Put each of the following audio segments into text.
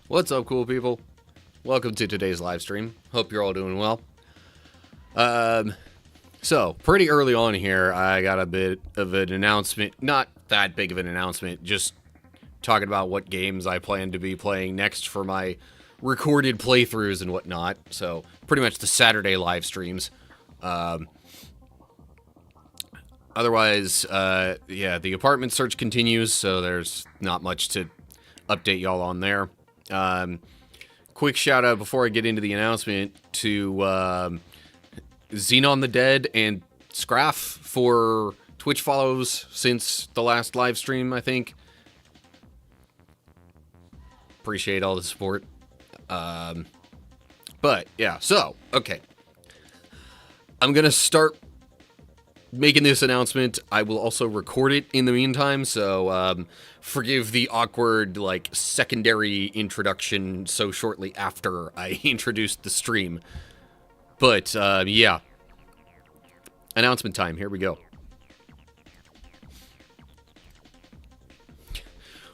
What's up, cool people? Welcome to today's live stream. Hope you're all doing well. So, pretty early on here, I got a bit of an announcement. Not that big of an announcement, just talking about what games I plan to be playing next for my recorded playthroughs and whatnot. So, pretty much the Saturday live streams. Otherwise, yeah, the apartment search continues, so there's not much to update y'all on there. Quick shout out before I get into the announcement to Xenon the Dead and Scraff for Twitch follows since the last live stream, I think. Appreciate all the support. But yeah, so, okay. I'm gonna start making this announcement. I will also record it in the meantime, so forgive the awkward, like, secondary introduction so shortly after I introduced the stream. But, yeah. Announcement time, here we go.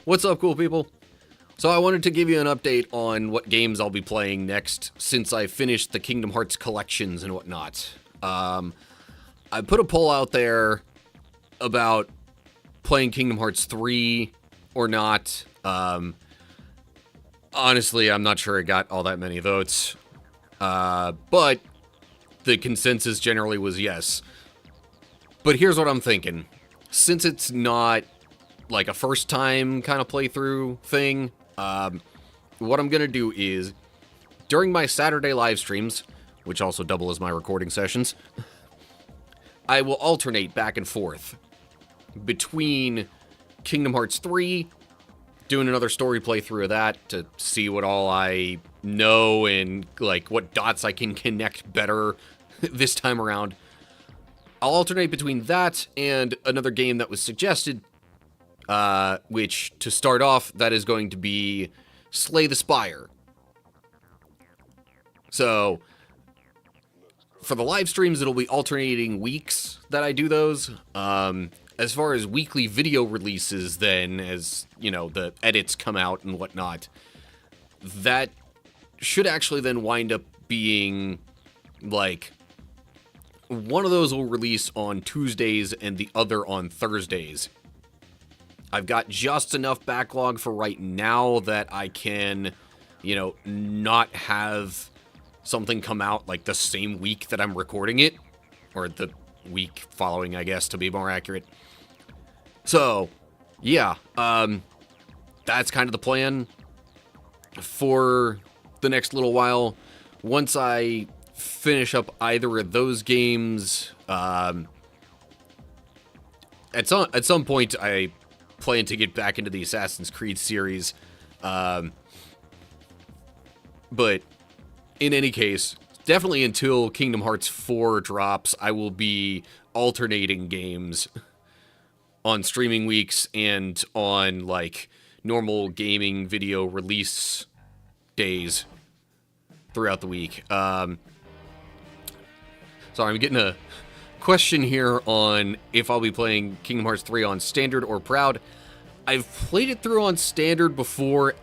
What's up, cool people? So I wanted to give you an update on what games I'll be playing next, since I finished the Kingdom Hearts collections and whatnot. I put a poll out there about playing Kingdom Hearts 3 or not. Honestly, I'm not sure it got all that many votes. But the consensus generally was yes. But here's what I'm thinking. Since it's not like a first time kind of playthrough thing, what I'm gonna do is, during my Saturday live streams, which also double as my recording sessions, I will alternate back and forth between Kingdom Hearts 3, doing another story playthrough of that to see what all I know and, like, what dots I can connect better this time around. I'll alternate between that and another game that was suggested, which, to start off, that is going to be Slay the Spire. So, for the live streams, it'll be alternating weeks that I do those. As far as weekly video releases, then, as, you know, the edits come out and whatnot, that should actually then wind up being, like, one of those will release on Tuesdays and the other on Thursdays. I've got just enough backlog for right now that I can, you know, not have something come out, like, the same week that I'm recording it. Or the week following, I guess, to be more accurate. So, yeah, that's kind of the plan for the next little while. Once I finish up either of those games, at some point I plan to get back into the Assassin's Creed series, but in any case, definitely until Kingdom Hearts 4 drops, I will be alternating games on streaming weeks and on, like, normal gaming video release days throughout the week. Sorry, I'm getting a question here on if I'll be playing Kingdom Hearts 3 on Standard or Proud. I've played it through on Standard before,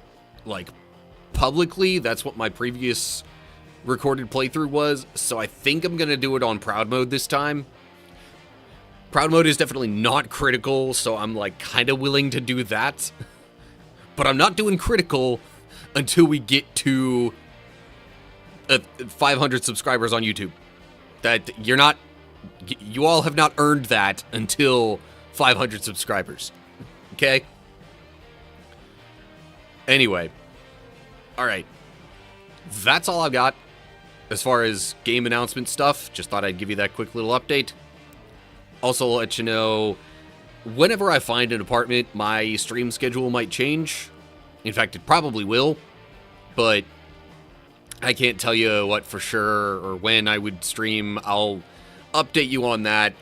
like, publicly. That's what my previous recorded playthrough was, so I think I'm gonna do it on Proud Mode this time. Proud Mode is definitely not critical, so I'm, like, kind of willing to do that. But I'm not doing critical until we get to 500 subscribers on YouTube. That you all have not earned that until 500 subscribers. Okay? Anyway. Alright. That's all I've got as far as game announcement stuff. Just thought I'd give you that quick little update. Also let you know, whenever I find an apartment, my stream schedule might change. In fact, it probably will. But I can't tell you what for sure or when I would stream. I'll update you on that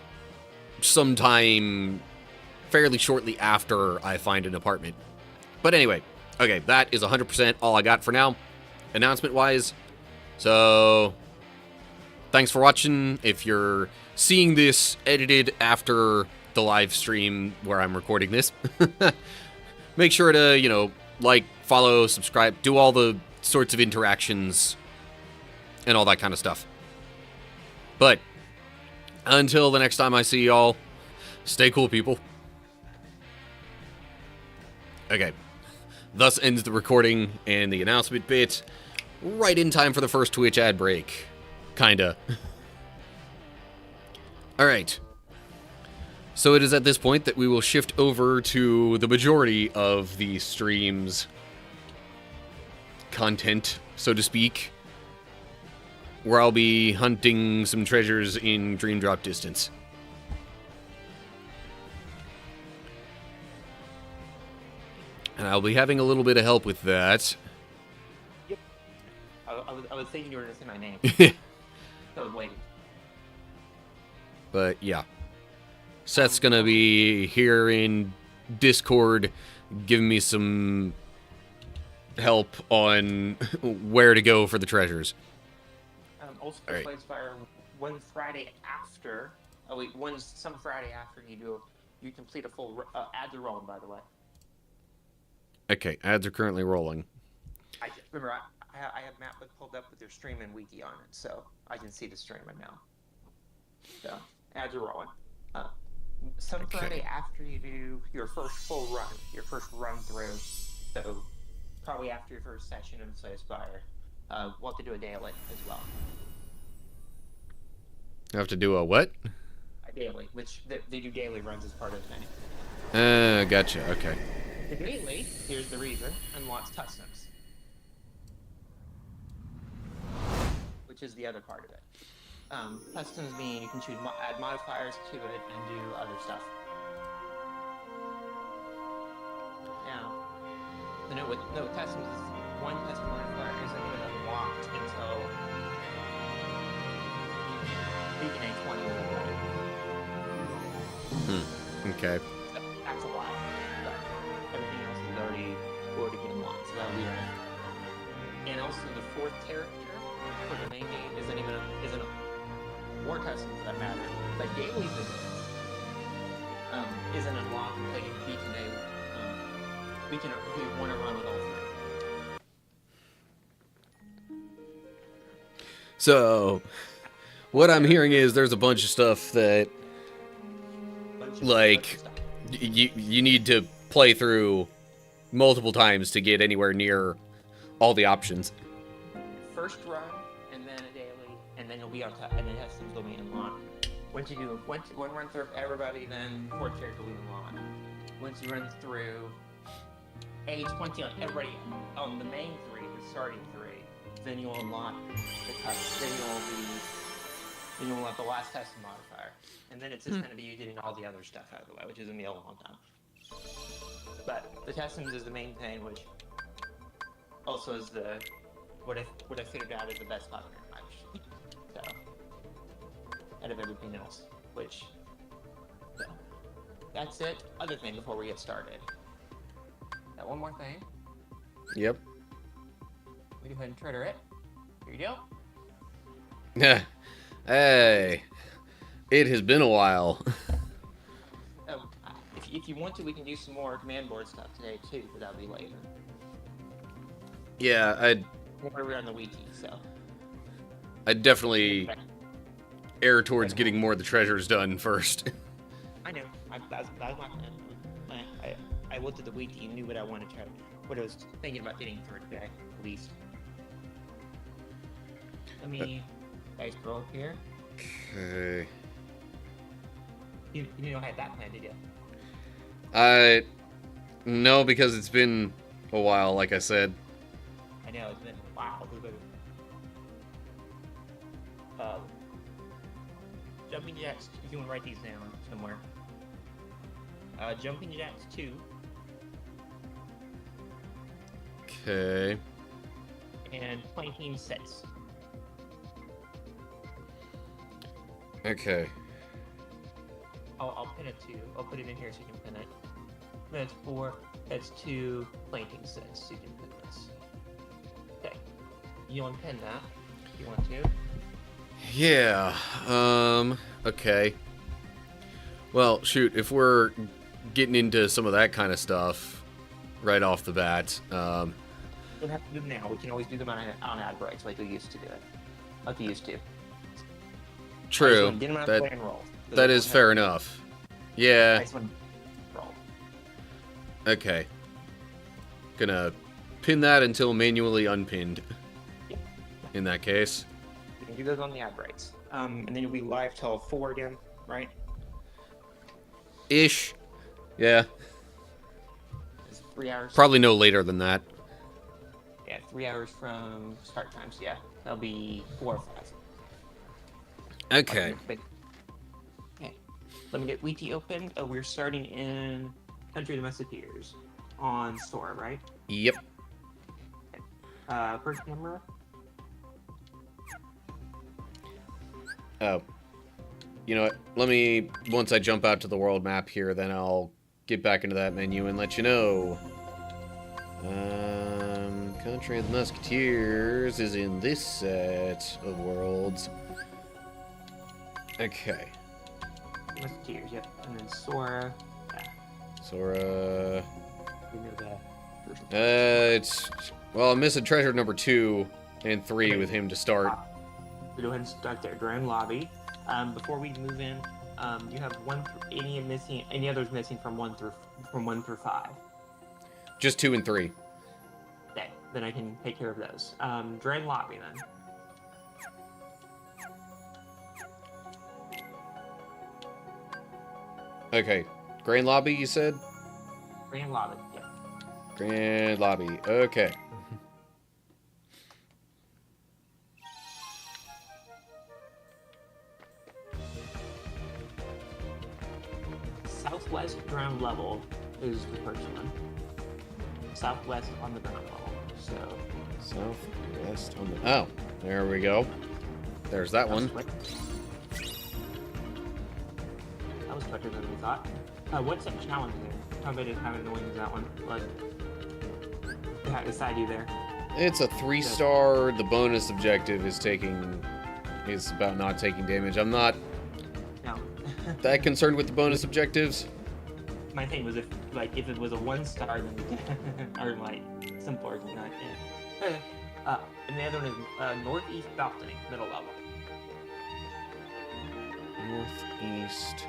sometime fairly shortly after I find an apartment. But anyway, okay, that is 100% all I got for now, announcement-wise. So, thanks for watching. If you're seeing this edited after the live stream where I'm recording this, make sure to, you know, like, follow, subscribe, do all the sorts of interactions and all that kind of stuff. But until the next time I see y'all, stay cool, people. Okay. Thus ends the recording and the announcement bit. Right in time for the first Twitch ad break. Kinda. Alright. So it is at this point that we will shift over to the majority of the stream's content, so to speak, where I'll be hunting some treasures in Dream Drop Distance. And I'll be having a little bit of help with that. Yep. I was thinking you were going to say my name. I was waiting. But yeah. Seth's gonna be here in Discord giving me some help on where to go for the treasures. Also, right. Fire one Friday after. Oh wait, some Friday after you complete a full ads are rolling, by the way. Okay, ads are currently rolling. I have MapBook pulled up with your stream and wiki on it, so I can see the stream right now. So ads are rolling. Some Friday after you do your first full run, your first run through, so probably after your first session of Slay Spire, we'll have to do a daily as well. You have to do a what? A daily, which they do daily runs as part of the thing. Gotcha, okay. The daily, here's the reason, unlocks customs, which is the other part of it. Customs mean you can choose add modifiers to it and do other stuff. Now, the note with customs is one custom modifier isn't even unlocked until beginning 20 when you're ready. Okay. So that's a lot, but everything else is already been unlocked, so that'll be right. And also the fourth character for the main game isn't more custom for that matter, but daily visits isn't unlocked until you want to run with all three. So, what I'm hearing is there's a bunch of stuff that, like, you need to play through multiple times to get anywhere near all the options. First run, and then a daily, and then you'll be on top, and then customs will be unlocked. Once you do one run through everybody, then fourth character will be unlocked. Once you run through age 20 on everybody on the main three, the starting three, then you'll unlock the custom. Then you'll unlock the last custom modifier, and then it's just going to be you getting all the other stuff out of the way, which is going to be a long time. But the customs is the main thing, which also is what I figured out is the best part very much. So, out of everything else, which, so, that's it. Other thing before we get started. Got one more thing. Yep. We go ahead and trigger it. Here you go. Hey, it has been a while. If you want to, we can do some more command board stuff today too, but that'll be later. Yeah, We're on the wiki, so. I'd definitely err towards getting more of the treasures done first. I know. That was my plan. I looked at the wiki and knew what I wanted to try, what I was thinking about getting for today, at least. Let me dice roll up here. Okay. You didn't know I had that plan, did you? No, because it's been a while, like I said. I know, it's been wow. Jumping jacks, if you want to write these down somewhere. Jumping jacks 2. Okay. And planking 6. Okay. I'll pin it 2. I'll put it in here so you can pin it. That's 4. That's 2. Planking 6. So you can pin this. Okay. You want to pin that if you want to. Yeah. Okay. Well, shoot, if we're getting into some of that kind of stuff, right off the bat. We don't have to do them now. We can always do them on ad breaks like we used to do it. Like we used to. True. That is fair enough. Yeah. I just want to roll. Okay. Gonna pin that until manually unpinned. Yep. In that case. We can do those on the ad breaks. And then you'll be live till 4 again, right? Ish. Yeah. It's 3 hours. Probably no later than that. Yeah, 3 hours from start times, yeah. That'll be 4 or 5. Okay. Okay. Let me get Wheaty open. Oh, we're starting in Country of the Musketeers on store, right? Yep. Okay. First camera. Oh. You know what? Let me, once I jump out to the world map here, then I'll get back into that menu and let you know. Country of the Musketeers is in this set of worlds. Okay. Musketeers, yep. And then Sora. Yeah. Sora. We know that. It's... Well, I'm missing treasure number 2 and 3 with him to start. We go ahead and start there. Grand Lobby. Before we move in, you have any others missing from 1 through 5. Just 2 and 3. Okay, then I can take care of those. Grand Lobby then. Okay. Grand Lobby, you said? Grand Lobby, yeah. Grand Lobby. Okay. Southwest ground level is the first one. Southwest on the ground level. So Southwest on the... Oh, there we go. There's that one. That was quicker than we thought. What's that challenge there? How big is how annoying is that one? Like, beside you there. It's a 3-star. The bonus objective is about not taking damage. I'm not No. that concerned with the bonus objectives. My thing was if it was a 1-star, then or like simpler than that. Yeah. And the other one is northeast balcony, middle level. Northeast.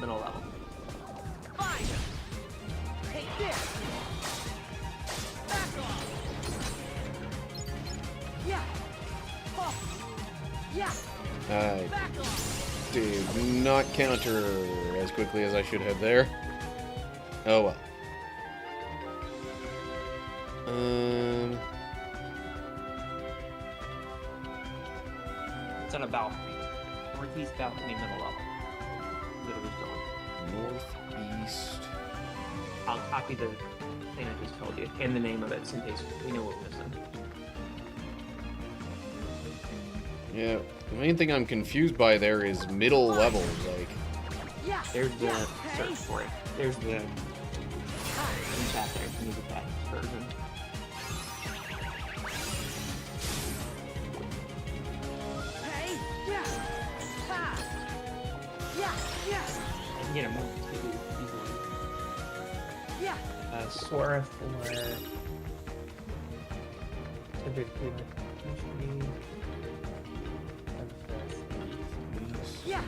Middle level. Fine. Take this. Back off. Yeah. Oh. Yeah. I Back off. did not counter as quickly as I should have there. Oh well. It's on a balcony. Northeast balcony, middle level. Literally still. Northeast. I'll copy the thing I just told you and the name of it in case we know what we're missing. Yeah, the main thing I'm confused by there is middle level, like... Yeah. There's the Yeah. search for it. There's the in chat there. You need the chat version. Hey. Yeah. Ha. Yeah. Yeah. I can get a moment to do easily. Yeah. Sora for Yeah.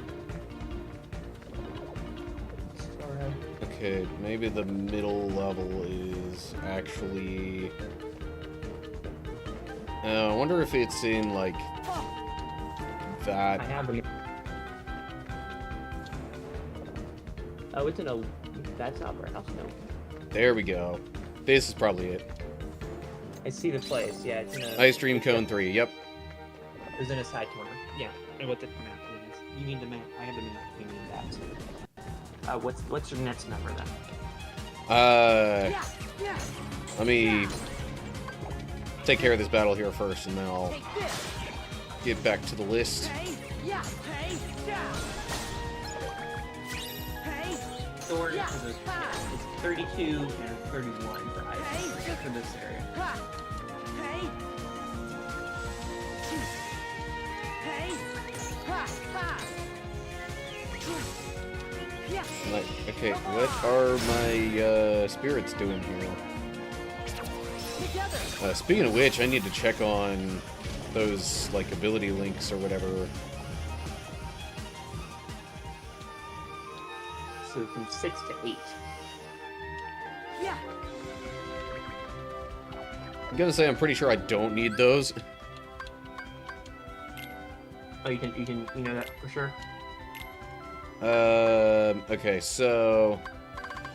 Sora. Okay, maybe the middle level is actually... I wonder if it's in, like, I that... have them. Oh, it's in a. That's Opera House, no. There we go. This is probably it. I see the place, yeah. It's in a. Ice Dream Cone 3, yep. It's in a side corner. Yeah, and what the map is. You need the map. I have the map. You need that. What's your next number then? Yeah. Yeah. Let me take care of this battle here first, and then I'll Take this. get back to the list. Hey. Yeah. Hey. Yeah. Hey. Sword Yeah. is it's 32 and 31 for ice. Hey. Just for this area. Ha. Hey. Hey. Ha. Ha. Yeah. Like, okay, what are my spirits doing here? Together. Speaking of which, I need to check on those like ability links or whatever. So from 6 to 8. Yeah. I'm gonna say I'm pretty sure I don't need those. Oh, you know that for sure? Okay, so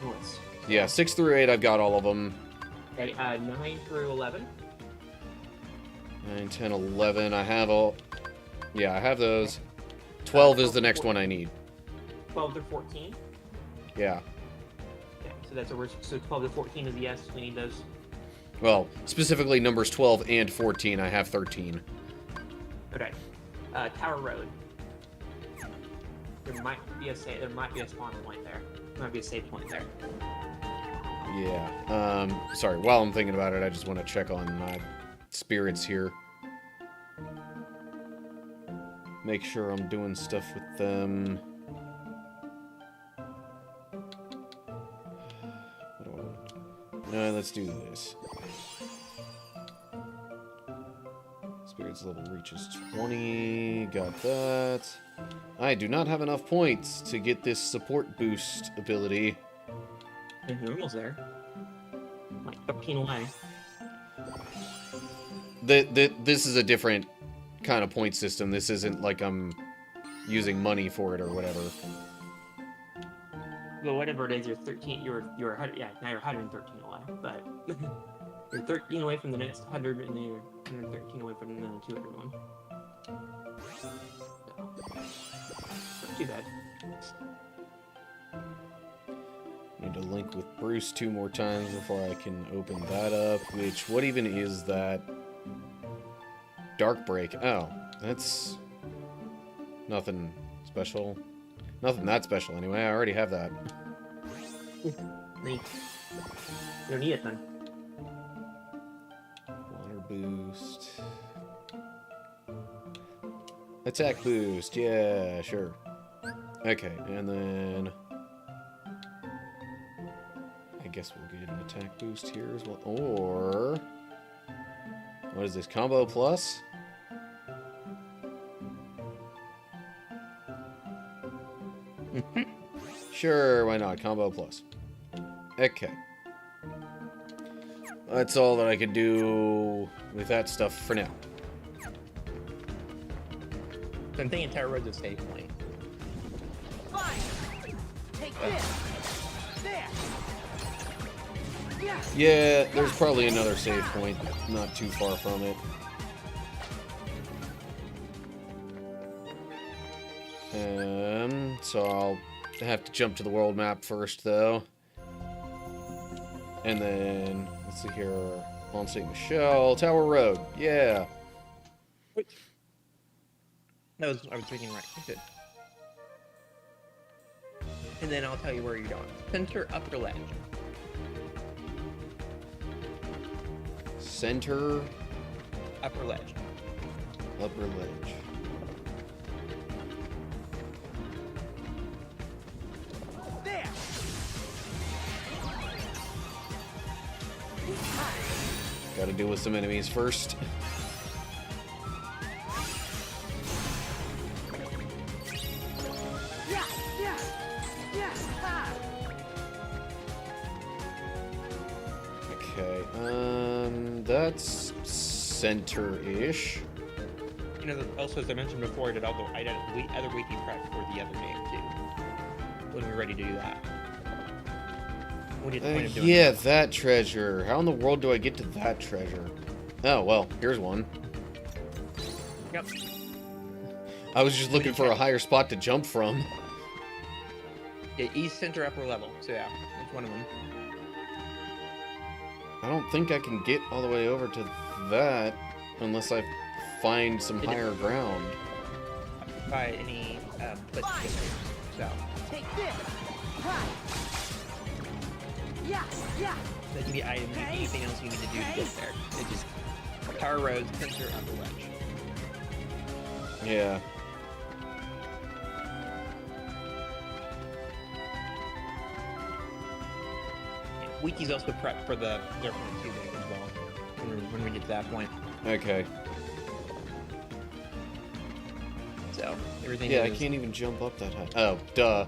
Nice. yeah, 6 through 8, I've got all of them. Okay, 9 through 11. 9, 10, 11, I have all. Yeah, I have those. 12 is the next one I need. 12 to 14. Yeah. Okay, so that's what we're. So 12 to 14 is a yes. We need those. Well, specifically numbers 12 and 14, I have 13. Okay. Tower Road. There might be a spawn point there. There might be a save point there. Yeah. Sorry, while I'm thinking about it, I just want to check on my spirits here. Make sure I'm doing stuff with them. What do I want? No, let's do this. Spirits level reaches 20. Got that. I do not have enough points to get this support boost ability. And you're almost there. Like 13 away. This is a different kind of point system. This isn't like I'm using money for it or whatever. Well, whatever it is, you're 13. You're 100. Yeah, now you're 113 away. But you're 13 away from the next 100, and then you're 113 away from the 200 one. So, not too bad. Need to link with Bruce 2 more times before I can open that up. Which, what even is that? Dark Break. Oh, that's nothing special. Nothing that special anyway. I already have that. Neat. You don't need it then. Water boost. Attack boost. Yeah, sure. Okay, and then I guess we'll get an attack boost here as well. Or what is this? Combo plus? Sure, why not? Combo plus. Okay. That's all that I can do with that stuff for now. So I'm thinking Tower Road's a save point. Fine. Take this. There. Yeah. Yeah, there's probably another save point not too far from it. So I'll have to jump to the world map first, though. And then, let's see here, Mont St. Michel, Tower Road, yeah. Which? I was reading right. Good. And then I'll tell you where you're going. Center upper ledge. Center, Upper ledge. upper ledge. There. Gotta deal with some enemies first. Yeah. Yeah. Yeah. Ha. Okay, that's center-ish. You know, also as I mentioned before, I did other wiki prep for the other game too. When we're ready to do that. What do you point of doing Yeah, that? that treasure. How in the world do I get to that treasure? Oh, well, here's one. Yep. I was just looking for a higher spot to jump from. Yeah, east, center, upper level. So yeah, that's one of them. I don't think I can get all the way over to that unless I find some higher ground. By any place to get there. So Take this. Ha. Yeah. Yeah. that can be item. Anything else you need to do to get there. It just Tower Road, center, upper ledge. Yeah. Wiki's also prep for the Dark One 2 thing as well. When we get to that point. Okay. So everything. Yeah, I is... can't even jump up that high. Oh, duh.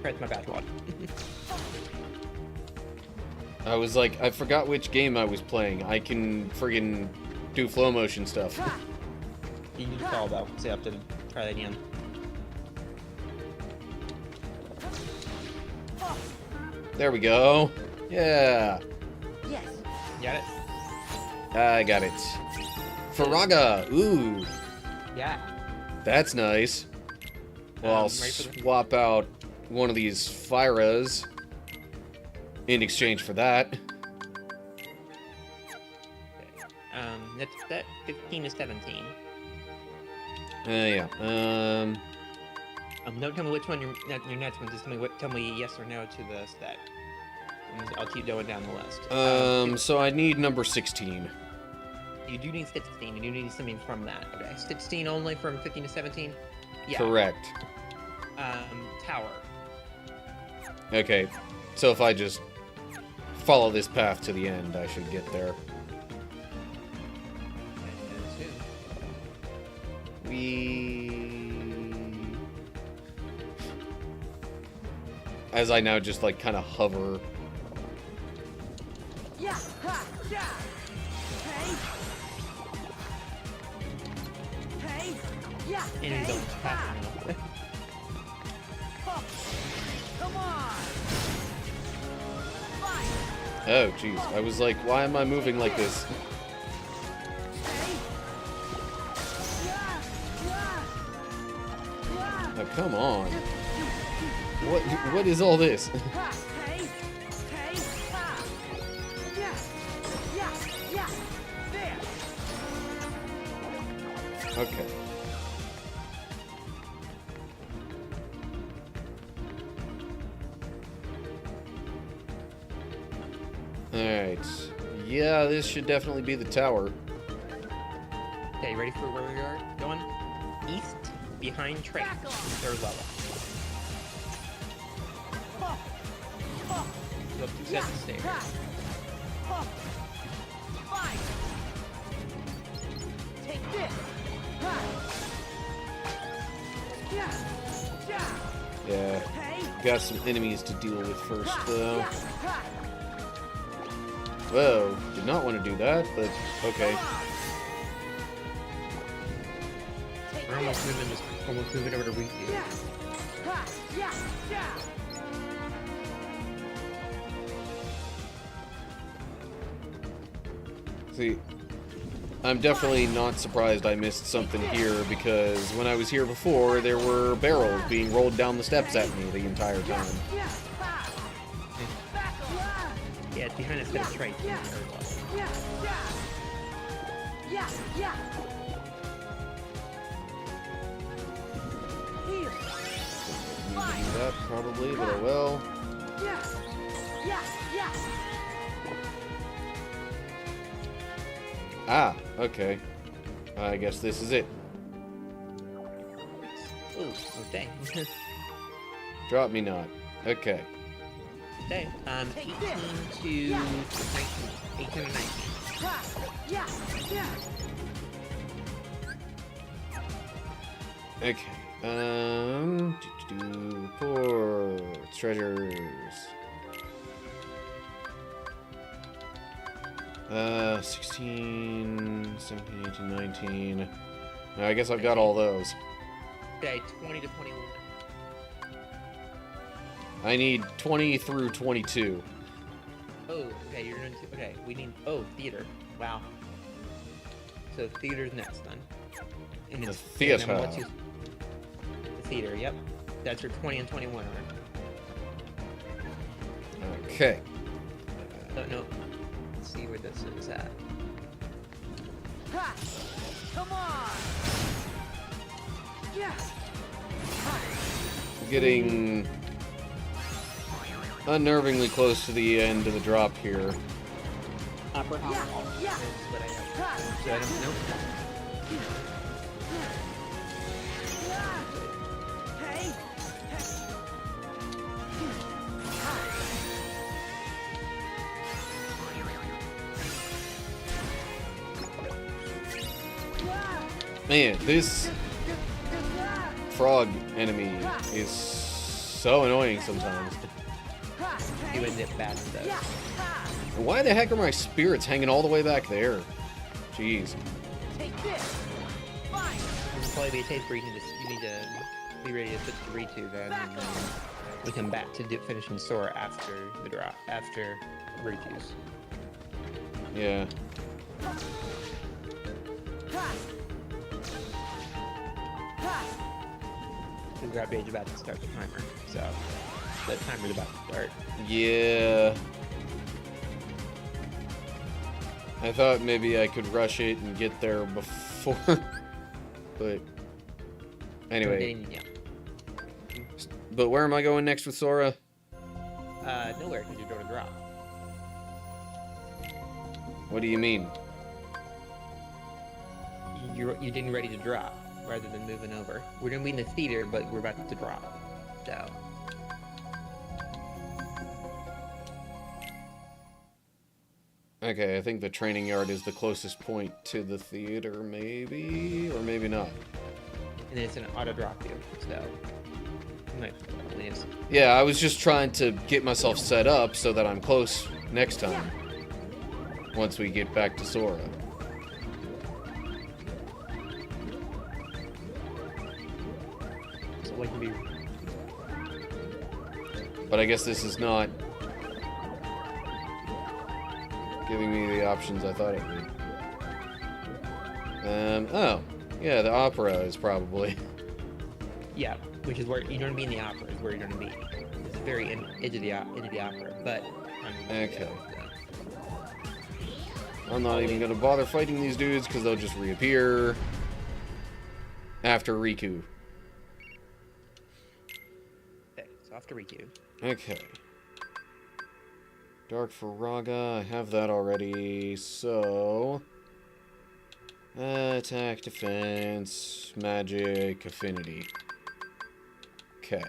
That's my bad one. I was like, I forgot which game I was playing. I can friggin' do flow motion stuff. You can just follow that. So you have to try that again. There we go. Yeah. Yes. Got it? I got it. Faraga. Ooh. Yeah. That's nice. Well, I'll ready for the- swap out one of these Fyras in exchange for that. That's that 15 to 17. Yeah. No, tell me which one your next one. Just tell me yes or no to the stat. And I'll keep going down the list. So I need number 16. You do need 16. You do need something from that. Okay, 16 only from 15 to 17. Yeah. Correct. Tower. Okay. So if I just follow this path to the end, I should get there. As I now just like kind of hover. Yeah. Ha. Yeah. Hey. Hey. Yeah. And Hey. don't pass Ha. enough. Oh. Come on. Fight. Oh, jeez. I was like, why am I moving like this? Hey. Yeah. Yeah. Yeah. Oh, come on. What is all this? Ha. Hey. Hey. Ha. Yeah. Yeah. Yeah. There. Okay. Alright. Yeah, this should definitely be the tower. Okay, ready for where we are going? East, behind train. Third level. Go up 2 sets of stairs. Ha. Oh. Fight. Take this. Ha. Yeah. Yeah. Yeah. Hey. Got some enemies to deal with first, Ha. though. Yeah. Ha. Whoa. Did not want to do that, but okay. Come on. Take We're almost this. moving over to Wiki. Yeah. Ha. Yeah. Yeah. See, I'm definitely not surprised I missed something here, because when I was here before, there were barrels being rolled down the steps at me the entire time. Yeah. Ha. Back up. Yeah, it's behind a set of trains. Yeah. Third level. Yeah. Yeah. Yeah. Yeah. Heal. Need to do that, probably, but I will. Yeah. Yeah. Yeah. Ah, okay. I guess this is it. Ooh, okay. Drop me not. Okay. Okay, 18 to 19. 18 to 19. Ha. Yeah. Yeah. Okay. Reports, treasures. 16, 17, 18, 19. I guess I've got all those. Okay, 20 to 21. I need 20 through 22. Oh, okay, you're into. Okay, we need. Oh, theater. Wow. So theater's next then. And The it's theater. and then what's your- The theater. Yep. That's your 20 and 21 are. Okay. Don't know. Let's see where this is at. Ha. Come on. Yeah. Getting unnervingly close to the end of the drop here. Upper hall. Yeah. Is what I have. Ha. So I don't know. Hey. Man, this frog enemy is so annoying sometimes. He would nip back to those. Why the heck are my spirits hanging all the way back there? Jeez. Take this. Fine. This will probably be a tape where you need to be ready to switch to Ritu then, and then we come back to finishing Sora after the drop, after Ritu's. Yeah. Ha. Ha. The grab page about to start the timer, so the timer's about to start. Yeah. I thought maybe I could rush it and get there before, but anyway. Yeah. But where am I going next with Sora? Nowhere, because you're going to drop. What do you mean? You're getting ready to drop, rather than moving over. We're going to be in the theater, but we're about to drop, so... Okay, I think the training yard is the closest point to the theater, maybe? Or maybe not. And then it's going to auto-drop you, so... Yeah, I was just trying to get myself set up so that I'm close next time. Once we get back to Sora. So what can be... But I guess this is not giving me the options I thought it would. Oh. Yeah, the opera is probably... Yeah, which is where you're going to be in the opera, is where you're going to be. It's the very edge of the opera, but... Okay. I'm not even going to bother fighting these dudes, because they'll just reappear after Riku. Okay, so after Riku. Okay. Dark Faraga, I have that already, so... attack, defense, magic, affinity. Okay.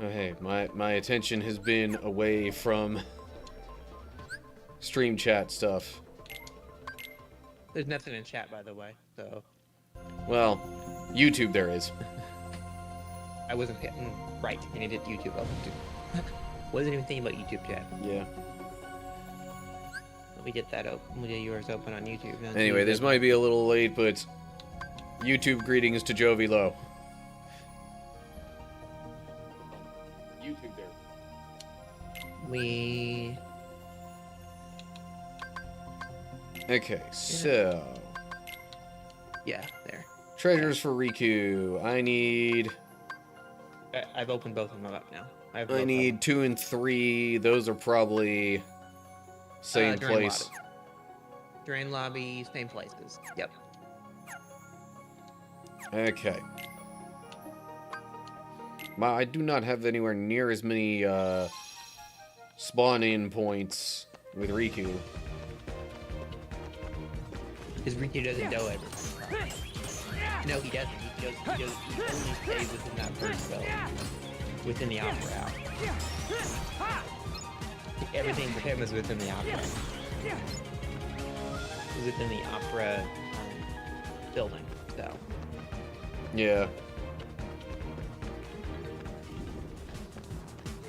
Oh, hey, my attention has been away from stream chat stuff. There's nothing in chat, by the way, so... Well, YouTube there is. I wasn't hitting right, and I did YouTube. Wasn't even thinking about YouTube chat. Yeah. Let me get that open. We'll get yours open on YouTube. Then. Anyway, this might be a little late, but YouTube greetings to Jovi Low. YouTube there. We... Okay, so... Yeah, there. Treasures for Riku. I need... I've opened both of them up now. I need 2 and 3. Those are probably same place. Drain lobby, same places. Yep. Okay. I do not have anywhere near as many spawn-in points with Riku. Because Riku doesn't know everything. No, he doesn't. He only stays within that first zone. Within the opera out. Everything for him is within the opera. Is within the opera building, so. Yeah.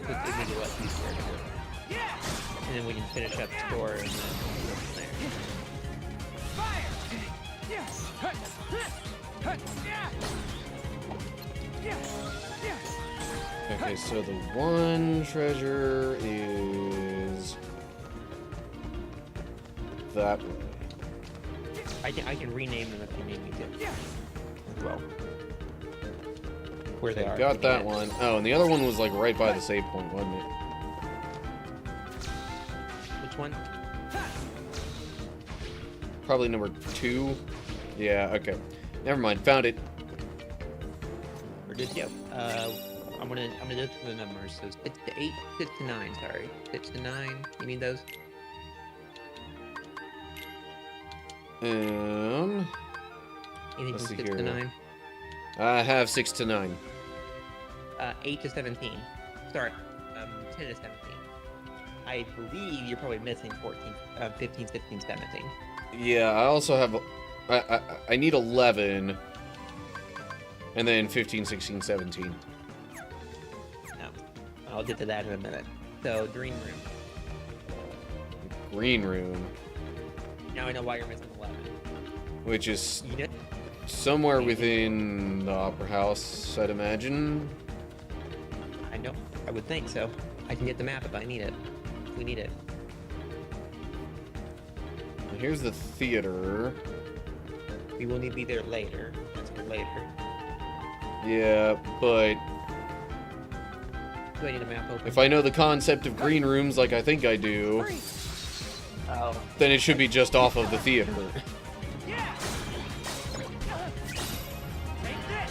We need to let you start it. And then we can finish up the store and then go from there. Okay, so the one treasure is that way. I can rename them if you need me to. As well. Where they are. Got that one. Oh, and the other one was like right by the save point, wasn't it? Which one? Probably number 2. Yeah, okay. Never mind, found it. Or did you? I'm gonna do the numbers. So 6 to 8, 6 to 9. Sorry, 6 to 9. You need those? Let's Anything from see 6 here. to 9? I have 6 to 9. 8 to 17. Sorry, 10 to 17. I believe you're probably missing 14, 15, 16, 17. Yeah, I also have... I need 11. And then 15, 16, 17. No. I'll get to that in a minute. So, green room. Green room. Now I know why you're missing 11. Which is You know, somewhere within the Opera House, I'd imagine. I know. I would think so. I can get the map if I need it. If we need it. Here's the theater. We will need to be there later. That's for later. Yeah, but Do I need a map open? if I know the concept of green rooms like I think I do, Oh. then it should be just off of the theater. Yeah. Take this.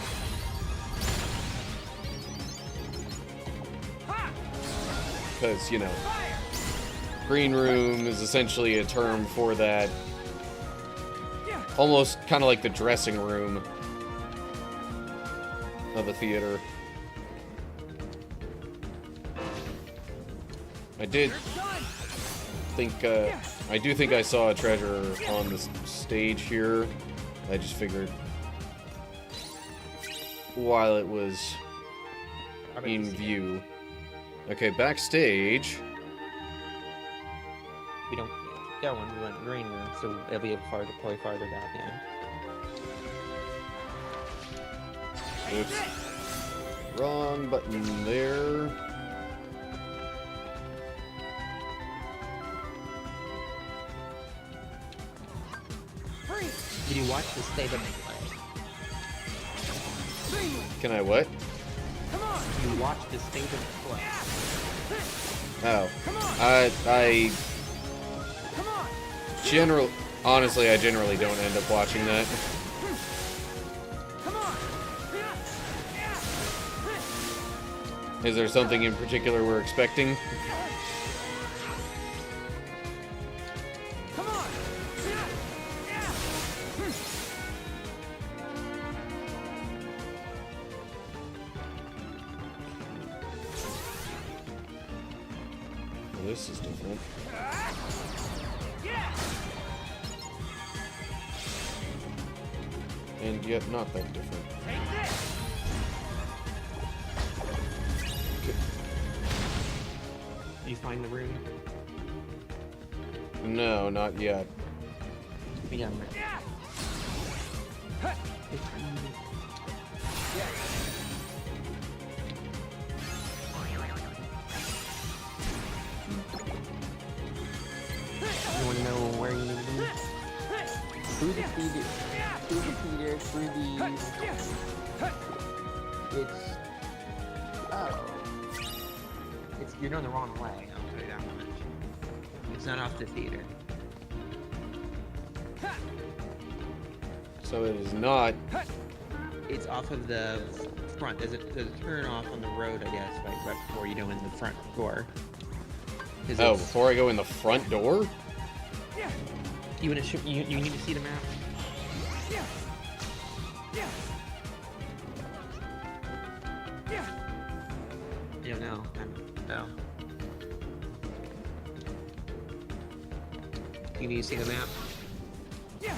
Ha! Because, you know, Fire. green room is essentially a term for that. Yeah. Almost kind of like the dressing room of a theater. I did You're done. think, I do think I saw a treasure on the stage here. I just figured while it was How about in you see it? view. Okay, backstage. We don't. That one we went green room, so it'll be farther, probably farther back in. Oops. Wrong button there. Freeze. Did you watch the state of play? Can I what? Come on. You watch the state of play. Oh. Come on. I Come on. honestly, I generally don't end up watching that. Come on. Is there something in particular we're expecting? Come on. Well, this is different. Yeah. And yet not that different. Take this. Did you find the room? No, not yet. Yeah. Yeah. You want to know where you need to be? Through the theater. Through the theater. Through the. It's. Oh. It's. You're going the wrong way. I'll tell you that much. It's not off the theater. So it is not. It's off of the front. There's a turn off on the road, I guess, right before you go in the front door. Oh, It's- before I go in the front door? Yeah. You want to you need to see the map. Yeah. Yeah. Yeah. You don't know. No. You need to see the map. Yeah.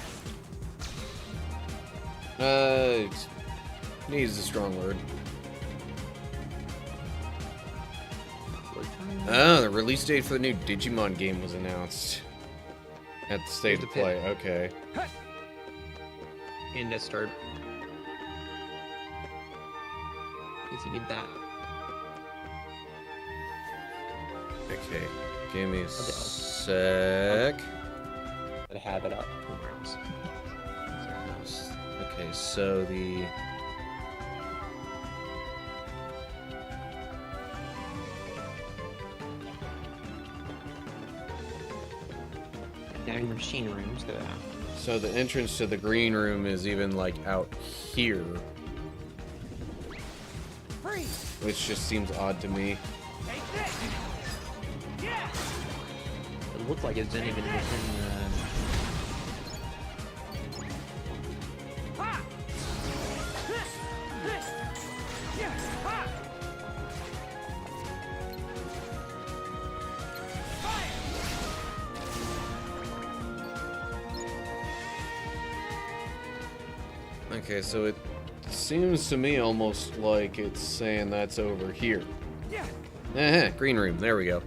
Needs a strong word. Oh, the release date for the new Digimon game was announced. At the state Here's of the pin. play, okay. And let's start. If you need that. Okay, give me a Okay. sec. But I have it up. Okay, so the... Now your machine rooms go out. So the entrance to the green room is even, like, out here. Freeze. Which just seems odd to me. Take this. Yeah. It looks like it's been even within Ha. Yeah. Ha. Okay, so it seems to me almost like it's saying that's over here. Yeah. Green room. There we go.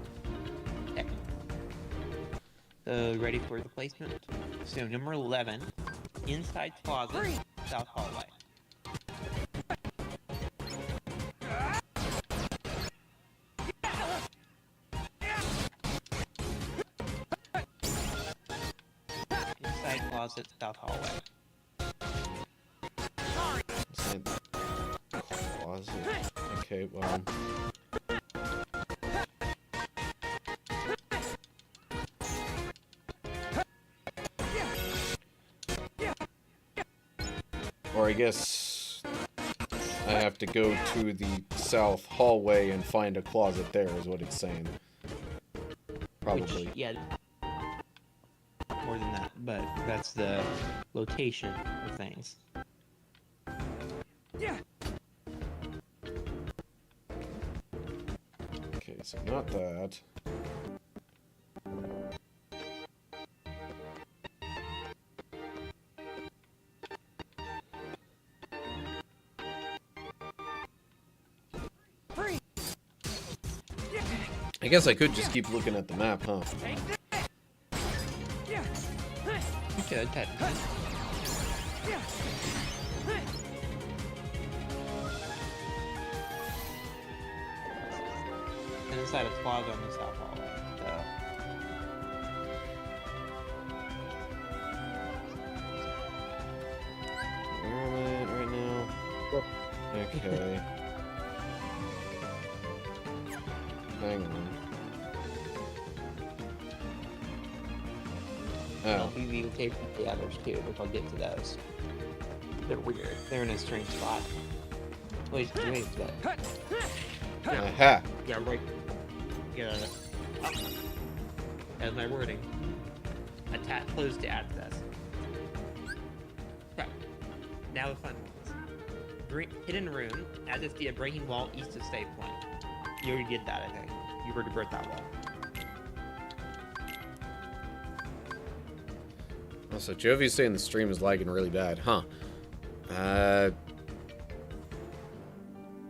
Okay. So, ready for the placement? So, number 11, inside closet, south hallway. Inside closet, south hallway. Inside closet. Okay, well. Or I guess I have to go to the south hallway and find a closet there, is what it's saying. Probably. Which, yeah, more than that, but that's the location of things. Yeah. Okay, so not that. Free. Yeah. I guess I could just keep looking at the map, huh? Take this. Yeah. You could, technically. Yeah. And inside a closet on the south hallway. So, Where am I at right now? Okay. Hang on. I'll Oh, be videotaping the others too, which I'll get to those. They're weird. They're in a strange spot. Wait, that. aha! Yeah, right. Yeah. As my wording. Attach closed to access. Okay. Now the fun ones. Hidden room. As if the breaking wall east of save point. You already did that, I think. You already broke that wall. Also, Jovi's saying the stream is lagging really bad, huh?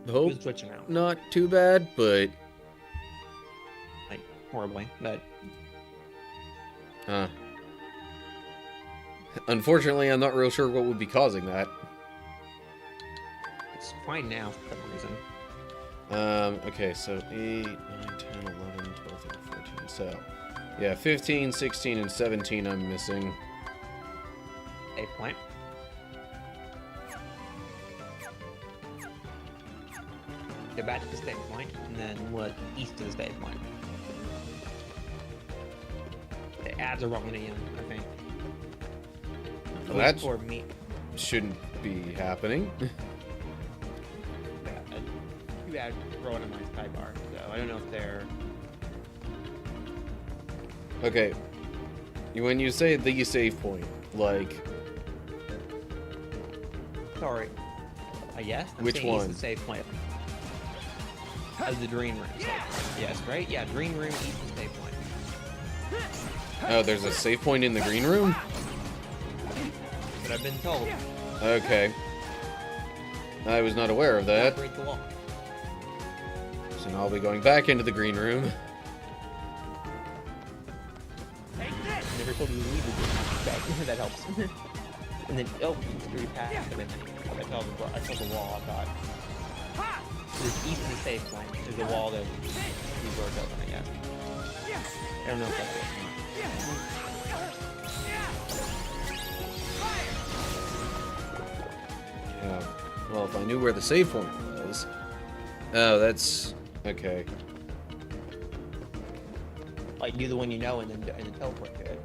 Hope Who's twitching out? not too bad, but Like, horribly. But unfortunately, I'm not real sure what would be causing that. it's fine now for some reason. Okay, so 8, 9, 10, 11, 12, 13, 14. So, yeah, 15, 16, and 17 I'm missing. Save point. Go back to the save point, and then look east of the save point. The ads are wrong again, I think. Well, that for me. shouldn't be happening. Yeah, two ads wrong in my sidebar, so I don't know if they're. Okay, when you say the save point, like, Sorry. I guess. I'm Which saying east one? of the save point. Of the green room. Yes, right? Yeah, green room, east of the save point. oh, there's a save point in the green room? But I've been told. Okay. I was not aware of that. Break the wall. So now I'll be going back into the green room. Take this. I never told you to leave the green room. That helps. And then, oh, screw past everything. I told the wall, I thought. Ha. There's east of the save point. There's a wall that we broke open, I guess. Yeah. I don't know if that's it. Yeah. Yeah. Yeah. Well, if I knew where the save point was. Oh, that's okay. Like, do the one you know and then teleport to it.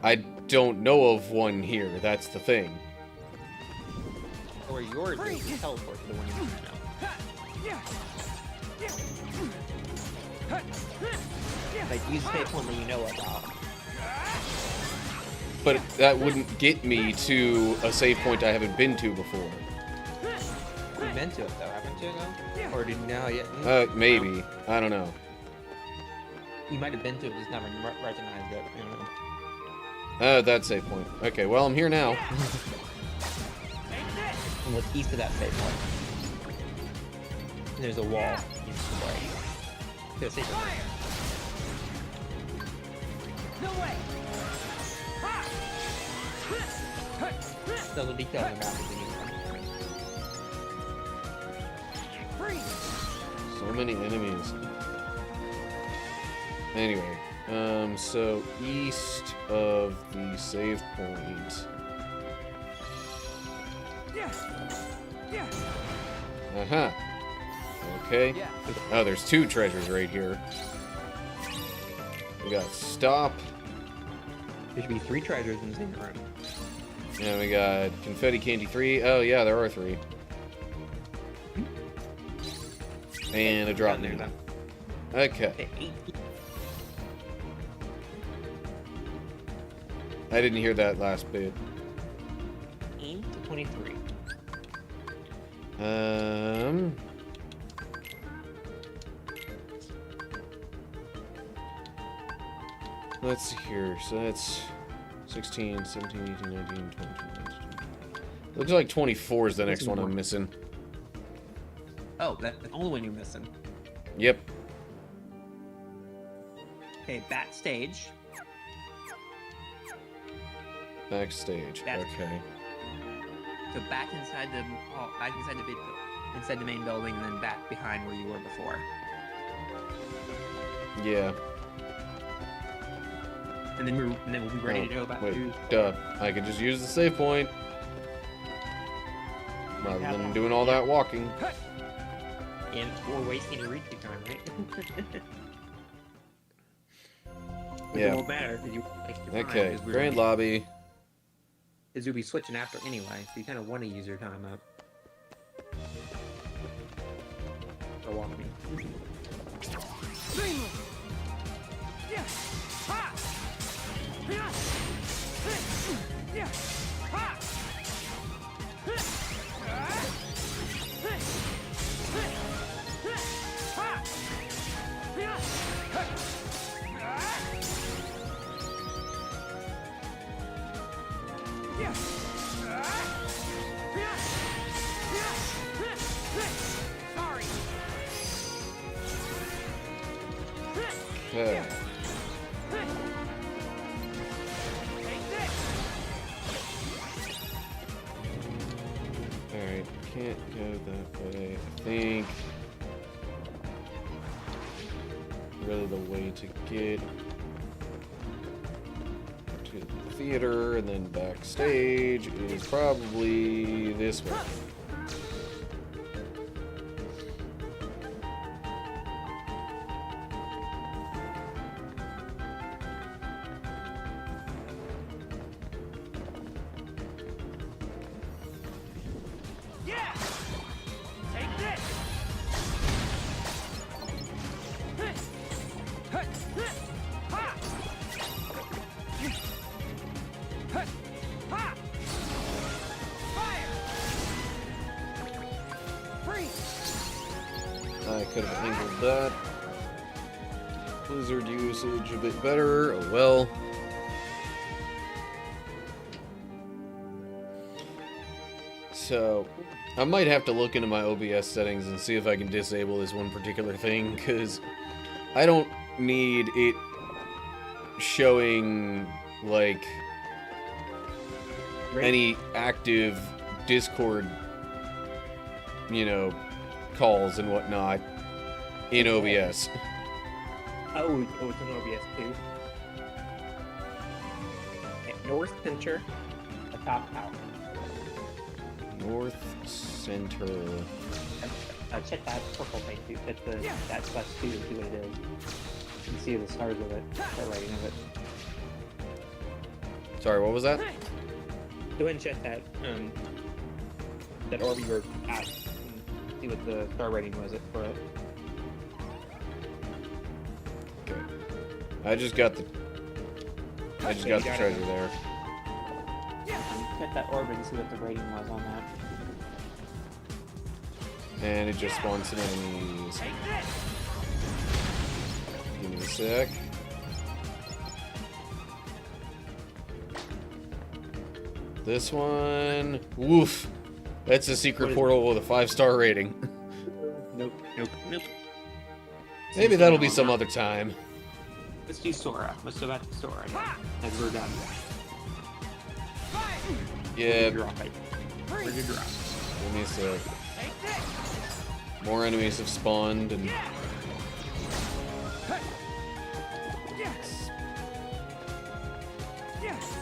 I don't know of one here. That's the thing. Or yours is to teleport to the one you know. Yeah. Yeah. Like, use the save point that you know about. But that wouldn't get me to a save point I haven't been to before. You've been to it, though, haven't you, though? Or did you know yet? Maybe. I don't know. You might have been to it, just never recognized it. I don't know. That save point. Okay, well, I'm here now. Take And what's east of that safe point? And there's a wall east of the way. To a safe point. Fire! No way! Ha! So the detail on the map is unique. Freeze! So many enemies. Anyway, so east of the save point. Yeah! Yeah! Uh-huh. Okay. Yeah! Oh, there's 2 treasures right here. We got stop. There should be 3 treasures in the same room. And we got confetti candy 3. Oh yeah, there are 3. And a drop Down there, needle. though. Okay. Okay, 18. I didn't hear that last bit. 18 to 23. Let's see here. So that's 16, 17, 18, 19, 20, 21, 22. Looks like 24 is the next one I'm missing. Oh, that's the only one you're missing. Yep. Okay, backstage. Backstage. That's- Okay. So back inside the inside the main building, and then back behind where you were before. Yeah. And then we'll be ready to go back Wait, to. duh. I could just use the save point. Rather than doing all that walking. And we're wasting your retake time, right? Yeah. It won't matter because you waste your time. Okay, grand lobby. Because you'll be switching after anyway, so you kind of want to use your time up. So walk me. Green! Yeah! Ha! Yeah! Yeah! Ha! Sorry. Okay. Alright, can't go that way. I think really the way to get to the theater and then backstage is probably this way. Yeah! Take this! Ha! Ha! Fire! Freeze! I could have angled that. Blizzard usage a bit better. Oh well. So, I might have to look into my OBS settings and see if I can disable this one particular thing, because I don't need it showing, like, any active Discord, you know, calls and whatnot in OBS. Oh, it's an OBS too. Okay, North Center, the top tower. North Center. Check that purple thing too. That's plus 2 to see what it is. You can see the stars of it, the writing of it. Sorry, what was that? Go ahead and check that orb you were at and see what the star rating was for it. Okay. I just got the treasure there. Check that orb and see what the rating was on that. And it just spawns some enemies. Take this! Give me a sec. This one, woof. That's a secret What is portal with a 5-star rating. Nope. Maybe that'll be some other time. Let's do Sora. Let's go back to Sora. As we're done. Fire! Yeah, Drop it. We're gonna drop. let me see. Take this! More enemies have spawned, and Yeah! Yes! Yes!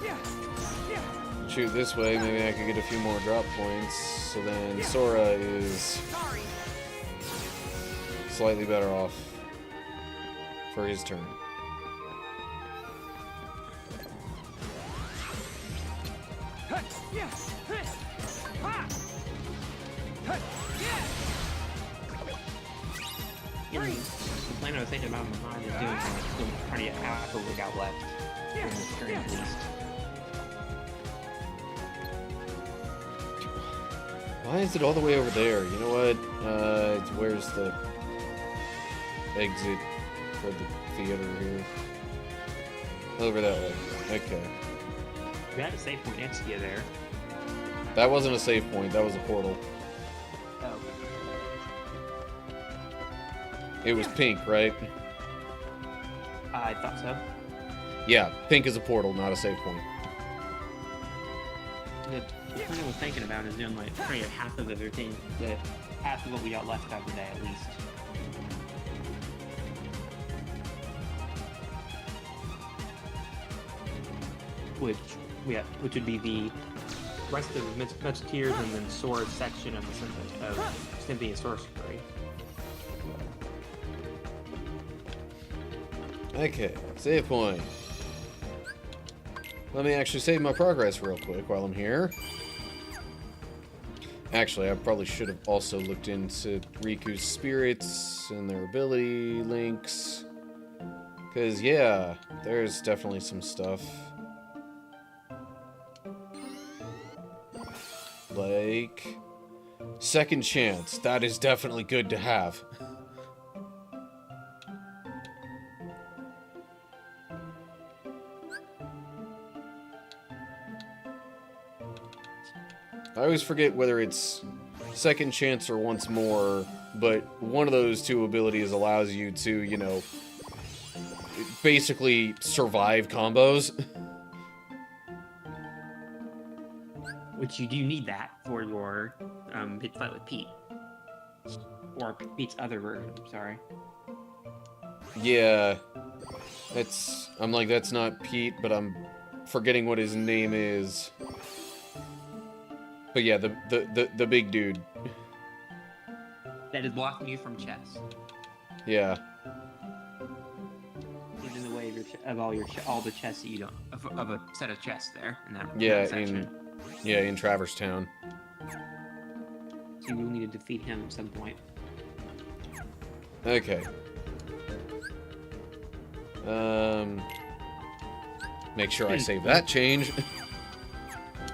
yeah. Yeah! Shoot this way, maybe I could get a few more drop points. So then Sora is Sorry! slightly better off for his turn. Yeah! Ha! Yeah! You know, the plan I was thinking about in my mind is doing trying to get half of what we got left in this turn at least. Why is it all the way over there? You know what? Where's the exit for the theater here? Over that way. Okay. We had a save point next to you there. That wasn't a save point, that was a portal. Oh. It was pink, right? I thought so. Yeah, pink is a portal, not a save point. The plan I was thinking about is doing like trying to get half of everything, half of what we got left out today at least. Which would be the rest of the Musketeers and then Sword section of the Symphony of Sorcery. Okay, save point. Let me actually save my progress real quick while I'm here. Actually, I probably should have also looked into Riku's spirits and their ability links. Because, yeah, there's definitely some stuff. Like, second chance. That is definitely good to have. I always forget whether it's second chance or once more, but one of those two abilities allows you to, you know, basically survive combos. Which you do need that for your pit fight with Pete. Or Pete's other version, sorry. Yeah. I'm like, that's not Pete, but I'm forgetting what his name is. But yeah, the big dude. That is blocking you from chess. Yeah. He's in the way of all the chests that you don't of a set of chests there in that Yeah, that section. in Traverse Town. So you will need to defeat him at some point. Okay. Make sure I save that change.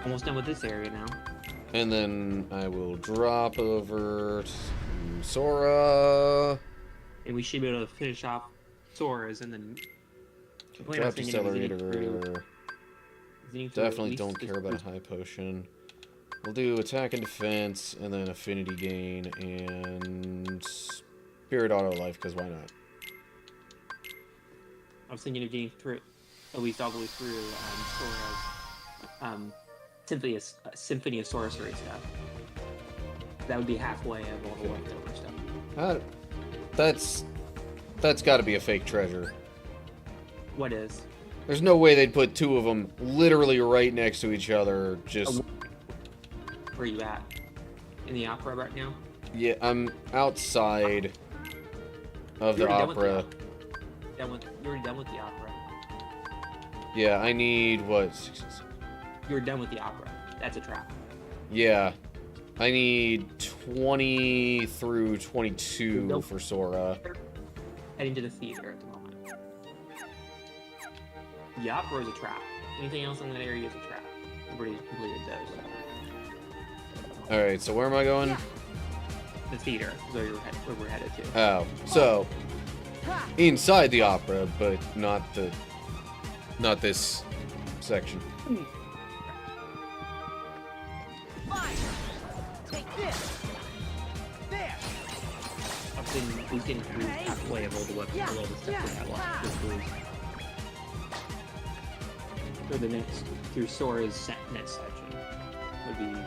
Almost done with this area now. And then I will drop over to Sora. And we should be able to finish off Sora's and then Drop Decelerator. Definitely don't care about a high potion. We'll do attack and defense, and then affinity gain, and spirit auto life, because why not? I was thinking of getting through, at least all the way through Sora's Symphony of Sorcery stuff. That would be halfway of all the leftover stuff. That's got to be a fake treasure. What is? There's no way they'd put two of them literally right next to each other. Just where are you at? In the opera right now? yeah, I'm outside of the opera. You're already done with the opera. Yeah, I need what? You're done with the opera. That's a trap. Yeah, I need 20 through 22 for Sora. Heading to the theater at the moment. The opera is a trap. Anything else in that area is a trap. I've already completed those. Alright, so where am I going? The theater is where we're headed to. Oh, so inside the opera, but not this section. Fine. Take this. There. We've been through halfway of all the weapons, all the stuff we had left. For the next, through Sora's next section, would be.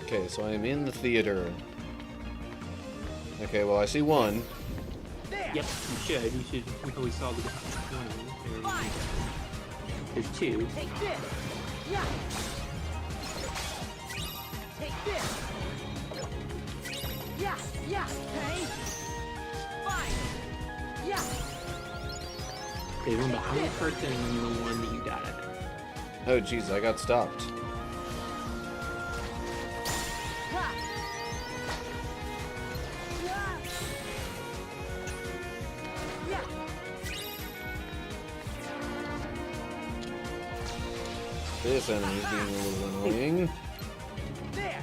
Okay, so I am in the theater. Okay, well I see one. There. Yep, you should. We always saw the one. There's two. Take this. Yeah. Take this. Yeah. Yeah. Okay. Fine. Yeah. There's one behind the person and the one that you got at. Oh jeez, I got stopped. Ha. Yeah. Yeah. This enemy is being a little annoying. There.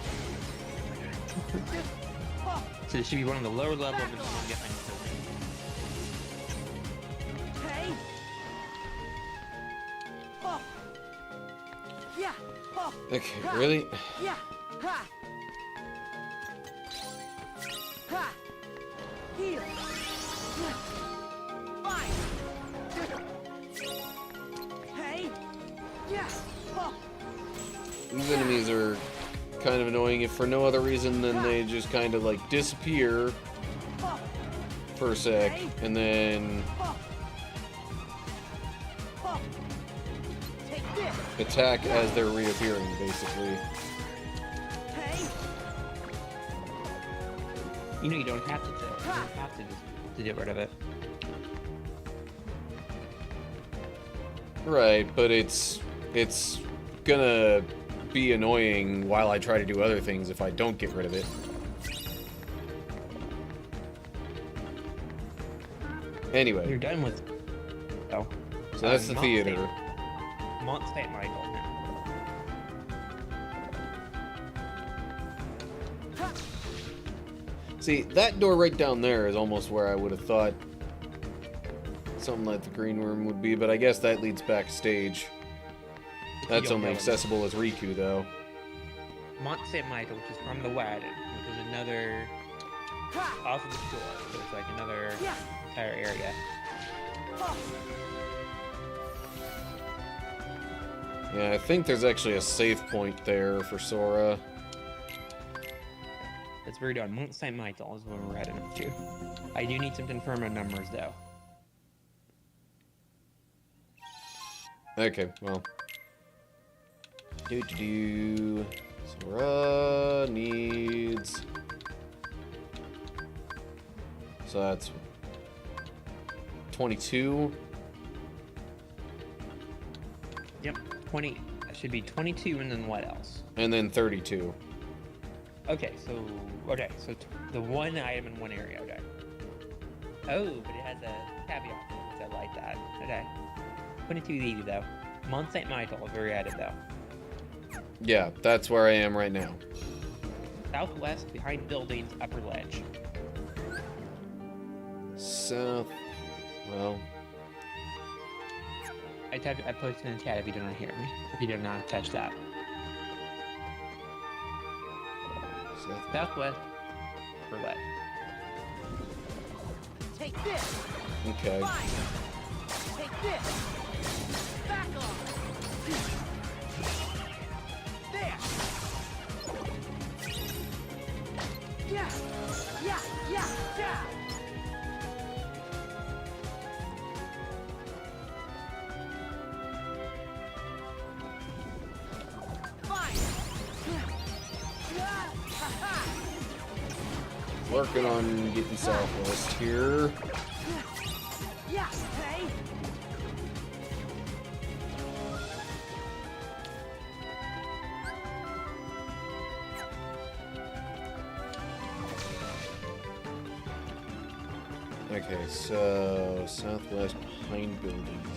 Oh. So it should be one on the lower level and the one behind the Okay. Oh. Yeah. Oh. Okay, really? Yeah. Ha. Ha. Heal. Yeah. Fine. Hey. Yeah. Oh. These enemies are kind of annoying if for no other reason than they just kind of like disappear Oh. for a sec and then Oh. Oh. Take this. attack as they're reappearing, basically. Hey. You know you don't have to do it. You don't have to just to get rid of it. Right, but it's gonna be annoying while I try to do other things if I don't get rid of it. Anyway, You're done with. Oh. so that's the Mont theater. St. Michael now. See, that door right down there is almost where I would have thought something like the green room would be, but I guess that leads backstage. That's only accessible as Riku, though. Mont St. Michael, which is from the Wadden, which is another off of the shore, so it's like another Yeah. entire area. Oh. Yeah, I think there's actually a save point there for Sora. That's where we're doing. Mont St. Michael is where we're heading to. I do need some confirmed numbers though. Okay, well. Sora needs. So that's 22. Yep, 20. That should be 22, and then what else? And then 32. Okay, so the one item in one area. Okay. Oh, but it has a caveat. So I like that. Okay. 22 is easy though. Mont St. Michael is where you're headed though. Yeah, that's where I am right now. Southwest, behind buildings, upper ledge. South. Well, I posted in the chat if you do not hear me. If you did not catch that. south. Southwest, upper ledge. Take this. Okay. Fine. Take this. Back off. There. Yeah. Yeah. Yeah. Yeah. Fine. Yeah. Yeah. Ha ha. Working on getting southwest here. Yeah. Hey. Okay, so southwest behind buildings.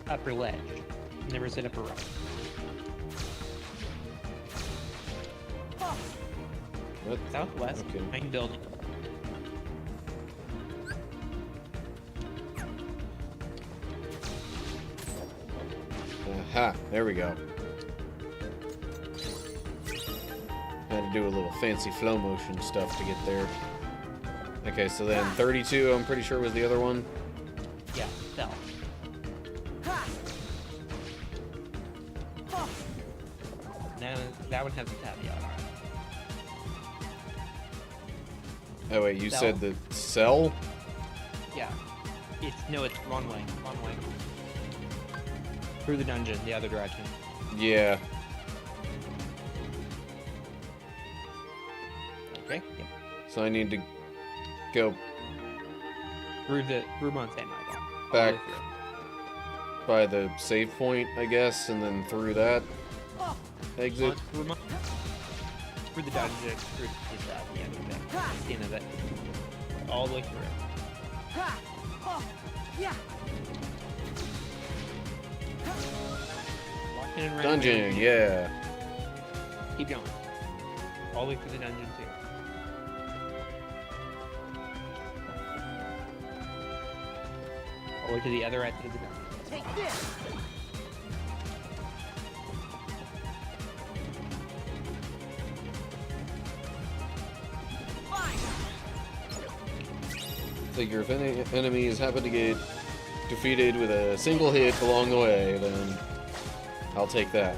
Upper ledge. Never set up a rock. What? Southwest. Okay. Main building. Aha, there we go. Had to do a little fancy flow motion stuff to get there. Okay, so then 32, I'm pretty sure was the other one. Yeah, cell. Now that one has a caveat. Oh wait, you Cell? said the cell? Yeah. It's wrong way. Wrong way. Through the dungeon, the other direction. Yeah. Okay. Yep. So I need to go Through Montana, I guess. back by the save point, I guess, and then through that exit. Through the dungeon, through the end of it. The end of it. All the way through. Yeah. Walking and running Dungeon, around. yeah. Keep going. All the way through the dungeon, too. All the way to the other exit of the dungeon. Take this. Fine. Figure if any enemies happen to get defeated with a single hit along the way, then I'll take that.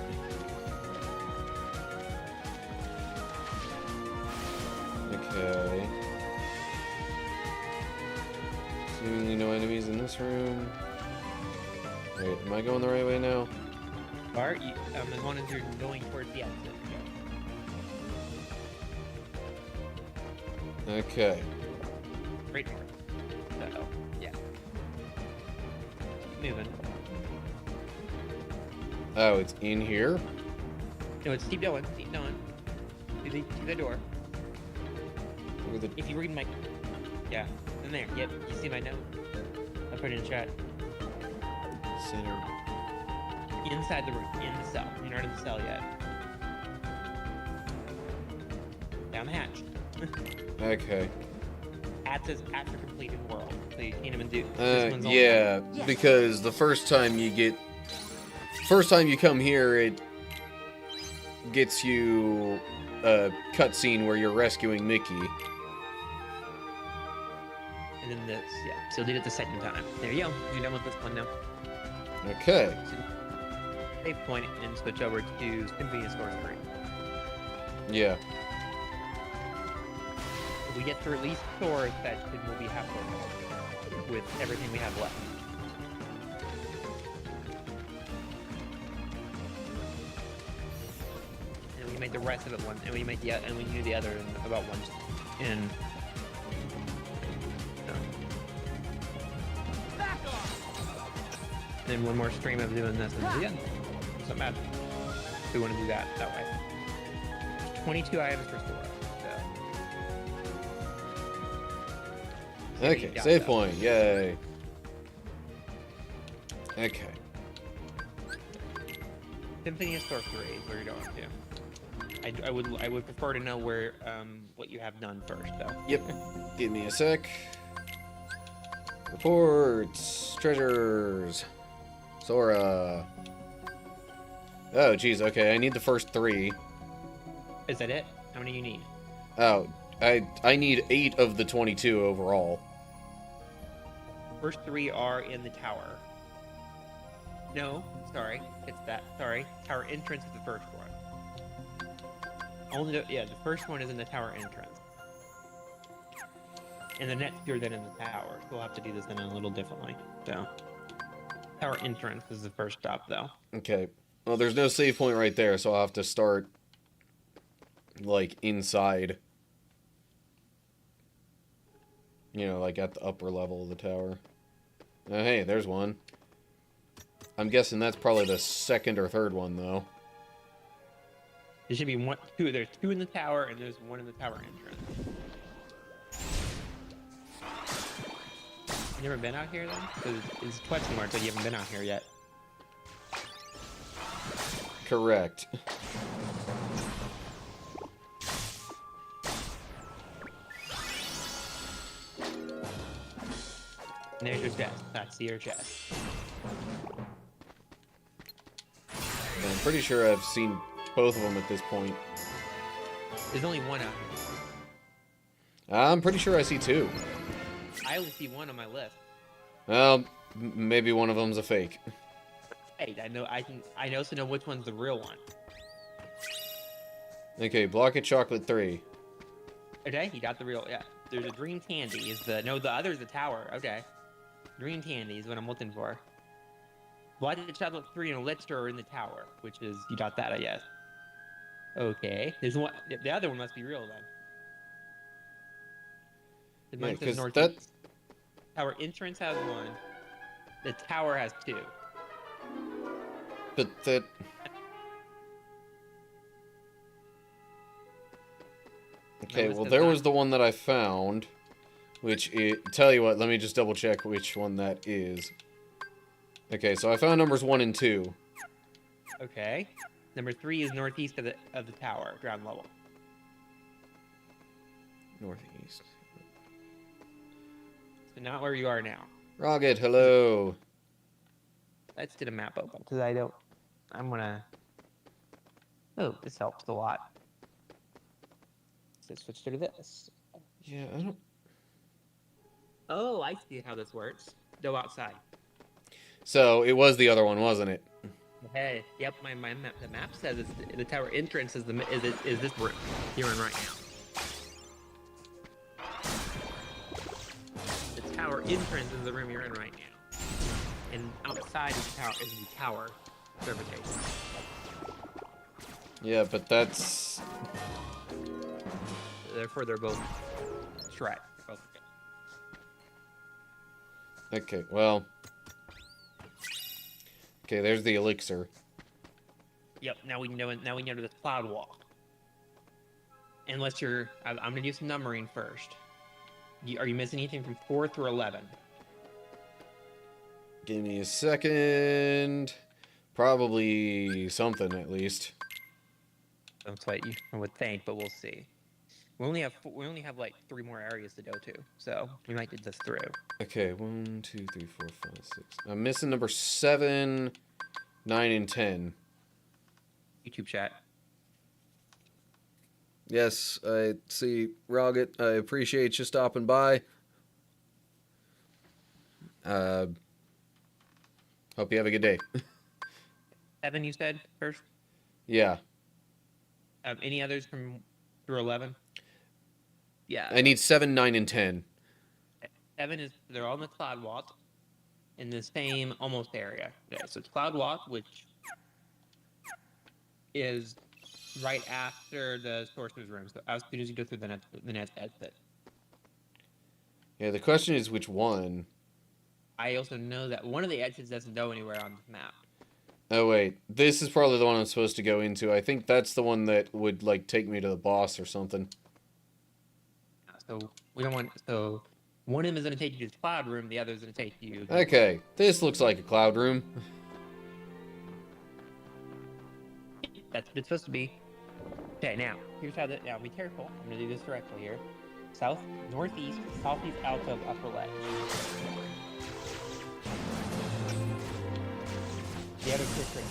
Okay. Seemingly no enemies in this room. Wait, am I going the right way now? Bart, as long as you're going towards the exit. Okay. Straight north. So, yeah. Keep moving. Oh, it's in here? No, it's keep going. Keep going. To the door. Through the... If you read my... Yeah. In there. Yep. You see my note? I put it in chat. center. Inside the room. In the cell. You're not in the cell yet. Down the hatch. Okay. After completed world. So you can't even do... this one's all Yeah, Yes. because the first time you come here, it gets you a cutscene where you're rescuing Mickey. And then this, yeah. So you did it the second time. There you go. You're done with this one now. Okay. Save point and switch over to Symphony Sorcery. Yeah. If we get through at least Thor, that we'll be halfway with everything we have left. And we made the rest of it one, and we made and we knew the other in about one. In Back off. then one more stream of doing this, and the end. It's not bad. We want to do that way. 22 items per store. So. Okay, Yeah, save yeah. point. Yay. Okay. Symphony of Sorcery is where you're going to. I would prefer to know where what you have done first, though. Yep. Give me a sec. Reports. Treasures. Sora. Oh, geez. Okay, I need the first 3. Is that it? How many you need? Oh, I need 8 of the 22 overall. First 3 are in the tower. No, sorry, it's that. Sorry, tower entrance is the first one. Only the first one is in the tower entrance. And the next 2 are then in the tower. So we'll have to do this then a little differently. So, tower entrance is the first stop, though. Okay. Well, there's no save point right there, so I'll have to start, like, inside. You know, like at the upper level of the tower. Oh, hey, there's one. I'm guessing that's probably the second or third one, though. There should be 2. There's 2 in the tower, and there's 1 in the tower entrance. You never been out here, then? Because it's question mark, but you haven't been out here yet. correct. And there's your chest. That's your chest. I'm pretty sure I've seen both of them at this point. There's only one out here. I'm pretty sure I see two. I only see one on my list. Well, maybe one of them's a fake. Hey, I also know which one's the real one. Okay, block of chocolate 3. Okay, you got the real. Yeah, there's a green candy. The other's the tower. Okay, green candy is what I'm looking for. Block of chocolate 3 and elixir are in the tower, which is you got that, I guess. Okay, there's one. The other one must be real then. Yeah, Mine says 'cause northeast. Tower entrance has 1. The tower has 2. But that... Okay, well, there was the one that I found, which tell you what, let me just double check which one that is. Okay, so I found numbers 1 and 2. Okay. Number 3 is northeast of the tower, ground level. Northeast. So not where you are now. Rocket, hello. Let's get a map open because I'm gonna. Oh, this helps a lot. Let's switch to this. Yeah, I don't... Oh, I see how this works. Go outside. So, it was the other one, wasn't it? Hey, yep, my map. The map says the tower entrance is this room you're in right now. The tower entrance is the room you're in right now, and outside of the tower is the tower servitation. Yeah, but that's... Therefore, they're both Shrek. Both Okay, well... Okay, there's the elixir. Yep. Now we know. Now we know this cloud walk. Unless you're, I'm gonna do some numbering first. Are you missing anything from 4 through 11? Give me a second. Probably something, at least. That's what I would think, but we'll see. We only have like 3 more areas to go to, so we might get this through. Okay, 1, 2, 3, 4, 5, 6. I'm missing number 7, 9, and 10. YouTube chat. Yes, I see, Rocket. I appreciate you stopping by. Hope you have a good day. 7, you said first. Yeah. Any others from through 11? Yeah. I need 7, 9, and 10. 7 is they're on the cloud walk, in the same almost area. Okay, so it's cloud walk, which is right after the sorcerer's room. So as soon as you go through the net exit. Yeah, the question is which one. I also know that one of the exits doesn't go anywhere on this map. Oh, wait. This is probably the one I'm supposed to go into. I think that's the one that would, like, take me to the boss or something. So we don't want. So one of them is going to take you to the cloud room. The other is going to take you. Okay, this looks like a cloud room. That's what it's supposed to be. Okay, now here's how that. Now be careful. I'm going to do this directly here. South, northeast, southeast out of upper ledge. The other quick range.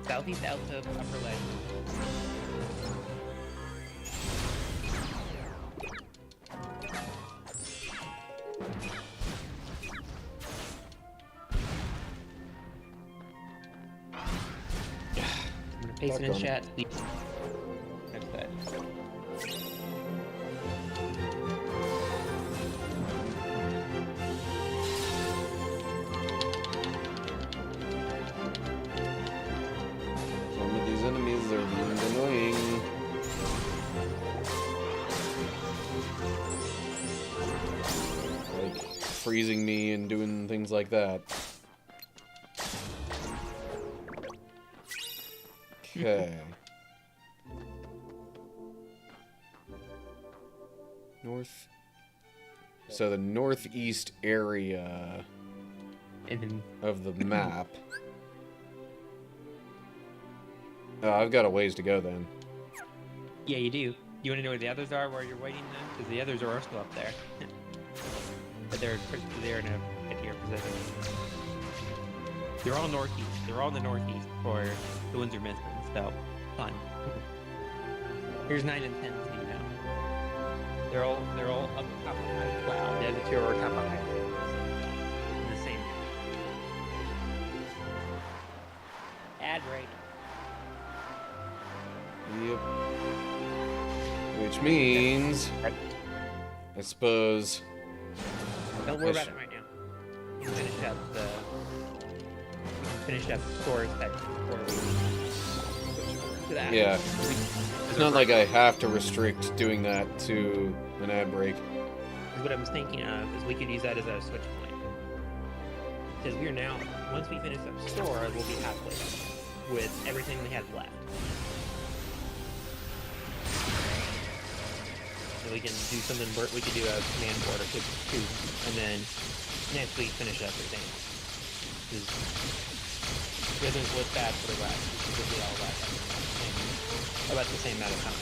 Southeast out of upper ledge. I'm gonna paste it in chat. That's that. Some of these enemies are being annoying. Like, freezing me and doing things like that. Okay. North. So the northeast area And then of the map. I've got a ways to go then. Yeah, you do. You want to know where the others are while you're waiting then? Because the others are still up there. But they're in a pickier position. They're all northeast. They're all in the northeast for the ones you're missing. So, fun. Here's 9 and 10, so you know. They're all up top of high cloud. The other two are top of high cloud. In the same. Add rating. Yep. Which means, I suppose. Don't worry about it right now. You can finish up the. We can finish up the scores section before we switch over to that. Yeah. It's not like I have to restrict doing that to an ad break. What I was thinking of is we could use that as a switch point. Because we're now, once we finish up store, we'll be halfway with everything we have left. So we can do something, we could do a command board or two, and then next week finish up everything. It doesn't look bad for the rest. We'll get all that about the same amount of time.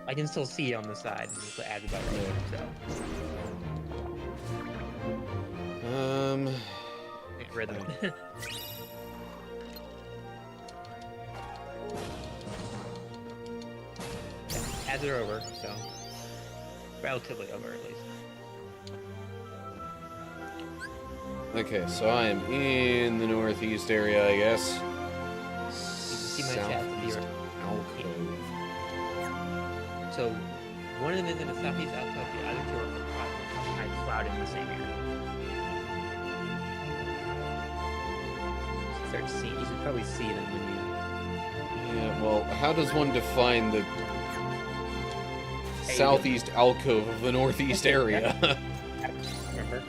I can still see it on the side, and just add about right, so. Rhythm. Ads are over, so relatively over at least. Okay, so I am in the northeast area, I guess. You can see my chat. Alcove. So one of them is in the southeast alcove, the other two are in the high cloud in the same area. Start to see. You should probably see them when you. Yeah, well, how does one define the southeast alcove of the northeast area? Remember?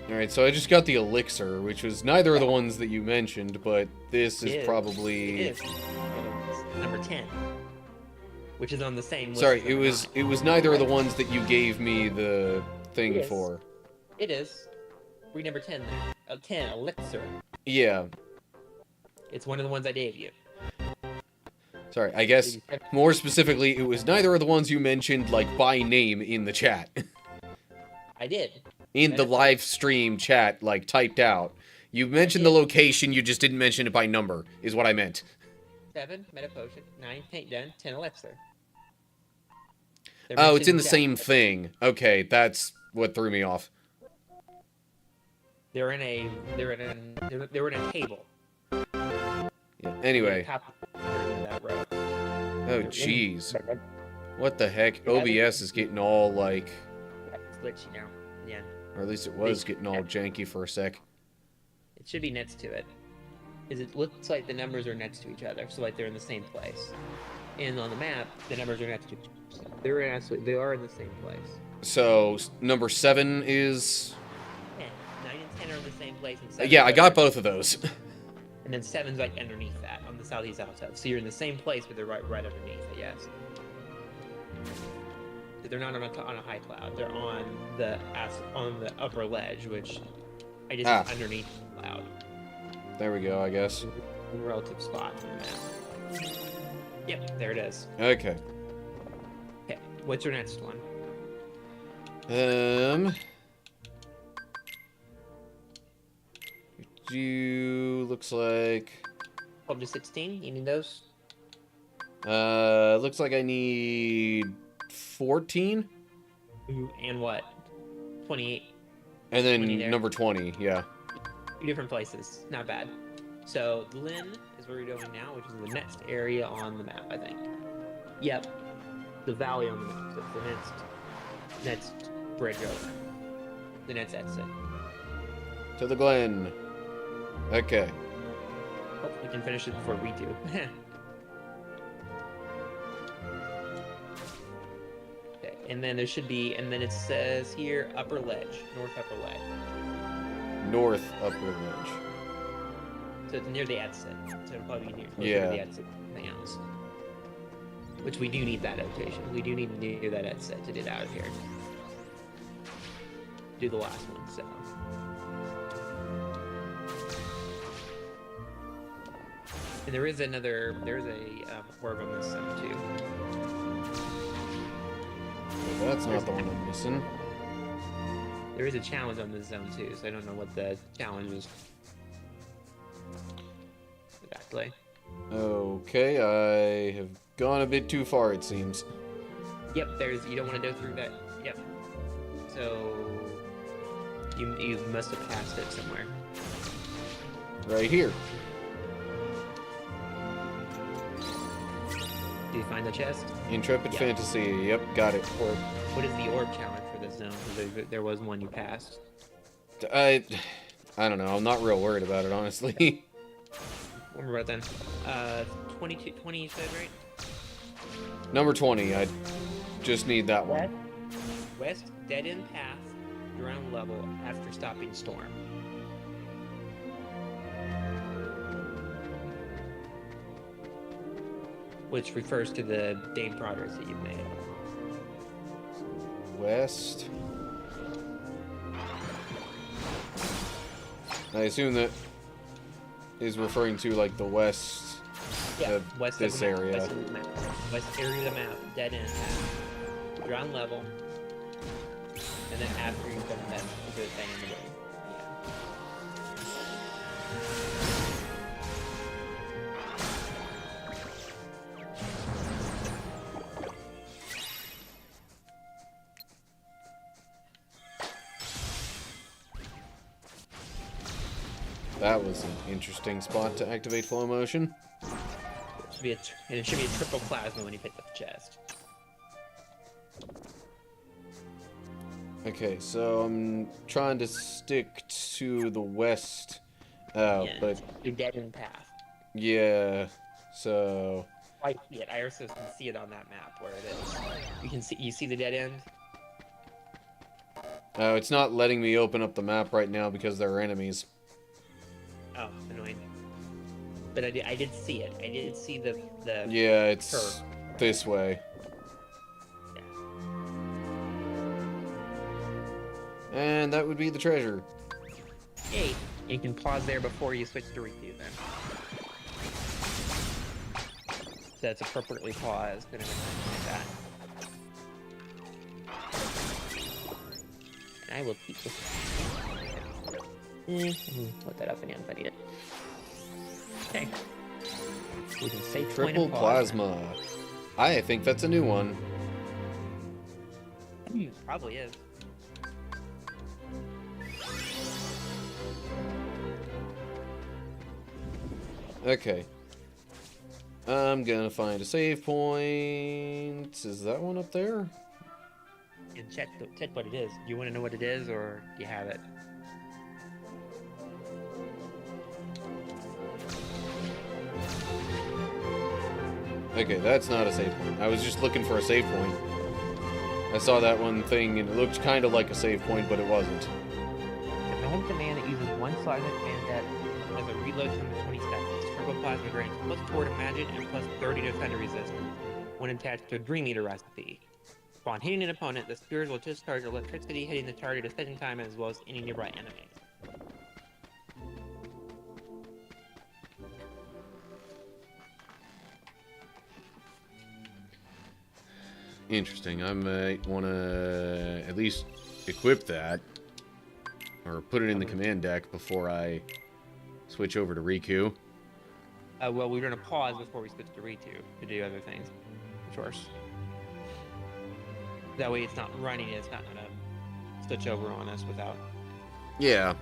Alright, so I just got the elixir, which was neither of the ones that you mentioned, but this is probably... It is. Number 10. Which is on the same list. Sorry, it was neither of the ones that you gave me the thing It is. for. It is. Read number 10 there. 10, elixir. Yeah. It's one of the ones I gave you. Sorry, I guess more specifically, it was neither of the ones you mentioned, like, by name in the chat. I did. In the live stream chat, like, typed out. You mentioned the location, you just didn't mention it by number, is what I meant. 7, meta potion. 9, paint gun. 10, elixir. Oh, it's in the same thing. Okay, that's what threw me off. They're in a table. Yeah, anyway. Top of that row. Oh, jeez. What the heck? OBS is getting all, like... It's glitchy now. Yeah. Or at least it was getting all janky for a sec. It should be next to it. Because it looks like the numbers are next to each other, so like they're in the same place. And on the map, the numbers are next to each other. They are in the same place. So, number 7 is... 10. 9 and 10 are in the same place. And 7 Yeah, I got both of those. And then 7's like underneath that, on the southeast alcove. So you're in the same place, but they're right underneath it, yes. So they're not on a high cloud. They're on the upper ledge, which I just underneath the cloud. There we go, I guess. In relative spot on the map. Yep, there it is. Okay. Okay, what's your next one? Looks like... 12 to 16, you need those? Looks like I need 14? Ooh, and what? 28. And then 20 there. number 20, yeah. 2 different places, not bad. So, Lynn is where you're going now, which is the next area on the map, I think. Yep. The valley on the map, so it's the next bridge over. The next exit. To the Glen. Okay. Hope we can finish it before we do. Okay, and then there should be, and then it says here, upper ledge, north upper ledge. North upper ledge. So it's near the exit. So it'll probably be near Yeah. the exit. Something else. Which we do need that adaptation. We do need to do that at set to get out of here. Do the last one, so. And there's a orb on this zone too. Well, that's not the one I'm missing. There is a challenge on this zone too, so I don't know what the challenge is. Exactly. Okay, I have gone a bit too far, it seems. Yep, you don't want to go through that. Yep. So you must have passed it somewhere. Right here. Do you find the chest? Intrepid Yeah. Fantasy. Yep, got it. Or what is the orb challenge for this zone? Because there was one you passed. I don't know. I'm not real worried about it, honestly. What about then? 20 you said, right? Number 20. I just need that one. West dead end path, ground level after stopping storm. Which refers to the Dame progress that you've made. West. I assume that is referring to like the west Yeah, of west this of the map, area. West of the map. West area of the map, dead end path, ground level, and then after you've done that, the thing in the way. That was an interesting spot to activate flow motion. And it should be a triple plasma when you pick up the chest. Okay, so I'm trying to stick to the west. Oh, Yeah, but your dead end path. yeah, so I see it. I also can see it on that map where it is. You see the dead end? oh, it's not letting me open up the map right now because there are enemies. Oh, annoying. But I did see it. I did see the Yeah, it's curve. this way. And that would be the treasure. Hey, you can pause there before you switch to review then. That's appropriately paused and everything like that. And I will keep this. Put that up again if I need it. Okay. We can save point Triple and pause now. plasma. I think that's a new one. Probably is. Okay. I'm gonna find a save point. Is that one up there? And check what it is. Do you want to know what it is, or do you have it? Okay, that's not a save point. I was just looking for a save point. I saw that one thing and it looked kind of like a save point, but it wasn't. Command command that uses one slot in the command deck as a reload time of 20 seconds. Triple plasma grants plus 4 to magic and plus 30 to thunder resistance when attached to a Dream Eater recipe. Upon hitting an opponent, the spears will discharge electricity, hitting the target a second time as well as any nearby enemy. Interesting. I might want to at least equip that. Or put it in the command deck before I switch over to Riku. Well, we're going to pause before we switch to Ritu to do other things. Of course. That way it's not running, it's not going to switch over on us without... Yeah.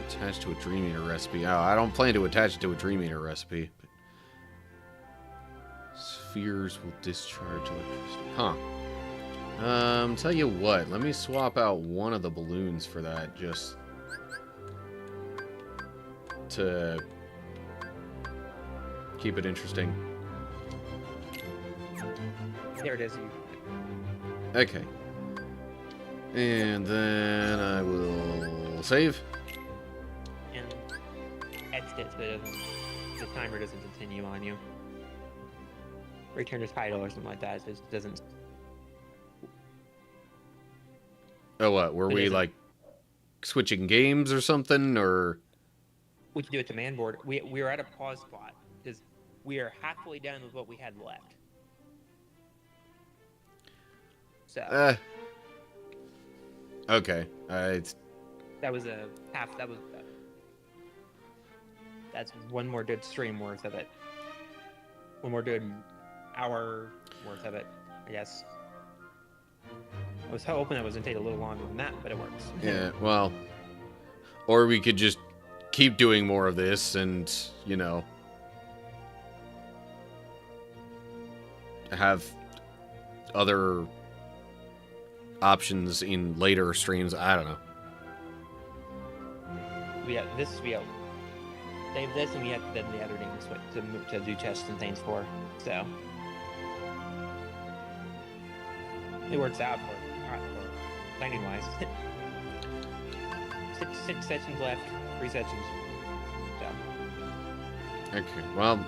Attached to a Dream Eater recipe. Oh, I don't plan to attach it to a Dream Eater recipe. But spheres will discharge electricity. Huh. Tell you what, let me swap out one of the balloons for that, just to keep it interesting. There it is. Okay. And then I will we'll save. And exit so the timer doesn't continue on you. Return to title or something like that. So it doesn't. Oh, what? Were It we isn't. like switching games or something, or? We can do it to man board. We're at a pause spot because we are halfway done with what we had left. So Okay. It's that was a half. That's one more good stream worth of it. One more good hour worth of it, I guess. I was hoping it was gonna take a little longer than that, but it works. yeah. Well, or we could just keep doing more of this, and you know, have other options in later streams. I don't know. We have save this, and we have then the other games to do tests and things for. So it works out for planning wise. six sessions left, 3 sessions. So Okay. Well,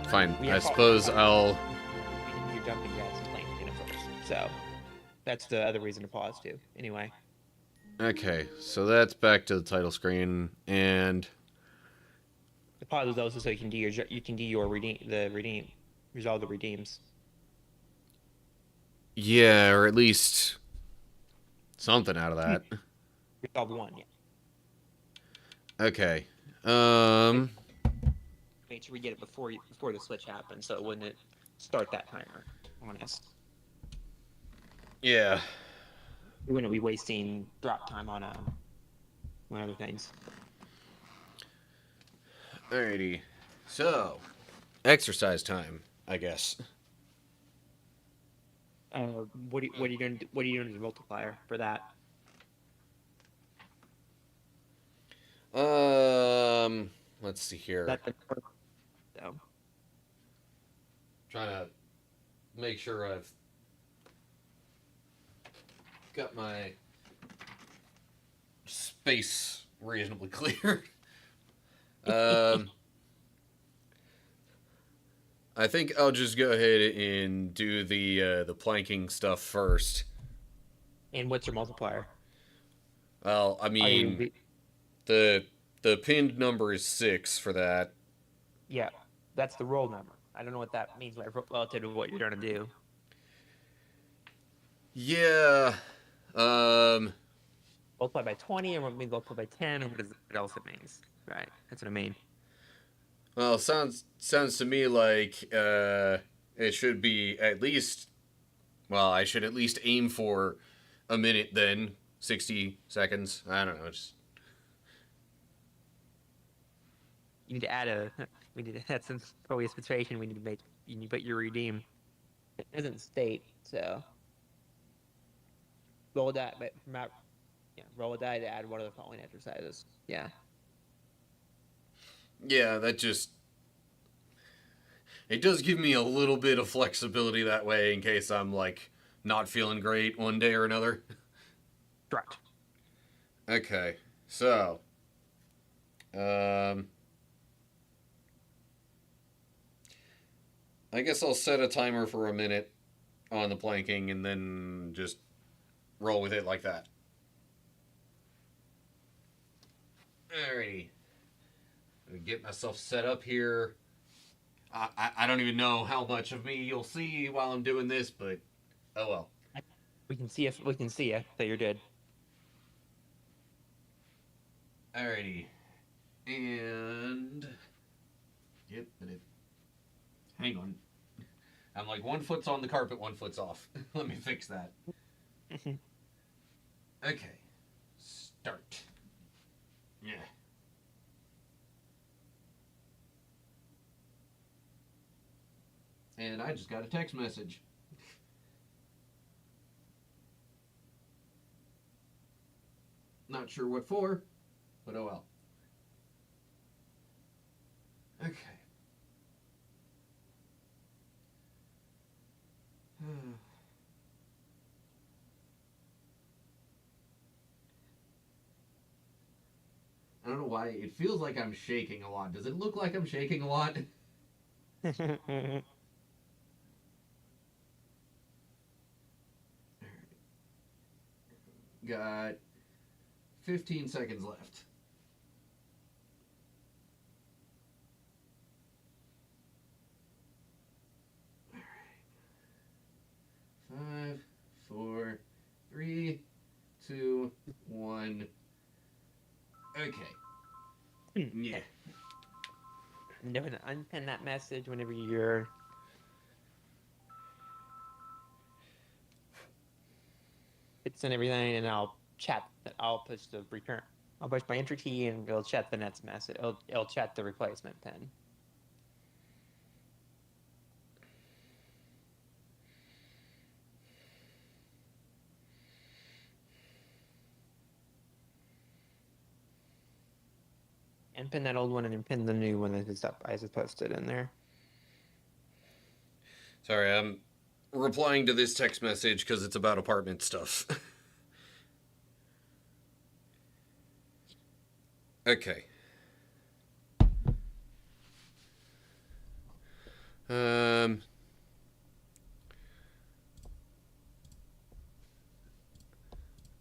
fine. we I have suppose I'll. You're jumping jacks and playing in it first. So that's the other reason to pause too. Anyway. Okay. So that's back to the title screen, and The pause is also so you can do your resolve the redeems. yeah, or at least something out of that. Resolve one, yeah. Okay. Make sure we get it before the switch happens, so it wouldn't start that timer on us. Yeah. We wouldn't be wasting drop time on other things. Alrighty. So, exercise time, I guess. What are you doing? What are you doing as a multiplier for that? Let's see here. So Trying to make sure I've got my space reasonably clear. I think I'll just go ahead and do the planking stuff first. and what's your multiplier? Well, I Are mean, you- the pinned number is 6 for that. yeah, that's the roll number. I don't know what that means relative to what you're trying to do. Yeah. Multiply by 20, or what means multiply by 10, or what else it means? Right, that's what I mean. Well, sounds to me like it should be at least. Well, I should at least aim for a minute then, 60 seconds. I don't know. Just You need to add we need to add some probably situation. We need to make. You need to put your redeem. It doesn't state, so roll a die, but roll a die to add one of the following exercises. Yeah. yeah, that just. It does give me a little bit of flexibility that way in case I'm like not feeling great one day or another. Correct. Okay, so. I guess I'll set a timer for a minute on the planking and then just roll with it like that. Alrighty. Get myself set up here. I don't even know how much of me you'll see while I'm doing this, but oh well. We can see you that you're dead. Alrighty. And yep, hang on. I'm like 1 foot's on the carpet, 1 foot's off. Let me fix that. Okay. Start. Yeah. And I just got a text message. Not sure what for, but oh well. Okay. don't know why. It feels like I'm shaking a lot. Does it look like I'm shaking a lot? Got 15 seconds left. All right. 5, 4, 3, 2, 1. Okay. Yeah. Never unpin that message whenever you're. It's and everything, and I'll chat. I'll push the return. I'll push my enter key, and it'll chat the next message. It'll chat the replacement pin. And pin that old one, and then pin the new one that is up. I just posted in there. Sorry, I'm replying to this text message because it's about apartment stuff. Okay.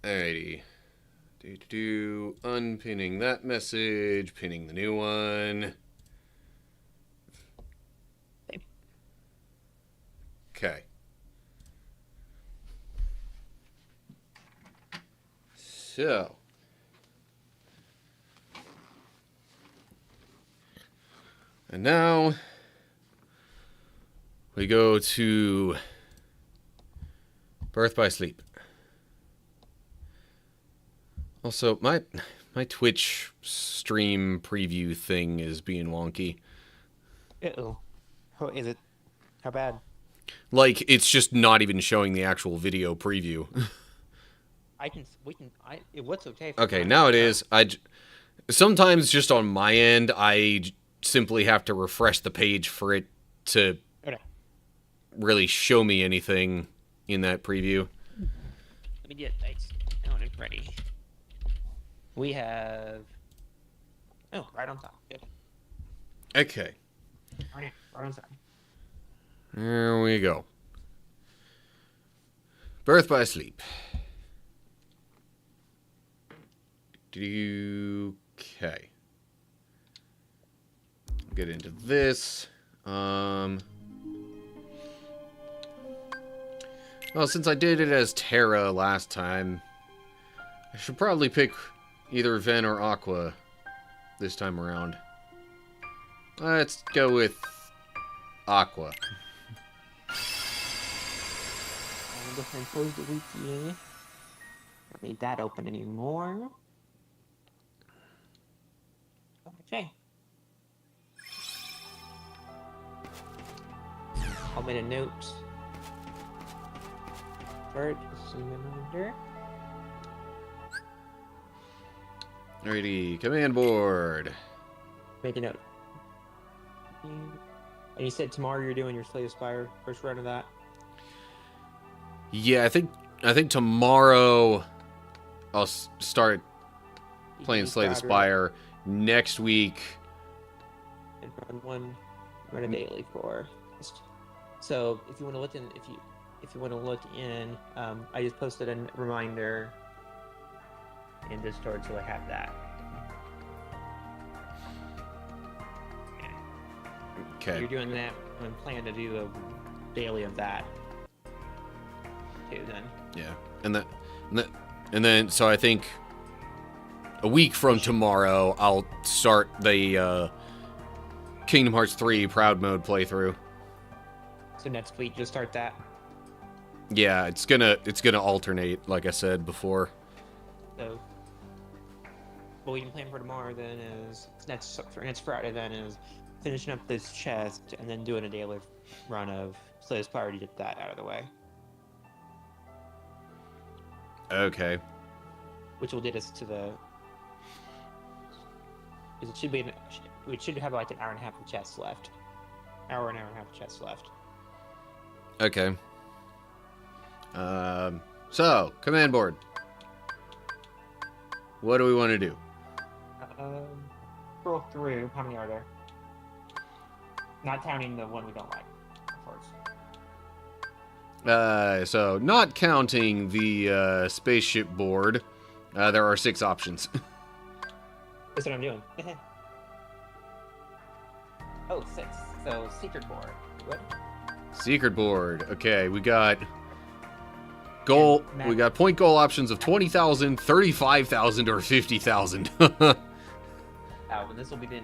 Alrighty. Unpinning that message, pinning the new one. Okay. So. And now we go to Birth by Sleep. Also, my Twitch stream preview thing is being wonky. Uh-oh. How is it? How bad? Like, it's just not even showing the actual video preview. What's okay? Okay, now it is. Sometimes just on my end, I simply have to refresh the page for it to really show me anything in that preview. Let me get it. Oh, it's ready. We have. Oh, right on top. Good. Okay. Right on top. There we go. Birth by Sleep. Okay. Get into this. Well, since I did it as Terra last time, I should probably pick either Ven or Aqua this time around. Let's go with Aqua. I'm going to close the wiki. Don't need that open anymore. Okay. I'll make a note. Start some reminder. Alrighty, command board. Make a note. And you said tomorrow you're doing your Slay the Spire first run of that. Yeah, I think tomorrow I'll start playing Slay the Spire. Next week, and run a daily for. So if you want to look in, if you want to look in, I just posted a reminder in Discord, so I have that. okay. You're doing that. I'm planning to do a daily of that too. Then. Yeah, and then so I think a week from tomorrow I'll start the Kingdom Hearts 3 Proud Mode playthrough. So next week, just start that. Yeah, it's gonna alternate, like I said before. So, what we can plan for tomorrow then is next Friday. Then is finishing up this chest and then doing a daily run of Slay the Spire to get that out of the way. Okay. Which will get us to the. Because it should be. We should have like an hour and a half of chests left. An hour and a half of chests left. Okay. So, command board. What do we want to do? Scroll through. How many are there? Not counting the one we don't like, of course. So not counting the spaceship board, there are 6 options. That's what I'm doing. Oh, 6. So secret board. What? Secret board. Okay, we got goal. We got point goal options of 20,000, 35,000, or 50,000. Oh, and this will be the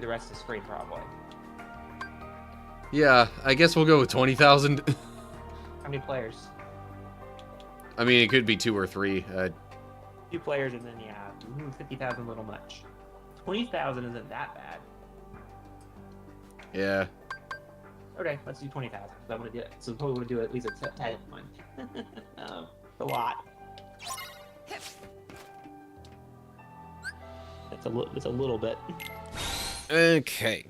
rest of the screen probably. Yeah, I guess we'll go with 20,000. How many players? I mean, it could be 2 or 3. 2 players, and then 50,000 a little much. 20,000 isn't that bad. Yeah. Okay, let's do 20,000. I want to do it. So we're going to do at least a 10 one. A lot. It's a little bit. Okay.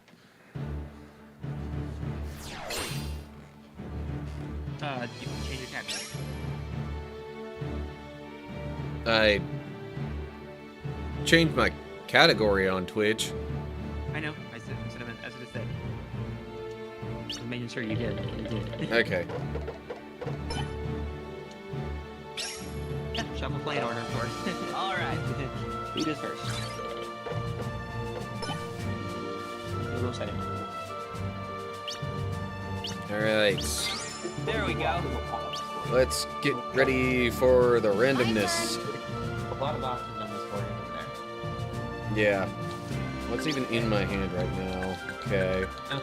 You can change your category. I changed my category on Twitch. I know. I should have said. Just making sure you did. You did. Okay. Yeah, shuffle play in order, of course. All right. Who does first? We'll set it. All right. There we go. Let's get ready for the randomness. A lot of options on this board in there. Yeah. What's even in my hand right now? Okay. And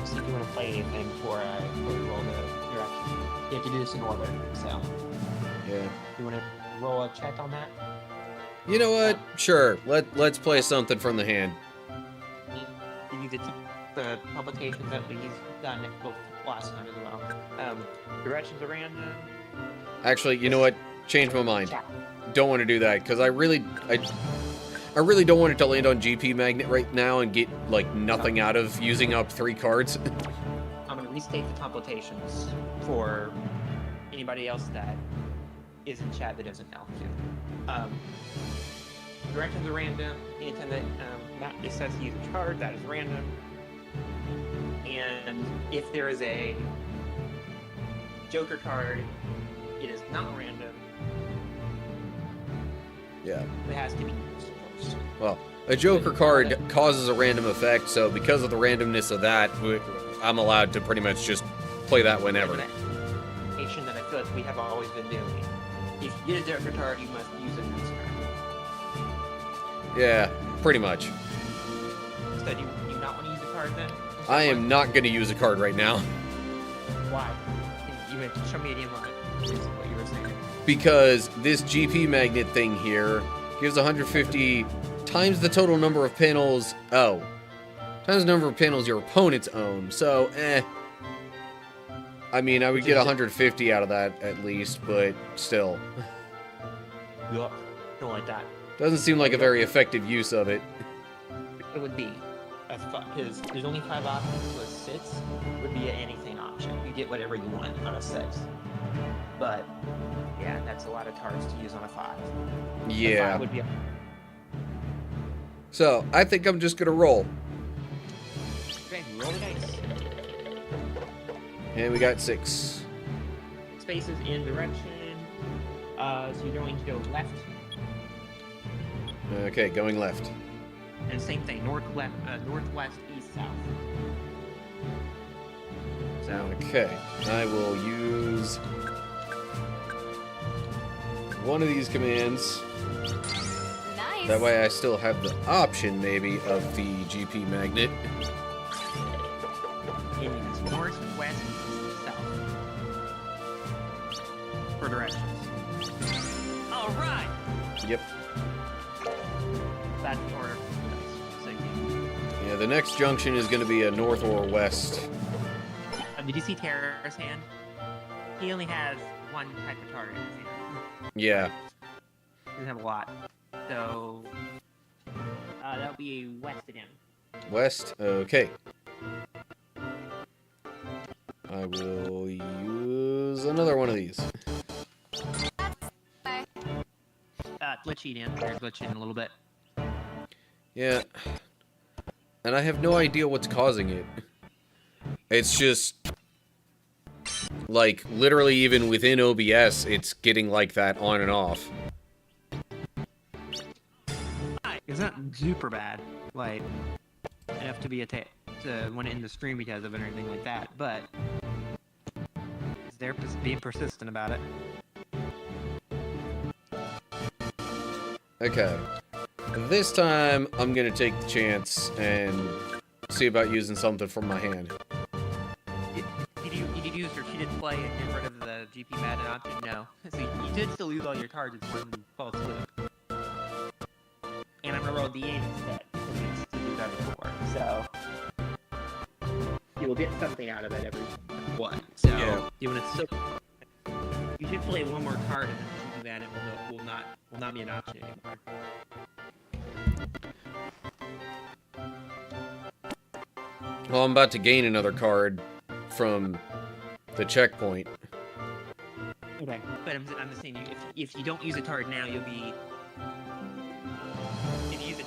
see if you want to play anything before we roll the direction. You have to do this in order, so. Yeah. You want to roll a check on that? You know what? Sure. Let's play something from the hand. You need the publications that we've done both last time as well. Directions are random. Actually, you know what? Change my mind. Chat. Don't want to do that because I really don't want it to land on GP Magnet right now and get like nothing out of using up 3 cards. I'm going to restate the publications for anybody else that is in chat that doesn't know. Directions are random. Anytime that it says to use a card, that is random. And if there is a Joker card, it is not random. Yeah. It has to be used first. Well, a Joker card causes a random effect, so because of the randomness of that, I'm allowed to pretty much just play that whenever. That I feel like we have always been doing. If you get a Joker card, you must use it this turn. Yeah, pretty much. So do you not want to use a card then? I am not going to use a card right now. Why? You would show me an line. Is what you were saying. Because this GP Magnet thing here gives 150 times the total number of panels. Oh. Times the number of panels your opponents own. So, I mean, I would get 150 out of that at least, but still. Yup. Don't like that. Doesn't seem like a very effective use of it. It would be. Because there's only 5 options, so a 6 would be an anything option. You get whatever you want on a 6. But, yeah, that's a lot of cards to use on a 5. Yeah. A 5 would be So, I think I'm just gonna roll. okay, roll the dice. And we got 6. Spaces in direction. So you're going to go left. Okay, going left. And same thing, northwest, east, south. So, Okay, I will use one of these commands. Nice. That way I still have the option, maybe, of the GP Magnet. it is north, west, east, south. For directions. All right. Yep. That's the order. So Yeah, the next junction is going to be a north or west. did you see Terra's hand? He only has one type of target in his hand. Yeah. He doesn't have a lot. So, that'll be west again. West. Okay. I will use another one of these. Glitchy in. They're glitching a little bit. Yeah. And I have no idea what's causing it. It's just... like, literally even within OBS, it's getting like that on and off. It's not super bad, like, enough to be to want to end the stream because of it or anything like that, but they're being persistent about it. Okay. This time, I'm gonna take the chance and see about using something from my hand. Did you use your cheated play and get rid of the GP Madden option? No. So you did still lose all your cards, it's one false loop. And I'm gonna roll D8 instead, because it's to do that before, so... you will get something out of it every one. So, Yeah. you want to still... you should play one more card and then do that, and will not be an option anymore. Well, I'm about to gain another card from the checkpoint. Okay. But I'm just saying, if you don't use a card now, you'll be...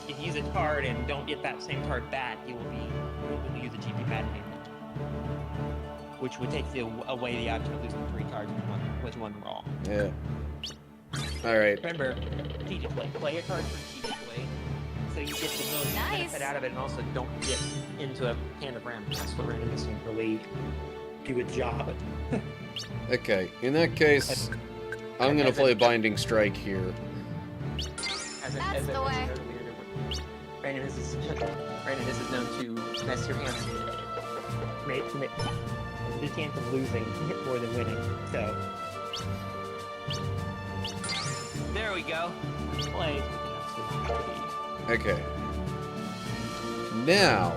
If you use a card and don't get that same card back, you will use a GP Madden anymore. Which would take away the option of losing 3 cards with one roll. Yeah. Alright. Remember, strategic play. Play a card for strategic play, so you get the most benefit out of it, and also don't get into a can of random. That's what randomness can really do a job. Okay, in that case, I'm gonna play Binding Strike here. That's the way. Randomness is known to mess your hands. The chance of losing more than winning. So there we go. Played. Okay. Now.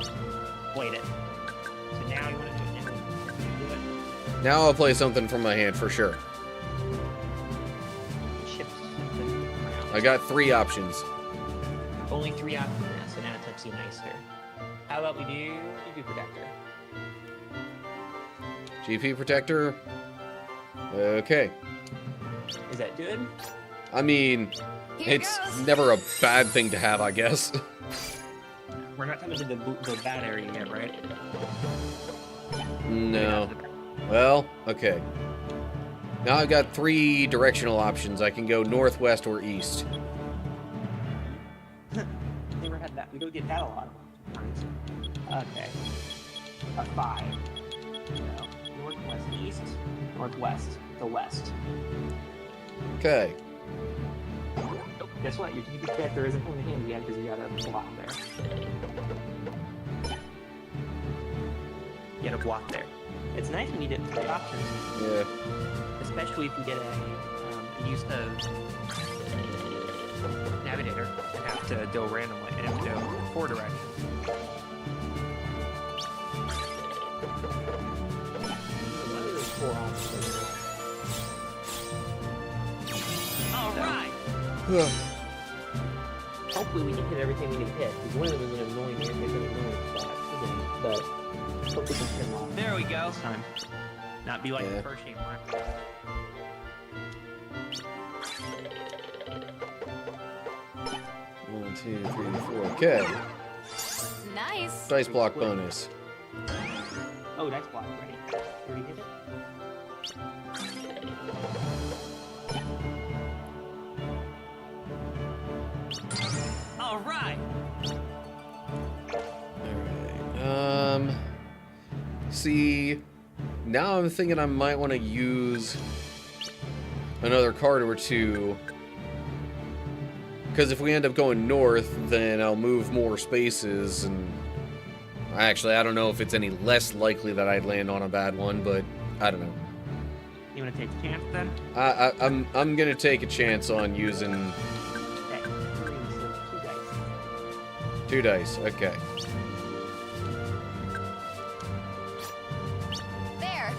Played it. So now you want to do it. Now I'll play something from my hand for sure. Shift something around. I got 3 options. Only 3 options now, so now it's actually nicer. How about we do GP Protector? GP Protector. Okay. Is that good? I mean, it's never a bad thing to have, I guess. We're not talking about the bad area yet, right? No. Well, okay. Now I've got 3 directional options. I can go northwest or east. Never had that. We go get that a lot of times. Okay. A 5. No. Northwest, east, northwest, the west. Okay. Oh, guess what? Your GP Protector isn't in the hand yet because you got a block there. You got a block there. It's nice when you get 3 options. Yeah. Especially if you get a use of Navigator and have to go randomly and have to go 4 directions. Alright! Hopefully we can hit everything we need to hit, because one of them is an annoying spot again, but hopefully we can hit them off. There we go. This time. Not be like the first game, Mark. One, 2, 3, 4. Okay. Nice. Dice block bonus. Oh, that's block. Ready. Already hit it? Alright! Alright. See, now I'm thinking I might want to use another card or 2. Because if we end up going north, then I'll move more spaces, and actually, I don't know if it's any less likely that I'd land on a bad one, but I don't know. You want to take a chance then? I'm gonna take a chance on using Okay. 2 dice. Okay. There.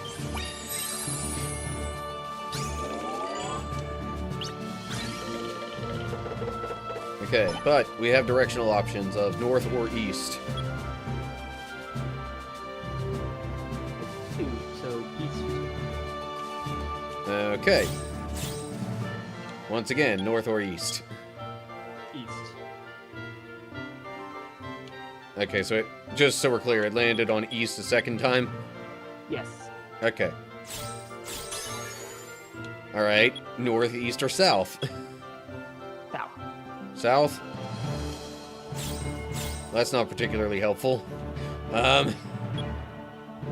Okay, but we have directional options of north or east. 2, so east. Okay. Once again, north or east. East. Okay, so just so we're clear, it landed on east the second time? Yes. Okay. Alright, north, east, or south? South. South? That's not particularly helpful.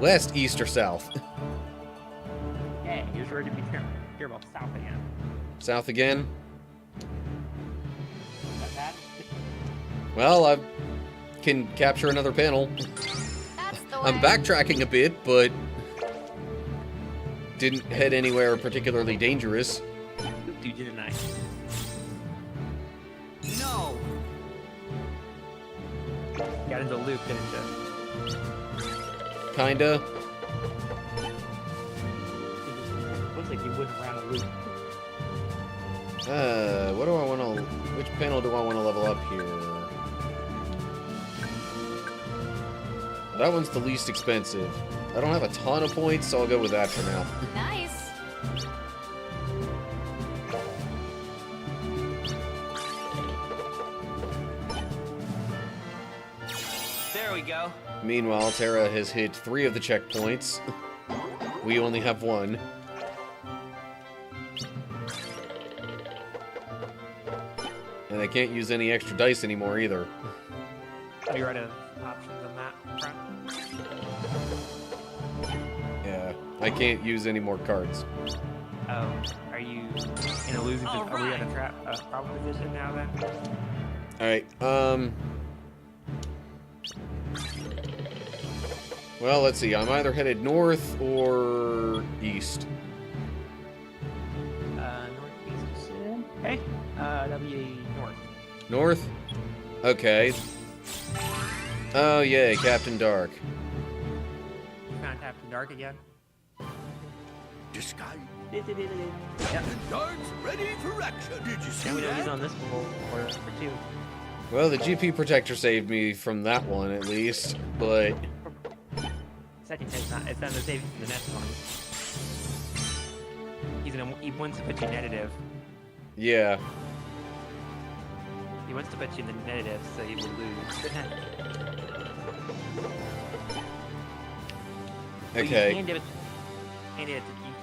West, east, or south? Hey, here's where to be careful. South again. South again? Is that bad? Well, I can capture another panel. That's the way. I'm backtracking a bit, but didn't head anywhere particularly dangerous. Dude, you didn't. No. Got into a loop, didn't you? Kinda. Looks like you went around a loop. What do I want to... Which panel do I want to level up here? That one's the least expensive. I don't have a ton of points, so I'll go with that for now. Nice. There we go. Meanwhile, Terra has hit 3 of the checkpoints. We only have 1. And I can't use any extra dice anymore either. Oh, you're out of options on that front? Yeah, I can't use any more cards. Oh, are you in a losing position? Are we Alright. at a problem position now then? Alright, well, let's see. I'm either headed north or east. Northeast. Okay. That'll be north. North? Okay. Oh, yay, Captain Dark. You found Captain Dark again? Disguise. Yep. Guards ready for action. Did you see Now we know he's that? on this level for 2. Well, the GP Protector saved me from that one, at least. But, Second it's not the same from the next one. He wants to put you negative. yeah. He wants to put you in the negative so you will lose. But Okay. You can give it. You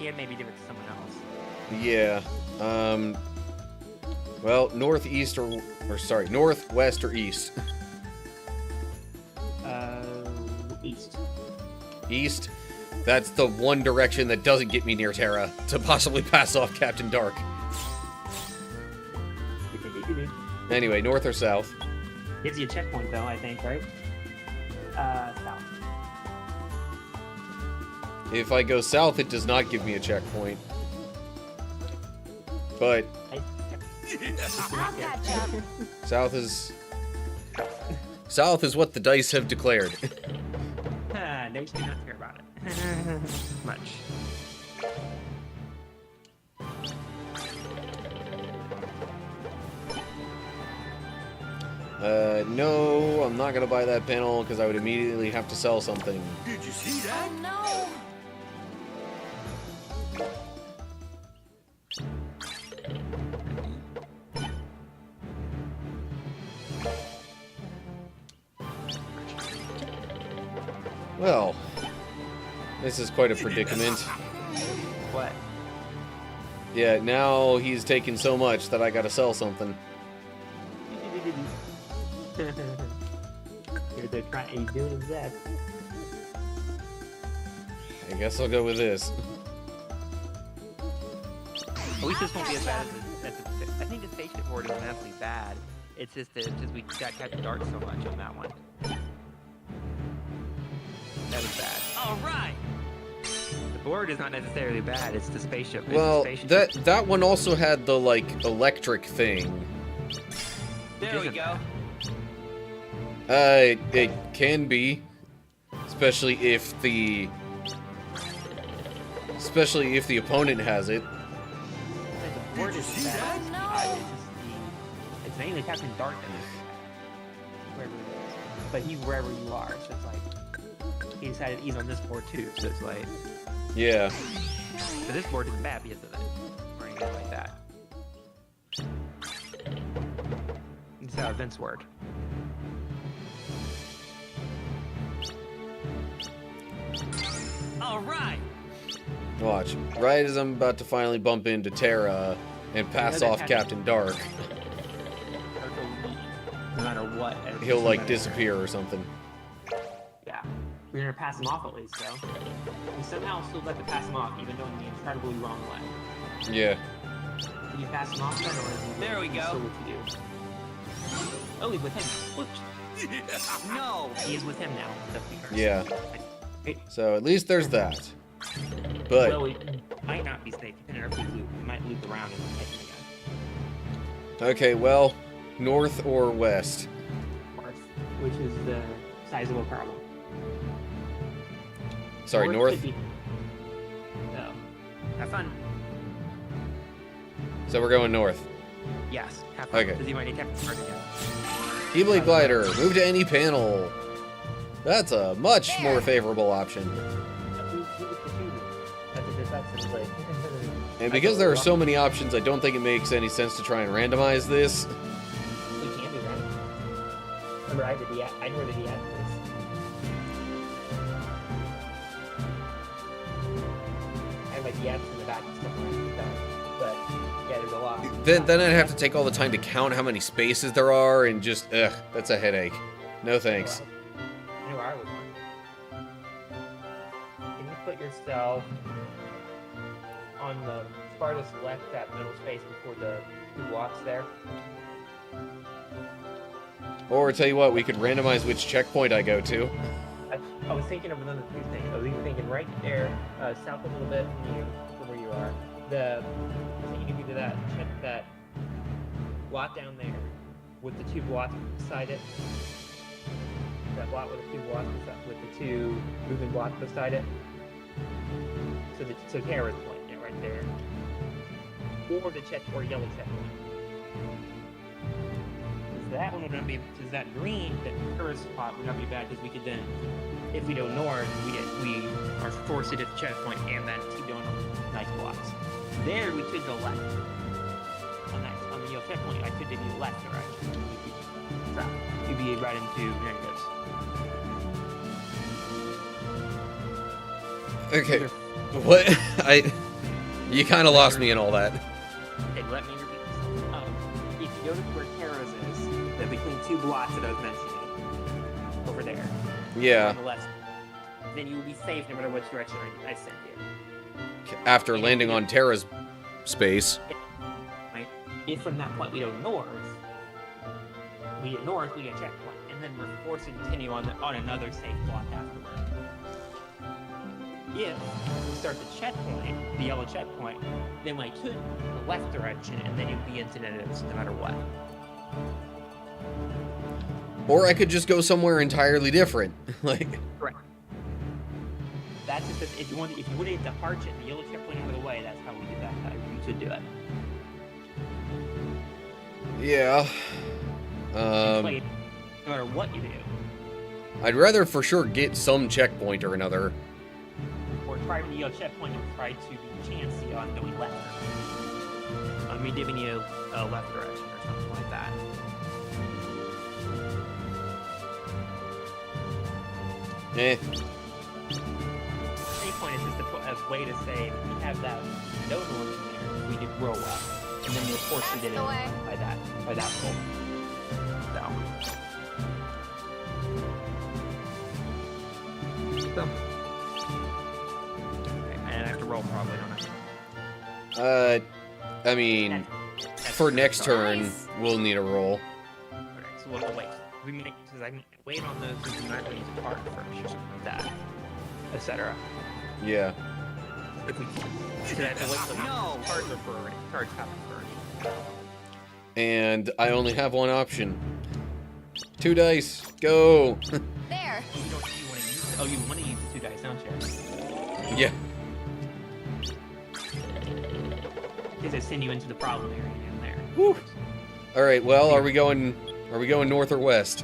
can maybe give it to someone else. Yeah. Well, northeast or sorry, north, west, or east? East. East? That's the one direction that doesn't get me near Terra to possibly pass off Captain Dark. Anyway, north or south? Gives you a checkpoint though, I think, right? South. If I go south, it does not give me a checkpoint. But I'll catch up. south is what the dice have declared. No, you do not care about it. Much. No, I'm not gonna buy that panel because I would immediately have to sell something. Did you see that? Oh no. Well, this is quite a predicament. What? Yeah, now he's taken so much that I gotta sell something. You're doing his best. I guess I'll go with this. At least this won't be as bad as I think the spaceship board isn't actually bad. It's just that we got Captain Dark so much on that one. That was bad. All right. The board is not necessarily bad. It's the spaceship. It's Well, the spaceship. that one also had the like electric thing. There we isn't go. It can be, especially if the opponent has it. The board Did you isn't see bad. that? It's No. it's mainly Captain Dark that is wherever it is. But he's wherever you are, so it's like he decided he's on this board too. So it's like, Yeah. but this board isn't bad because of it or anything like that. It's how events work. All right. Watch. Right as I'm about to finally bump into Terra and pass off Captain Dark, No matter what. he'll like disappear or something. Yeah. We're gonna pass him off at least, though. We somehow still got to pass him off, even going the incredibly wrong way. Yeah. Can you pass him off then, or is he There we go. still what you do? Oh, he's with him. Whoops. No. He is with him now. That's the curse. Yeah. Wait, So at least there's that. But well, we might not be safe. Depending on if we loop. We might loop around and hit him again. okay, well, north or west? North, which is the sizable problem. Sorry, north. Could be... No. Have fun. So we're going north. Yes. Have fun. Okay. Because you might need to start again. Keyblade glider. Move to any panel. That's a much more favorable option. And because there are so many options, I don't think it makes any sense to try and randomize this. We can do that. Remember, I know where the DX is. I have my DX in the back and stuff like that. But, yeah, there's a lot. Then I'd have to take all the time to count how many spaces there are, and just, ugh, that's a headache. No thanks. I know where I was going. Can you put yourself on the farthest left, that middle space before the 2 blocks there? Or tell you what, we could randomize which checkpoint I go to. I was thinking of another 2 things. I was even thinking right there, south a little bit from where you are. I was thinking you could do that, check that block down there with the 2 blocks beside it. That block with the 2 blocks with the 2 moving blocks beside it. So Terra's point, yeah, right there. Or the yellow checkpoint. That one would not be, because that green, that first spot would not be bad, because we could then, if we go north, we are forced to hit the checkpoint and then keep going on nice blocks. There we could go left. On the yellow checkpoint, I could do the left direction. We'd be right into negatives. Okay. What? You kind of lost me in all that. Okay, let me repeat this. If you go to where Kara's is, then between 2 blocks that I was mentioning, over there, Yeah. on the left, then you will be safe no matter which direction I send you. After landing on Terra's space. Right? If from that point we go north, we get a checkpoint, and then we're forced to continue on another safe block afterward. If we start the checkpoint, the yellow checkpoint, then we could the left direction, and then you'd be into negatives no matter what. Or I could just go somewhere entirely different. Like, Correct. That's just if you want to hit the hard chip, the yellow checkpoint out of the way. That's how we do that. You could do it. yeah. No matter what you do, I'd rather for sure get some checkpoint or another. or try the yellow checkpoint and try to be chancy on going left. Me giving you a left direction or something like that. Eh. Any point is just a way to say if we have that no north in there, we did roll up, and then you're forced to get in the way. by that roll. So. Okay, and I have to roll probably, don't I? I mean, for next turn, we'll need a roll. Okay, so we'll wait. We make because I can wait on those because we might use a card first or something like that, etc. Yeah. If we should I have to wait till cards are for cards happen first. And I only have one option. 2 dice. Go. There. You want to use it. Oh, you want to use the 2 dice, don't you? Yeah. Because it send you into the problem area in there. Woo. All right. Well, are we going north or west?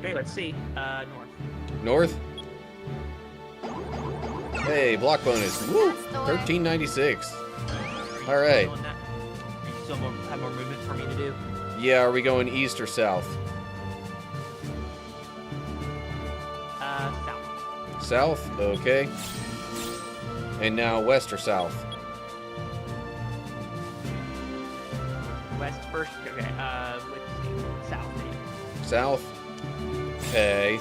Okay, let's see. North. North. Hey, block bonus. Woo. That's the way. 1396. Are you All right. still on that? Do you still have more movement for me to do? Yeah. Are we going east or south? South. South. Okay. And now west or south? West first. Okay. Let's see. South. Maybe. South? Okay.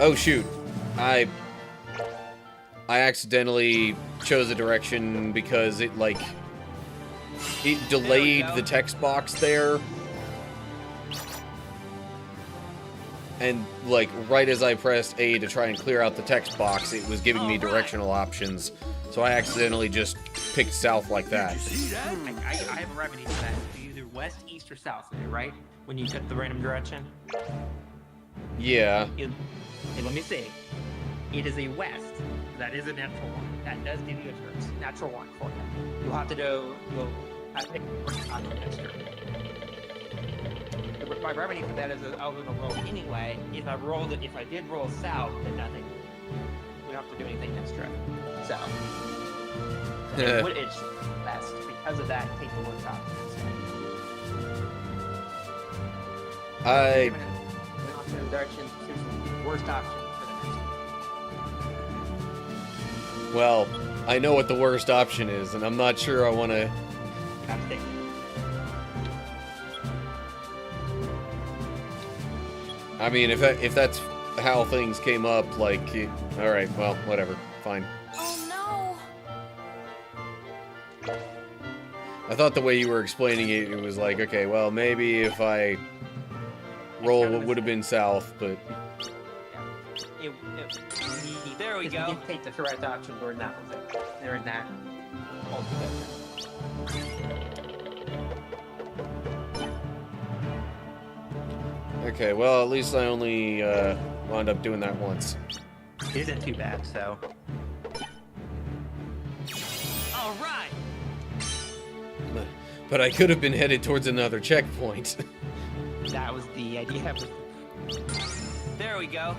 Oh shoot. I accidentally chose a direction because it delayed the text box there. And like right as I pressed A to try and clear out the text box, it was giving me directional options. So I accidentally just picked south like that. Did you see that? I have a remedy for that. It's either west, east, or south, right? When you took the random direction. Yeah. Hey, let me see. It is a west. That is a natural one. That does give you a natural one for you. You'll have to do. You'll have to pick on the next turn. My remedy for that is I was gonna roll anyway. If I did roll south, then nothing. We don't have to do anything next turn. South. It would itch west. Because of that, take the worst option instead. Direction is the worst option for the next one. Well, I know what the worst option is, and I'm not sure I want to. You have to take it. I mean, if that's how things came up, like, all right, well, whatever, fine. Oh no. I thought the way you were explaining it, it was like, okay, well, maybe if I roll what would have been south, but There we go. You take the correct option during that one. They're in that altogether. okay, well, at least I only wound up doing that once. It isn't too bad, so. All right. But I could have been headed towards another checkpoint. That was the idea. There we go.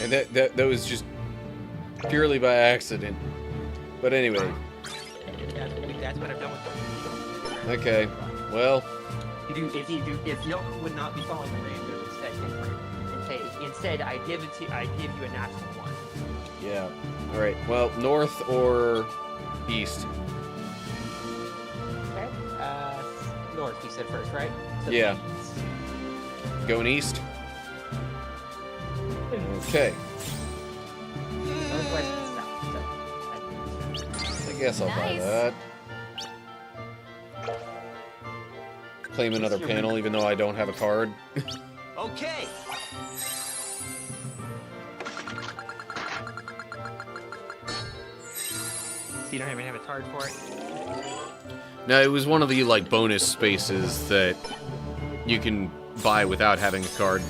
And that was just purely by accident. But anyway. That's what I've done with them. Okay, well. If you would not be following the random instead I give you a natural one. Yeah. All right. Well, north or east? Okay. North. You said first, right? So Yeah. Going east. Okay. Northwest and south. I guess I'll buy Nice. that. Claim another panel, even though I don't have a card. Okay. So you don't even have a card for it? No, it was one of the like bonus spaces that you can buy without having a card.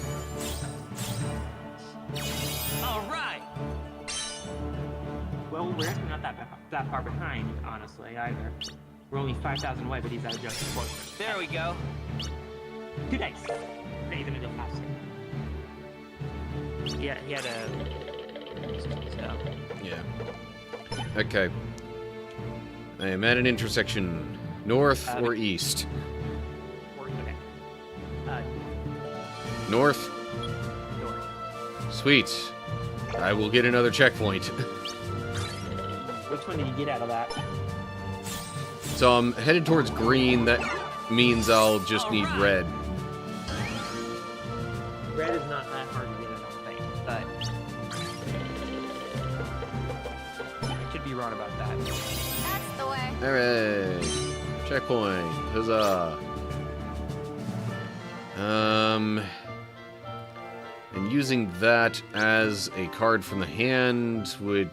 All right. Well, we're actually not that far behind, honestly, either. We're only 5,000 away, but he's out of just sports. There we go. 2 dice. He's gonna do faster. Yeah, he had a. So. Yeah. Okay. I am at an intersection. North or east? Okay. North? North. Sweet. I will get another checkpoint. Which one did you get out of that? So I'm headed towards green. That means I'll just need red. Red is not that hard to get, I don't think, but I could be wrong about that. That's the way. Alright. Checkpoint. Huzzah. And using that as a card from the hand would...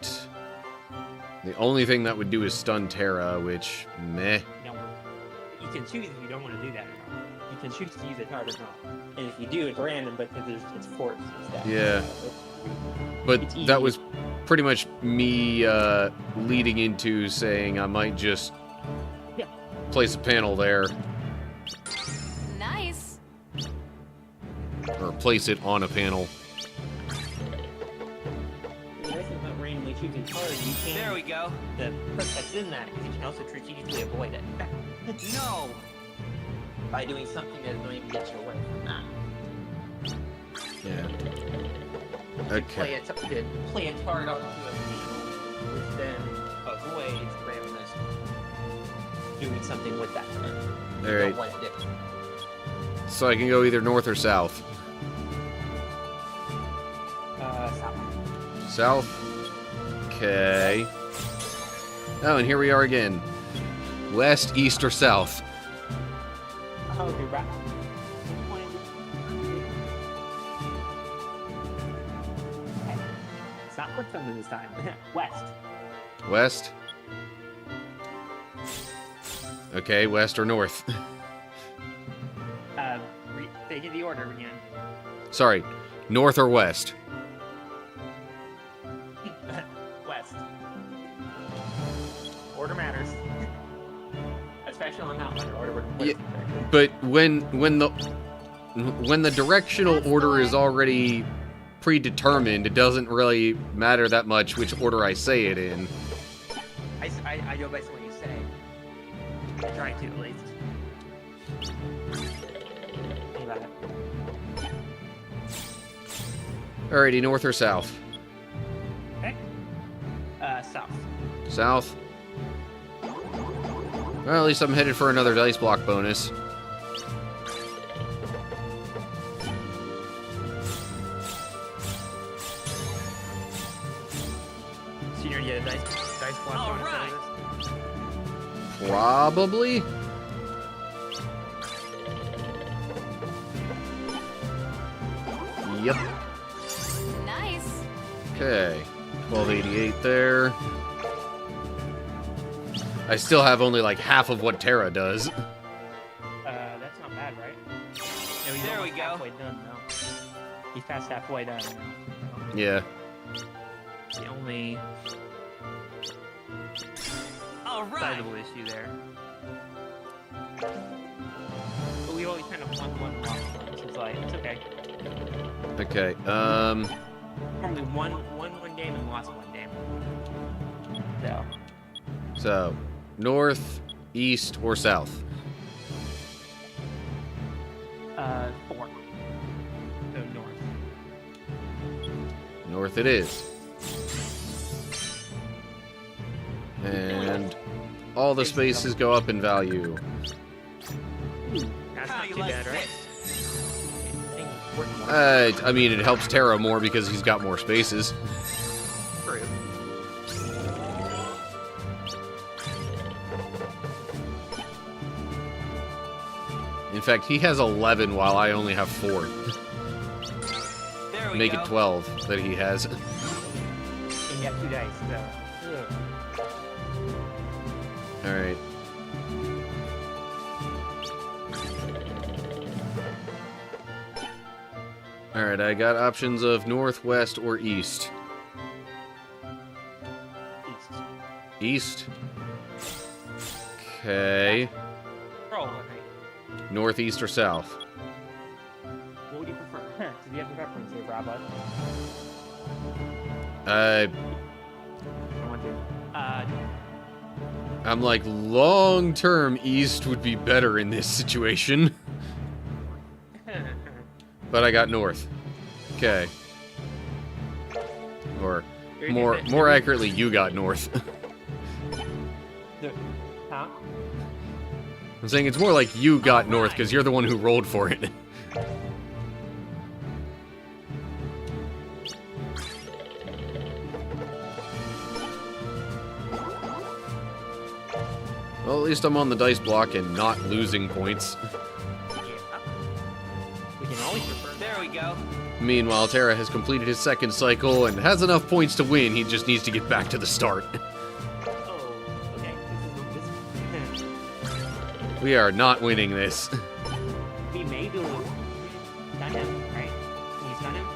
The only thing that would do is stun Terra, which, meh. No, you can choose if you don't want to do that or not. You can choose to use a card or not. And if you do, it's random, but it's forced instead. Yeah. But It's easy. that was pretty much me leading into saying I might just Yeah. place a panel there, Nice. or place it on a panel. The nice thing about randomly choosing cards, you can. There we go. The perk that's in that is you can also strategically avoid it. No! By doing something that's going to get you away from that. Yeah. Okay. Play a card up to a field, which then avoids Ravenous doing something with that card. You Alright. don't want to do. So I can go either north or south. South. South. Okay. Oh, and here we are again. West, east, or south? Oh, okay, right. It's not Quicksilver this time. West. West. Okay, west or north? Take the order again. Sorry, north or west? West. Order matters. Especially on Outlander order. Yeah, but when the directional order is already predetermined, it doesn't really matter that much which order I say it in. I go based on what you say. I try to, at least. Think about it. Alrighty, north or south? Okay. South. South. Well, at least I'm headed for another dice block bonus. So you're gonna get a dice block bonus out of this? Probably. Yep. Nice. Okay. 1288 there. I still have only like half of what Terra does. That's not bad, right? No, he's There we almost go. halfway done now. He's past halfway done now. Yeah. The only sizable issue there. But we always kind of won lost one, so it's like, it's okay. Okay. Normally won one game and lost one game. So, So, north, east, or south? 4. So north. North it is. And all the spaces go up in value. That's not too bad, right? I mean, it helps Terra more because he's got more spaces. True. In fact, he has 11 while I only have 4. There we Make go. it 12 that he has. And you have 2 dice, so. Alright. Alright, I got options of north, west, or east. East. East? Okay. Roll, I think. Northeast or south? What would you prefer? Do you have a preference here, Bravo? I want to. I'm like, long-term east would be better in this situation. But I got north. Okay. Or more accurately, you got north. Huh? I'm saying it's more like you got north because you're the one who rolled for it. Well, at least I'm on the dice block and not losing points. We can always prefer. There we go. Meanwhile, Terra has completed his second cycle and has enough points to win. He just needs to get back to the start. Oh, okay. This is We are not winning this. we may do stun him, right? Can you stun him?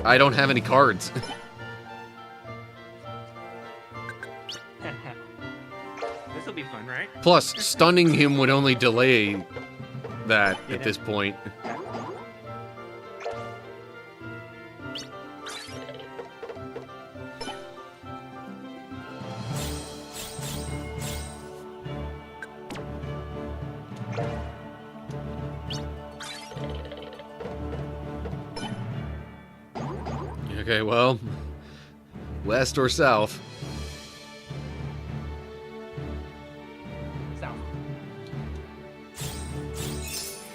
I don't have any cards. This will be fun, right? Plus, stunning him would only delay that at this point. Okay, well, west or south?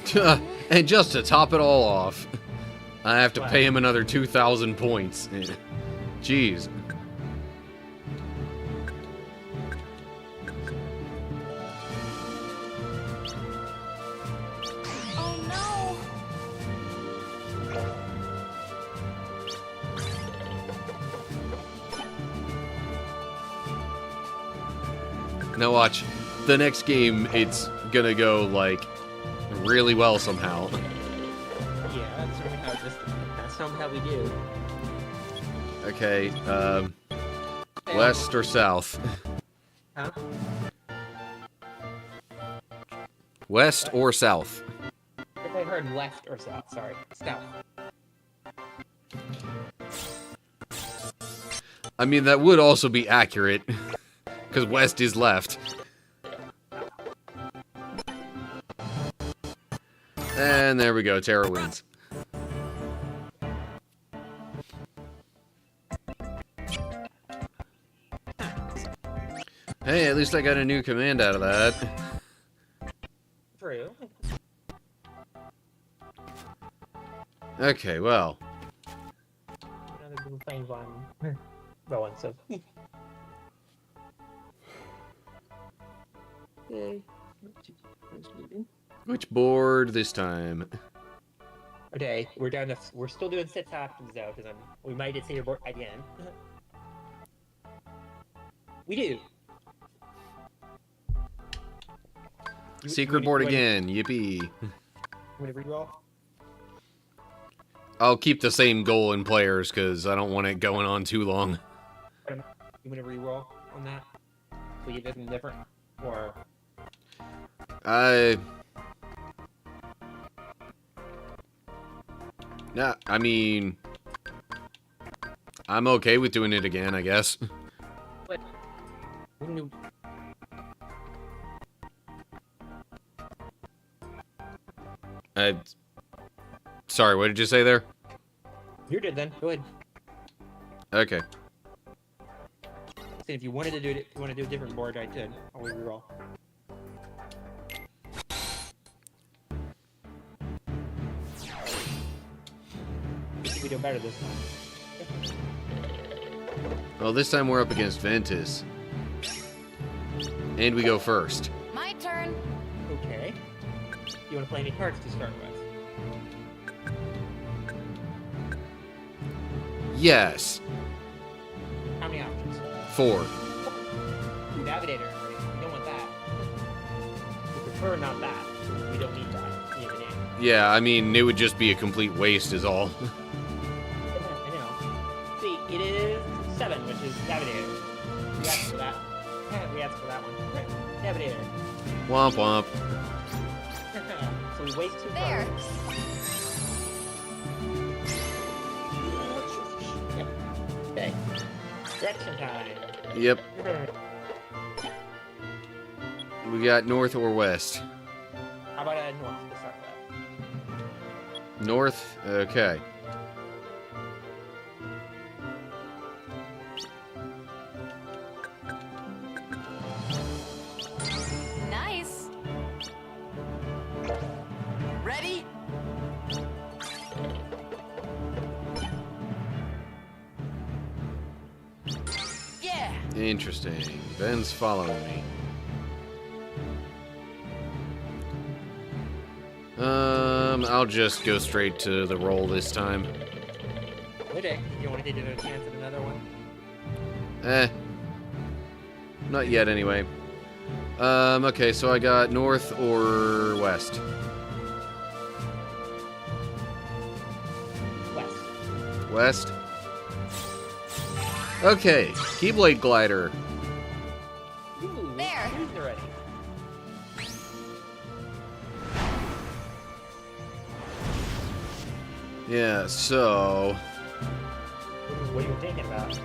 South. And just to top it all off, I have to What? pay him another 2,000 points. Jeez. Oh no. Now watch, the next game, it's gonna go, like, really well somehow. Yeah, that's normally how we do. Okay, west or south? Huh? West or south? If I heard west or south, sorry. South. I mean, that would also be accurate, because west is left. And there we go, Terra wins. Hey, at least I got a new command out of that. True. Okay, well. Another blue plains one. Rowan, so. Yay. Which board this time? Okay, we're down to. We're still doing 6 options though, because we might get to your board again. We do. Secret board again, yippee. You want to reroll? I'll keep the same goal in players, because I don't want it going on too long. You want to reroll on that? So you did something different? Or. Nah, I mean... I'm okay with doing it again, I guess. What? Wouldn't you. Sorry, what did you say there? You're good then. Go ahead. Okay. If you wanted to do it, if you want to do a different board, I could. I'll reroll. We do better this time. Well, this time we're up against Ventus. And we go first. My turn. Okay. You want to play any cards to start with? Yes. How many options? 4. Ooh, Navigator. We don't want that. We prefer not that. We don't need that. Even in. Yeah, I mean, it would just be a complete waste is all. I know. See, it is 7, which is Navigator. We asked for that. We asked for that one. Navigator. Womp womp. So we waste 2 There. cards. Yep. Okay. Direction time. Yep. We got north or west? How about north to start with? North? Okay. Nice. Ready? Yeah. Interesting. Ben's following me. I'll just go straight to the roll this time. Okay. You want to take a chance at another one? Not yet, anyway. Okay, so I got north or west? West. West? Okay, Keyblade Glider. Ooh, There. who's already? Yeah, so... What are you thinking about?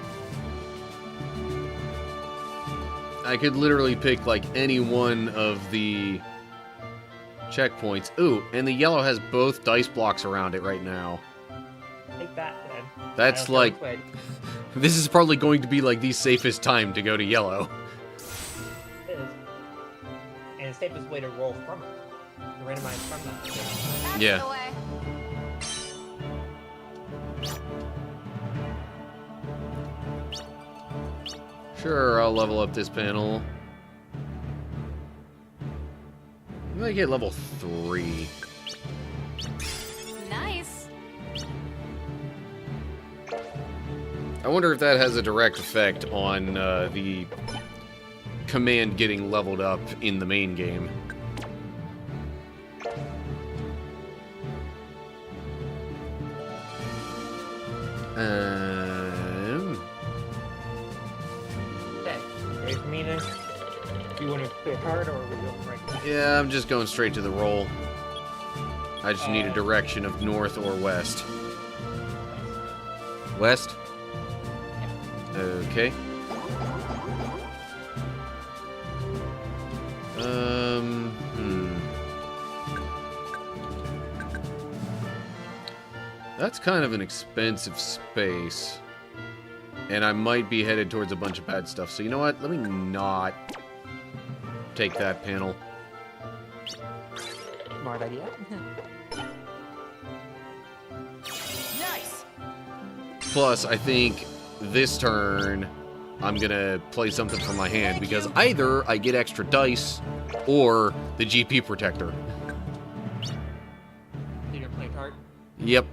I could literally pick, like, any one of the checkpoints. Ooh, and the yellow has both dice blocks around it right now. Take that then. That's I don't know like, which way. this is probably going to be like the safest time to go to yellow. It is. And the safest way to roll from it. To randomize from that. That's Yeah. the way. Sure, I'll level up this panel. I'm gonna get level 3. Nice. I wonder if that has a direct effect on the command getting leveled up in the main game. Okay. Ready for me then? Do you want to play hard or are we going right? Yeah, I'm just going straight to the roll. I just need a direction of north or west. West? Okay. That's kind of an expensive space. And I might be headed towards a bunch of bad stuff. So you know what? Let me not take that panel. Smart idea. Nice. Plus, I think this turn, I'm gonna play something from my hand because either I get extra dice or the GP protector. You're gonna play hard? Yep.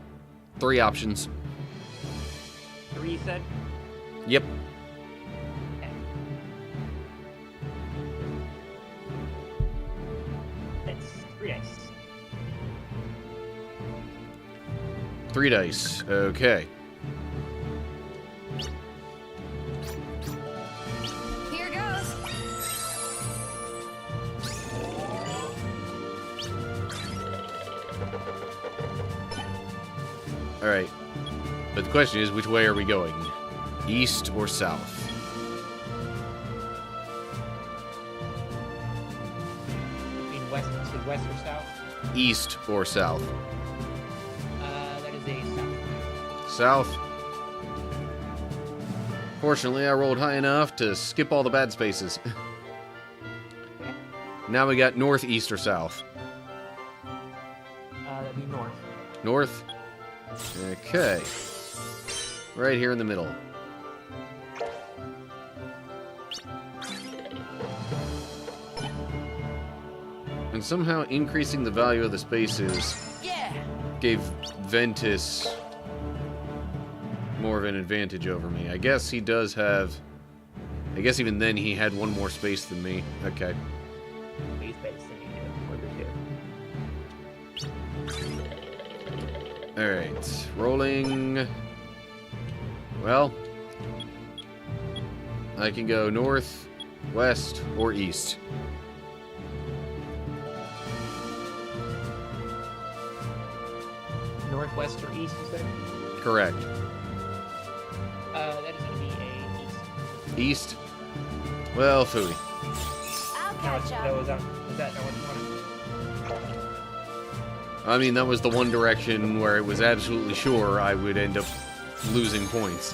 3 options. 3 you said? Yep. Okay. It's 3 dice. 3 dice. Okay. Here goes. Alright. But the question is, which way are we going? East or south? Between west or south? East or south? That is a south. South. Fortunately, I rolled high enough to skip all the bad spaces. Now we got north, east, or south. That'd be north. North? Okay. Right here in the middle. And somehow increasing the value of the spaces Yeah. gave Ventus more of an advantage over me. I guess he does have... I guess even then he had 1 more space than me. Okay. Please base the Alright. Rolling... Well... I can go north, west, or east. Northwest or east, you said? Correct. That is gonna be a east. East? Well, phooey. I'll No, catch that up. was is that not what you wanted? I mean, that was the one direction where it was absolutely sure I would end up losing points.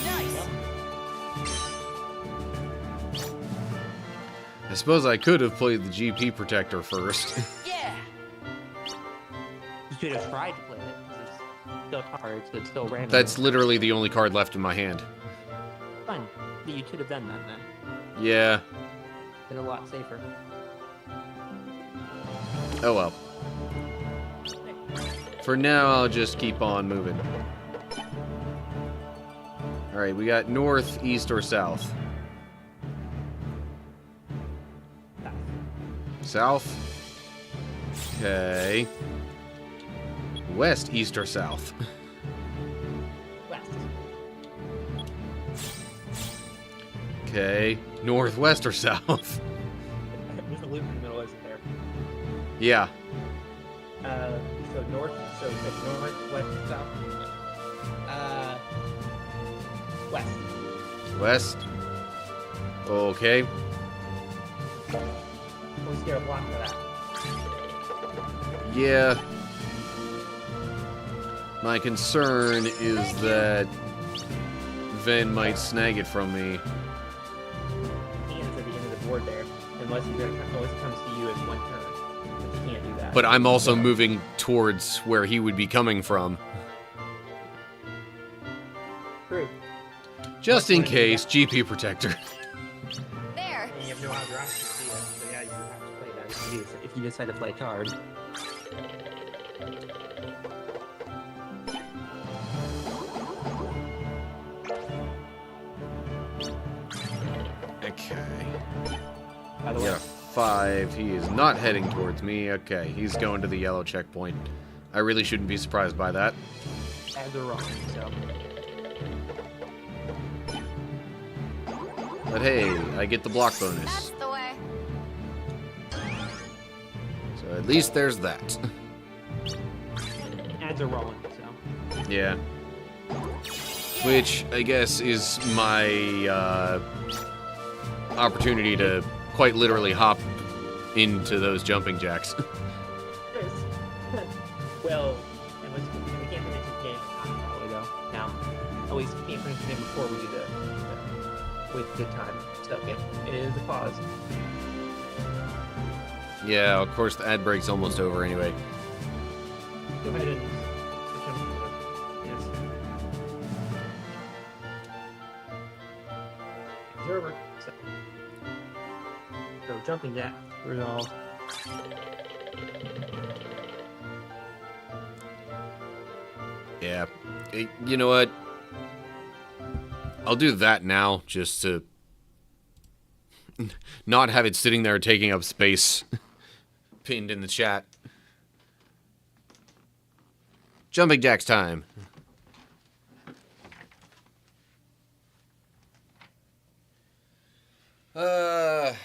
Nice. I suppose I could have played the GP Protector first. Yeah. You should have tried to play it, because it's still cards, but it's still random. That's literally the only card left in my hand. fun. You should have done that then. Yeah. Been a lot safer. Oh well. For now, I'll just keep on moving. Alright, we got north, east, or south. South? Okay. West, east, or south? West. Okay. Northwest or south? There's a loop in the middle, isn't there? Yeah. So north, so it's like north, west, south. West. West. Okay. We'll just get a block for that. Yeah. My concern is that Ven might snag it from me. Hands at the end of the board there, unless it comes to you in one turn. But you can't do that. But I'm also moving towards where he would be coming from. True. Just in case, GP Protector. There. And you have no other option to do that, so yeah, you have to play that if you decide to play card. Okay. By the way, Yeah, 5. He is not heading towards me. Okay, he's going to the yellow checkpoint. I really shouldn't be surprised by that. ads are wrong, so. But hey, I get the block bonus. That's the way. So at least there's that. Ads are rolling, so. Yeah. Which, I guess, is my opportunity to quite literally hop into those jumping jacks. Well, we can't finish the game probably though. Now, at least we can't finish the game before we do the with good time. So it is a pause. Yeah, of course, the ad break's almost over anyway. Go ahead and switch them. Yes. It's over. So jumping jack resolve. Yeah. You know what? I'll do that now, just to not have it sitting there taking up space. Pinned in the chat. Jumping jacks time. I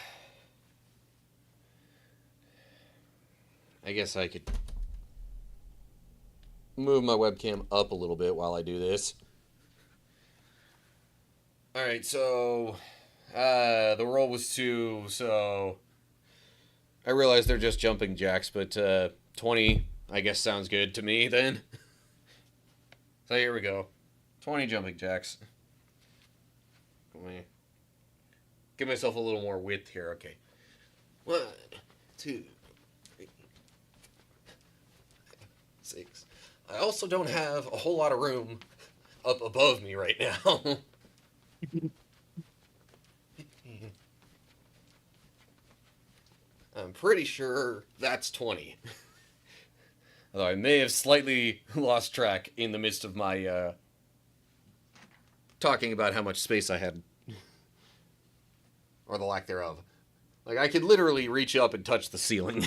guess I could move my webcam up a little bit while I do this. Alright, so the roll was 2, so I realize they're just jumping jacks, but 20 I guess sounds good to me then. So here we go. 20 jumping jacks. Let me give myself a little more width here, okay. 1, 2, 3, 6. I also don't have a whole lot of room up above me right now. I'm pretty sure that's 20. Although I may have slightly lost track in the midst of my talking about how much space I had. Or the lack thereof. Like, I could literally reach up and touch the ceiling.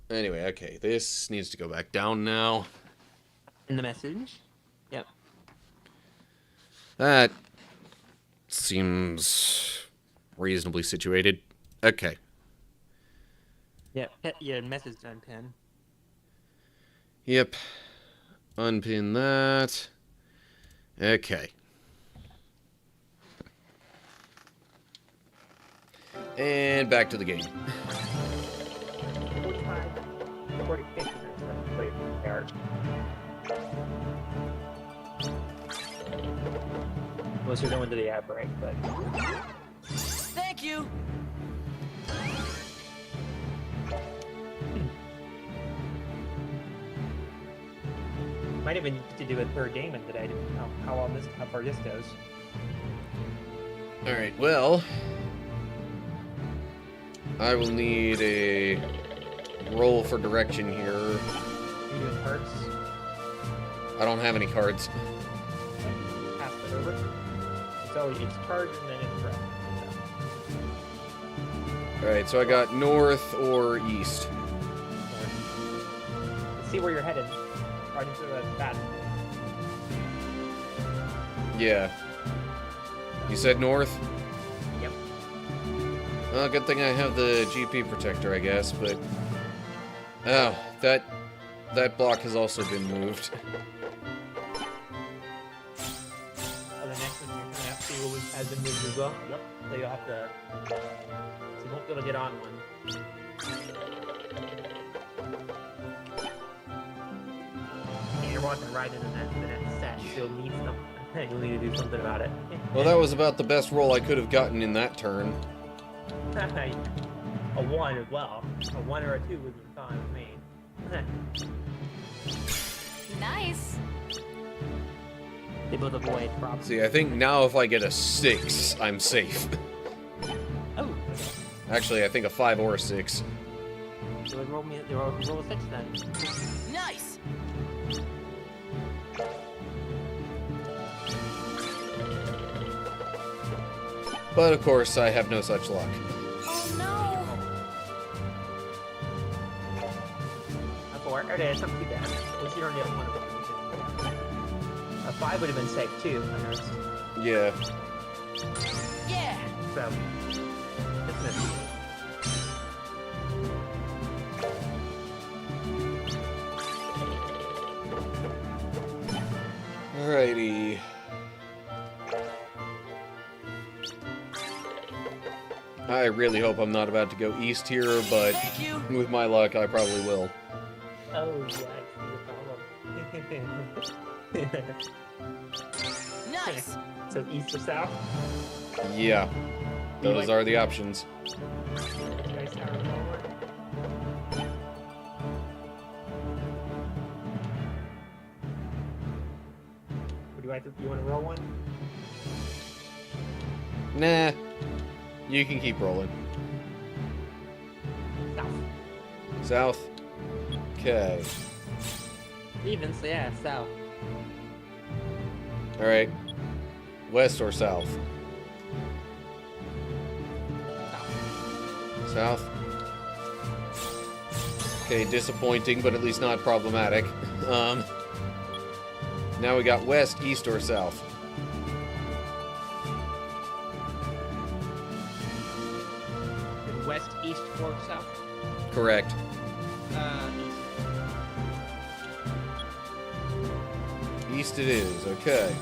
Anyway, okay, this needs to go back down now. In the message. Yep. That seems reasonably situated. Okay. Yep. Yeah, message done, pen. Yep. Unpin that. Okay. And back to the game. 45 minutes left to play card. Unless you're going to the ad break, but Thank you. might even need to do a third game in today, depending on how far this goes. Alright, well, I will need a roll for direction here. You doing cards? I don't have any cards. Pass it over. So it's charge and then it's red. Alright, so I got north or east. Let's see where you're headed. Right into the bat. Yeah. You said north? Yep. Well, good thing I have the GP protector, I guess, but... Oh, that block has also been moved. Oh, the next one you're gonna have to see what has been moved as well. Yep. So you'll have to. So you won't be able to get on one. walking right into the next set. You'll need something. You'll need to do something about it. Well, that was about the best roll I could have gotten in that turn. A 1 as well. A 1 or a 2 would be fine with me. Nice. They both avoid problems. See, I think now if I get a 6, I'm safe. Oh. Actually, I think a 5 or a 6. They would roll a 6 then. Nice. But of course, I have no such luck. Oh no. A 4. Okay, it's not too bad. At least you don't get 1 of them. A 5 would have been safe too, I noticed. Yeah. Yeah. So, it's missing. Alrighty. I really hope I'm not about to go east here, but Thank you. with my luck, I probably will. Oh, yeah, I see the problem. Nice. So, east or south? Yeah. Those are the options. Nice tower forward. Would you like to, you want to roll one? Nah. You can keep rolling. South. South. Okay. Even, so yeah, south. Alright. West or south? South. South. Okay, disappointing, but at least not problematic. Now we got west, east, or south. West, east, or south? Correct. East. East it is, okay.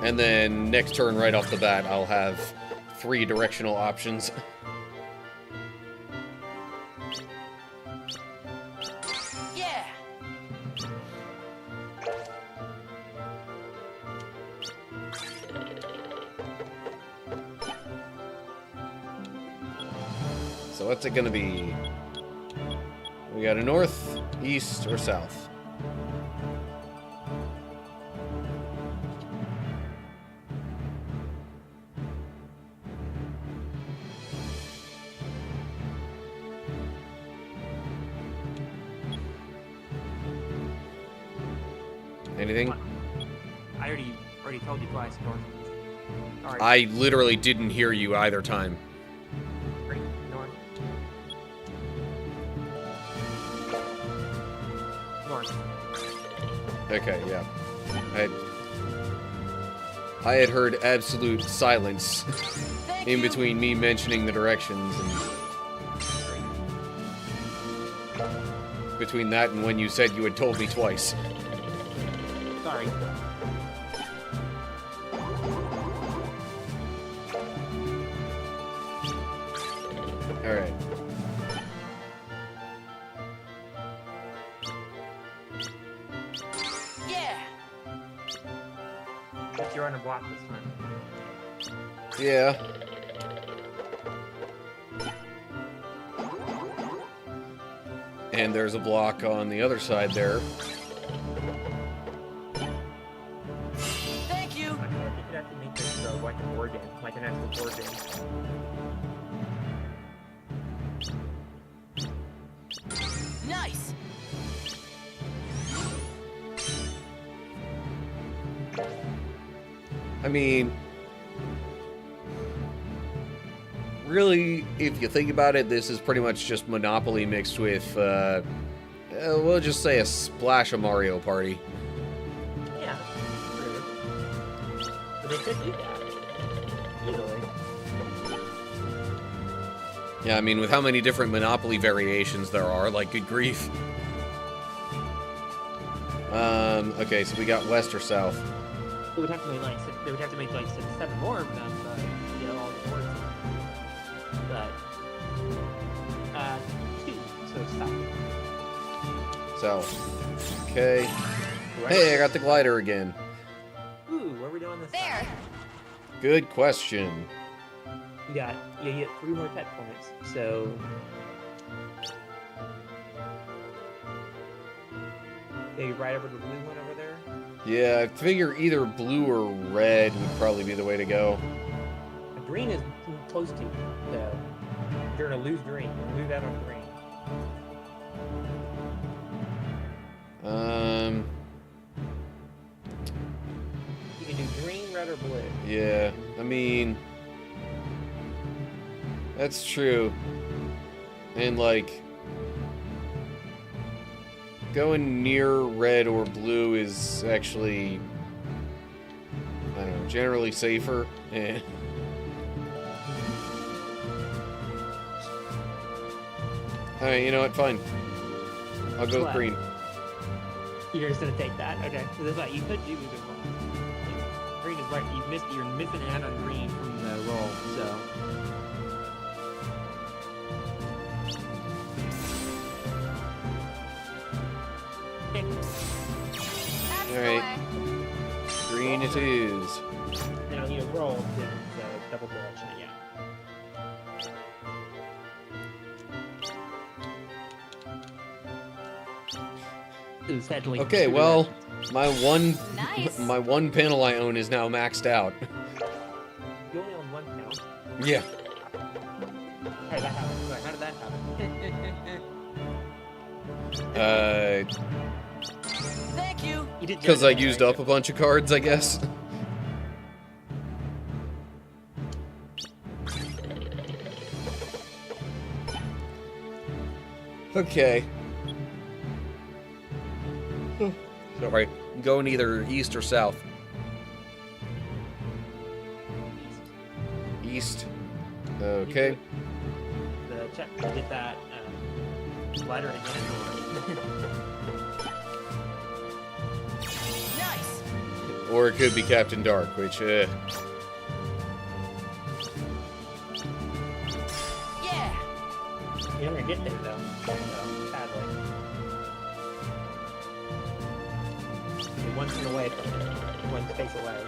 And then next turn, right off the bat, I'll have 3 directional options. Yeah. So what's it gonna be? We got a north, east, or south? Anything? I already told you twice, north. Alright, I literally didn't hear you either time. great, north. North. Okay, yeah. I had heard absolute silence Thank in you. between me mentioning the directions and between that and when you said you had told me twice. Sorry. Alright. Yeah. Guess you're on a block this time. Yeah. And there's a block on the other side there. Thank you. I think you'd have to make this like an board game, like an actual board game. Nice. I mean, really, if you think about it, this is pretty much just Monopoly mixed with, we'll just say a splash of Mario Party. Yeah, true. But they could do that. Easily. Yeah, I mean, with how many different Monopoly variations there are, like, good grief. Okay, so we got west or south. They would have to make like they would have to make like 7 more of them, but you know all the boards. But 2, so south. South. Okay. Hey, I got the glider again. Ooh, what are we doing this There. time? Good question. You get 3 more pet points, so... Yeah, you ride over to the blue one over there? Yeah, I figure either blue or red would probably be the way to go. Green is close to you, so... You're gonna lose green. You're lose out on green. You can do green, red, or blue. Yeah, I mean... That's true. And, like... Going near red or blue is actually... I don't know, generally safer. Eh. Alright, you know what? Fine. I'll go with What? green. You're just gonna take that? Okay. So that's what you could do either one. Green is right. You're missing out on green from the roll, so. Okay. That's the Alright. way. Green it is. Now you roll to double direction again. Ooh, sadly, Okay, two well, directions. Nice. my one panel I own is now maxed out. You only own one panel. Yeah. How did that happen? Sorry, how did that happen? Thank you. You did Because I just- used up a bunch of cards, I guess. Okay. Sorry. I'm going either east or south. East. Okay. The check. You did that glider again. Nice. Or it could be Captain Dark, which, Yeah. You're not gonna get there though. Sadly. You're one turn away from it. One space away.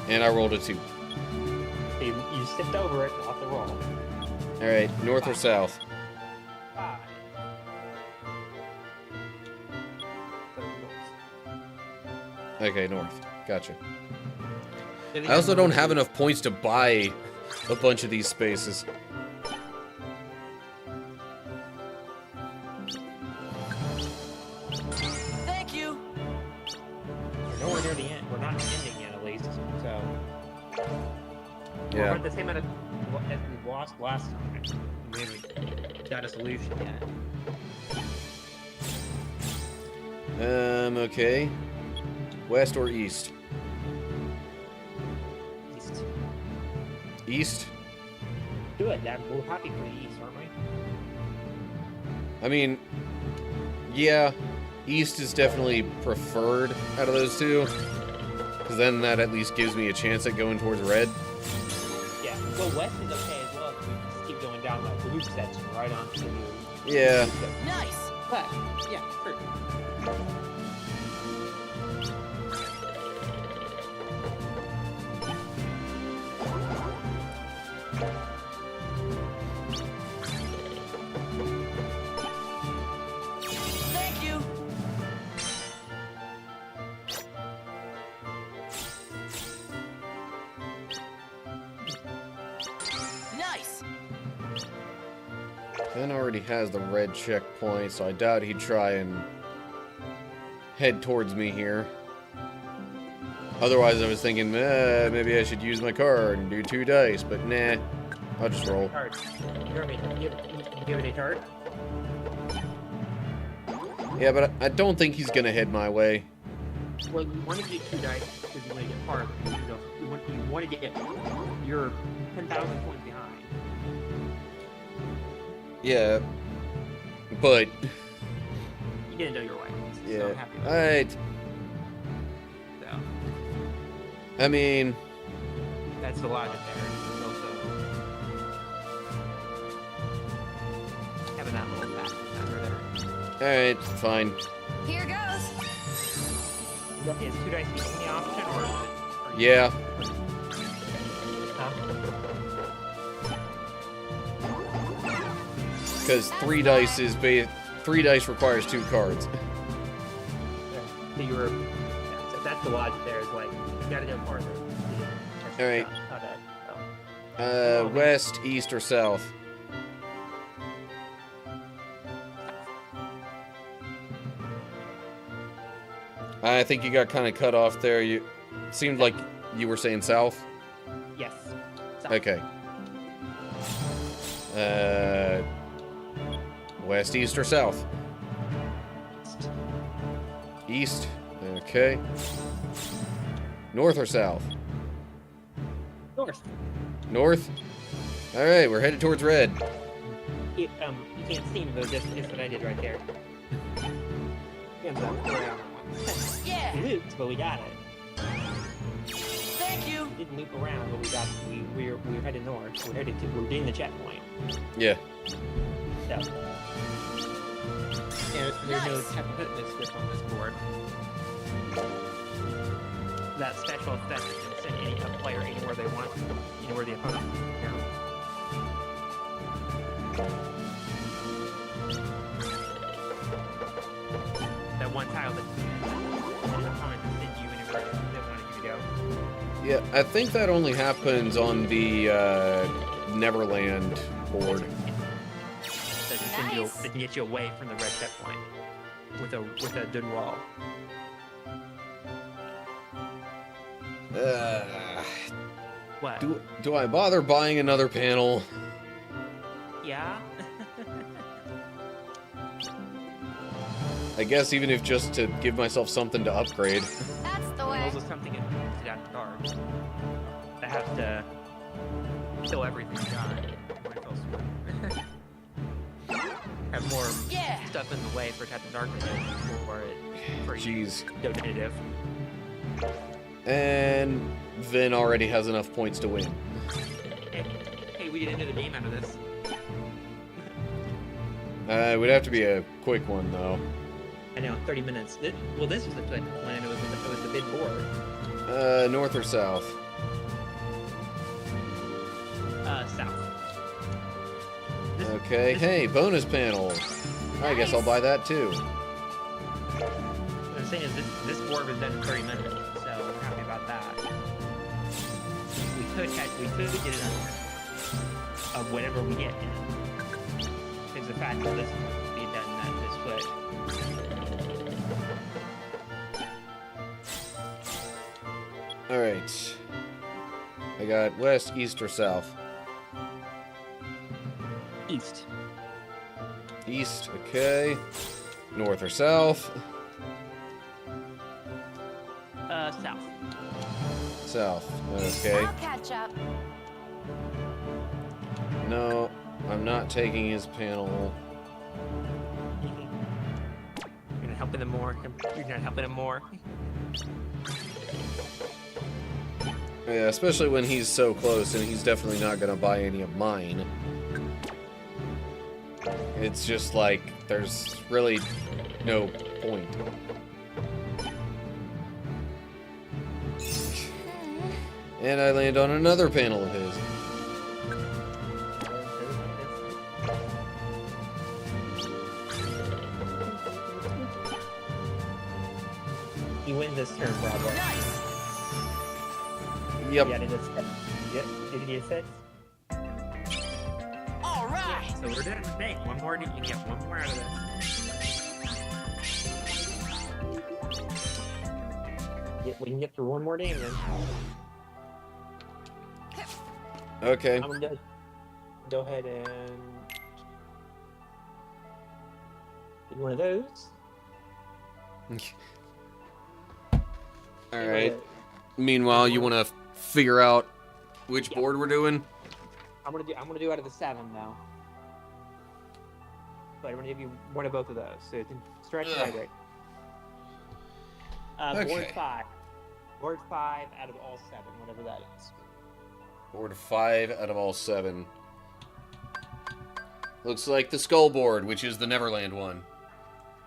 and I rolled a 2. So you sift over it off the roll. Alright, north or south? 5. Okay, north. Gotcha. I also don't have enough points to buy a bunch of these spaces. Thank you. We're nowhere near the end. We're not ending yet, at least. So we're Yeah. at the same amount of as we lost last time. We haven't got a solution yet. Okay. West or east? East. East? Good. That we're happy for the east, aren't we? I mean, yeah, east is definitely preferred out of those two. Because then that at least gives me a chance at going towards red. Yeah. Go west is okay as well. 'Cause we can just keep going down that blue section right onto the new. Yeah. Nice. But yeah, sure. Thank you. Nice. Ben already has the red checkpoint, so I doubt he'd try and head towards me here. Otherwise, I was thinking, maybe I should use my card and do 2 dice, but nah, I'll just roll. Card. Jeremy, you have any card? Yeah, but I don't think he's gonna head my way. Well, you want to get 2 dice because you want to get farther. You want to get your 10,000 points behind. Yeah, but You didn't know your way. So yeah, I'm happy with alright. that. So I mean, that's the logic there. It's also having that little fact number there. Alright, fine. Here goes. Is 2 dice the only option, or Yeah. Huh? Because 3 dice is 3 dice requires 2 cards. So you were. Yeah, so that's the logic there. Is like you gotta go farther. All right. Oh. West, east, or south? I think you got kind of cut off there. You seemed like you were saying south. Yes. South. Okay. West, east, or south? East. Okay. North or south? North. North? Alright, we're headed towards red. You can't see me, but this is what I did right there. Hands up. Yeah. We looped, but we got it. Thank you. We didn't loop around, but we got. We're headed north. We're doing the checkpoint. Yeah. So. There's no type of fitness grip on this board. That special effect can send a player anywhere they want, anywhere the opponent wants. That one tile that the opponent can send you anywhere they wanted you to go. Yeah, I think that only happens on the Neverland board. That can send you, that can get you away from the red checkpoint with a good wall. What? Do I bother buying another panel? Yeah. I guess even if just to give myself something to upgrade. That's the way. Also something in that card. I have to kill everything done. Have more Yeah. stuff in the way for Captain Darkness for Jeez. definitive. And Vin already has enough points to win. Hey, we get into the game out of this. It would have to be a quick one, though. I know, 30 minutes. Well, this was the quick one, and it was the big board. North or south? South. Okay, hey, bonus panel. I guess I'll buy that too. What I'm saying is this board was done in 30 minutes, so we're happy about that. We could get it of whatever we get in. Because the fact that this will be done at this foot. Alright. I got west, east, or south? East. East, okay. North or south? South. South, okay. I'll catch up. No, I'm not taking his panel. You're not helping him more. You're not helping him more. Yeah, especially when he's so close, and he's definitely not gonna buy any of mine. It's just like, there's really no point. And I land on another panel of his. You win this turn, Bravo. Nice. Yep. Yeah, did it Yep. Did he get 6? All right. So we're done. Hey, one more. You can get one more out of this. We can get through one more game then. Okay. I'm gonna go ahead and get one of those. Alright. Meanwhile, you want to figure out which board we're doing? I'm gonna do out of the 7 though. But I'm gonna give you one of both of those, so you can stretch right. Board Okay. 5. Board 5 out of all 7, whatever that is. Board 5 out of all 7. Looks like the skull board, which is the Neverland one.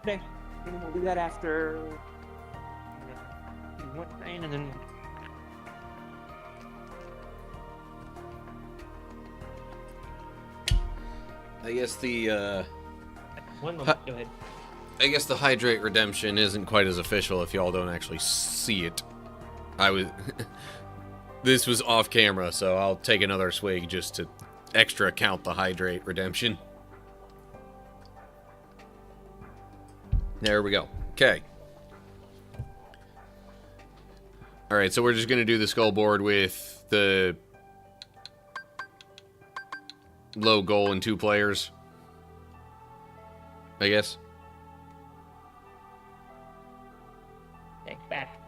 Okay, and we'll do that after one train, and then I guess the one moment. Go ahead. I guess the hydrate redemption isn't quite as official if y'all don't actually see it. I was this was off camera, so I'll take another swig just to extra count the hydrate redemption. There we go. Okay. Alright, so we're just going to do the skull board with the low goal and 2 players, I guess. Okay, back.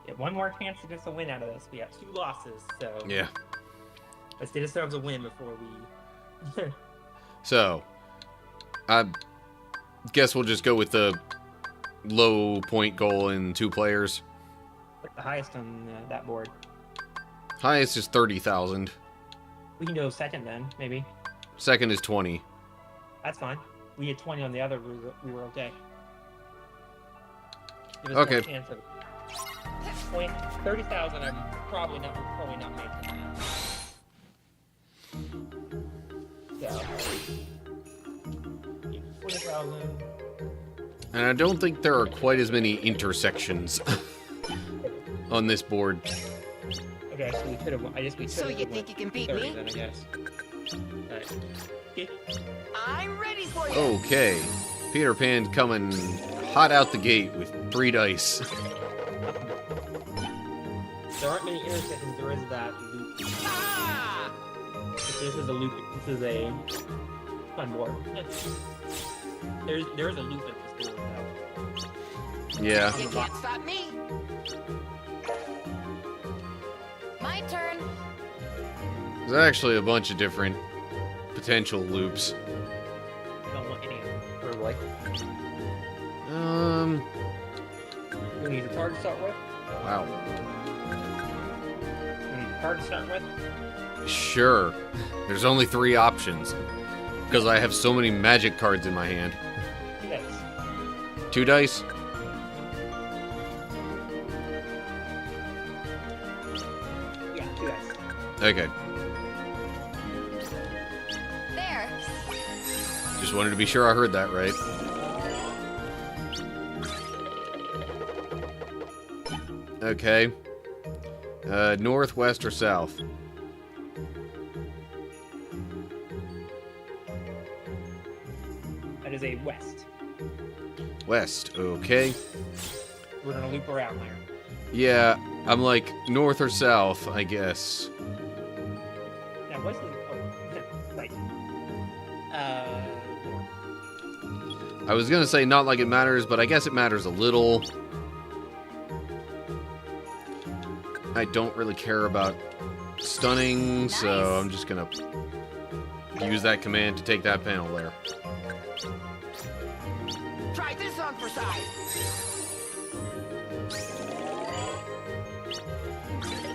Get one more chance to get a win out of this. We have 2 losses, so Yeah. let's get ourselves a win before we. So, I guess we'll just go with the low point goal and 2 players. What's the highest on that board? Highest is 30,000. We can go second then, maybe. Second is 20. That's fine. We had 20 on the other. We were okay. Give us Okay. more chance of 30,000. I'm probably not making that. So 20,000. And I don't think there are quite as many intersections on this board. Okay, so we could have. I guess we could have. So you think you can beat 30 me? then, I guess. Alright. Okay. I'm ready for you. Okay. Peter Pan coming hot out the gate with 3 dice. There aren't many intersections. There is that loop. Ah! This is a loop. This is a fun board. There's a loop at this board now. Yeah. You can't stop me. My turn. There's actually a bunch of different potential loops. I don't want any of them. Or like, we need a card to start with. Wow. We need a card to start with. Sure. There's only 3 options. Because I have so many magic cards in my hand. Yes. 2 dice? Yeah, 2 dice. Okay. There. Just wanted to be sure I heard that right. Okay. North, west, or south? That is a west. West, okay. We're gonna loop around there. Yeah, I'm like north or south, I guess. Now, what's the right? North. I was gonna say not like it matters, but I guess it matters a little. I don't really care about stunning, so Nice. I'm just gonna use that command to take that panel there. Try this on for size.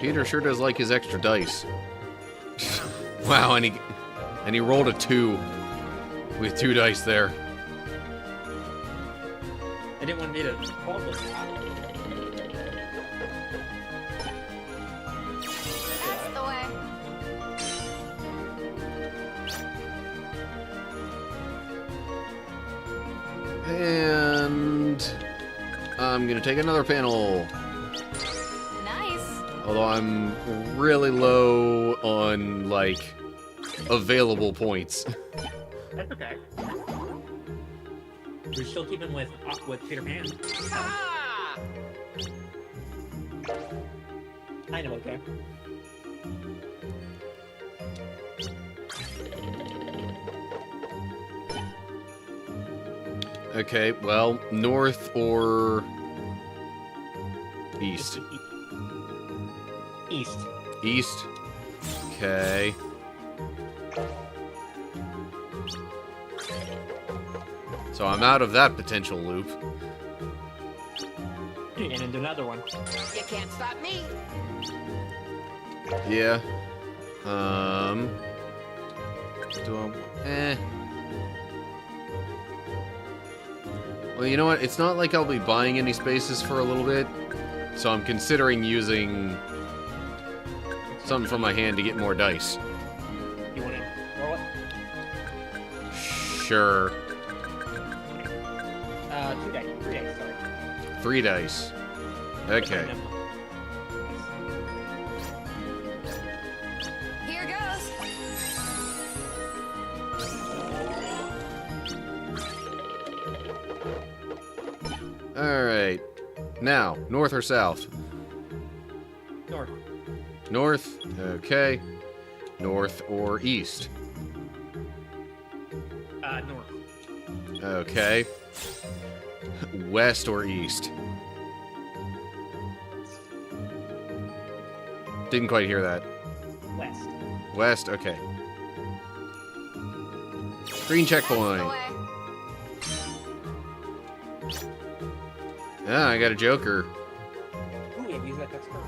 Peter sure does like his extra dice. Wow, and he rolled a 2 with 2 dice there. I didn't want me to hold this. That's the way. And I'm gonna take another panel. Nice. Although I'm really low on, like, available points. That's okay. We're still keeping with Peter Pan. Ah! Kind of okay. Okay, well, north or east? East. East? Okay. So I'm out of that potential loop. And into another one. You can't stop me. Yeah. Do I... Well, you know what? It's not like I'll be buying any spaces for a little bit, so I'm considering using something from my hand to get more dice. You want to roll it? Sure. 2 dice. 3 dice, sorry. 3 dice. Okay. Here goes. Alright. Now, north or south? North. North. Okay. North or east? North. Okay. West or east? Didn't quite hear that. West. West, okay. Green That's the checkpoint. way. Ah, I got a joker. Ooh, yeah, use that next turn.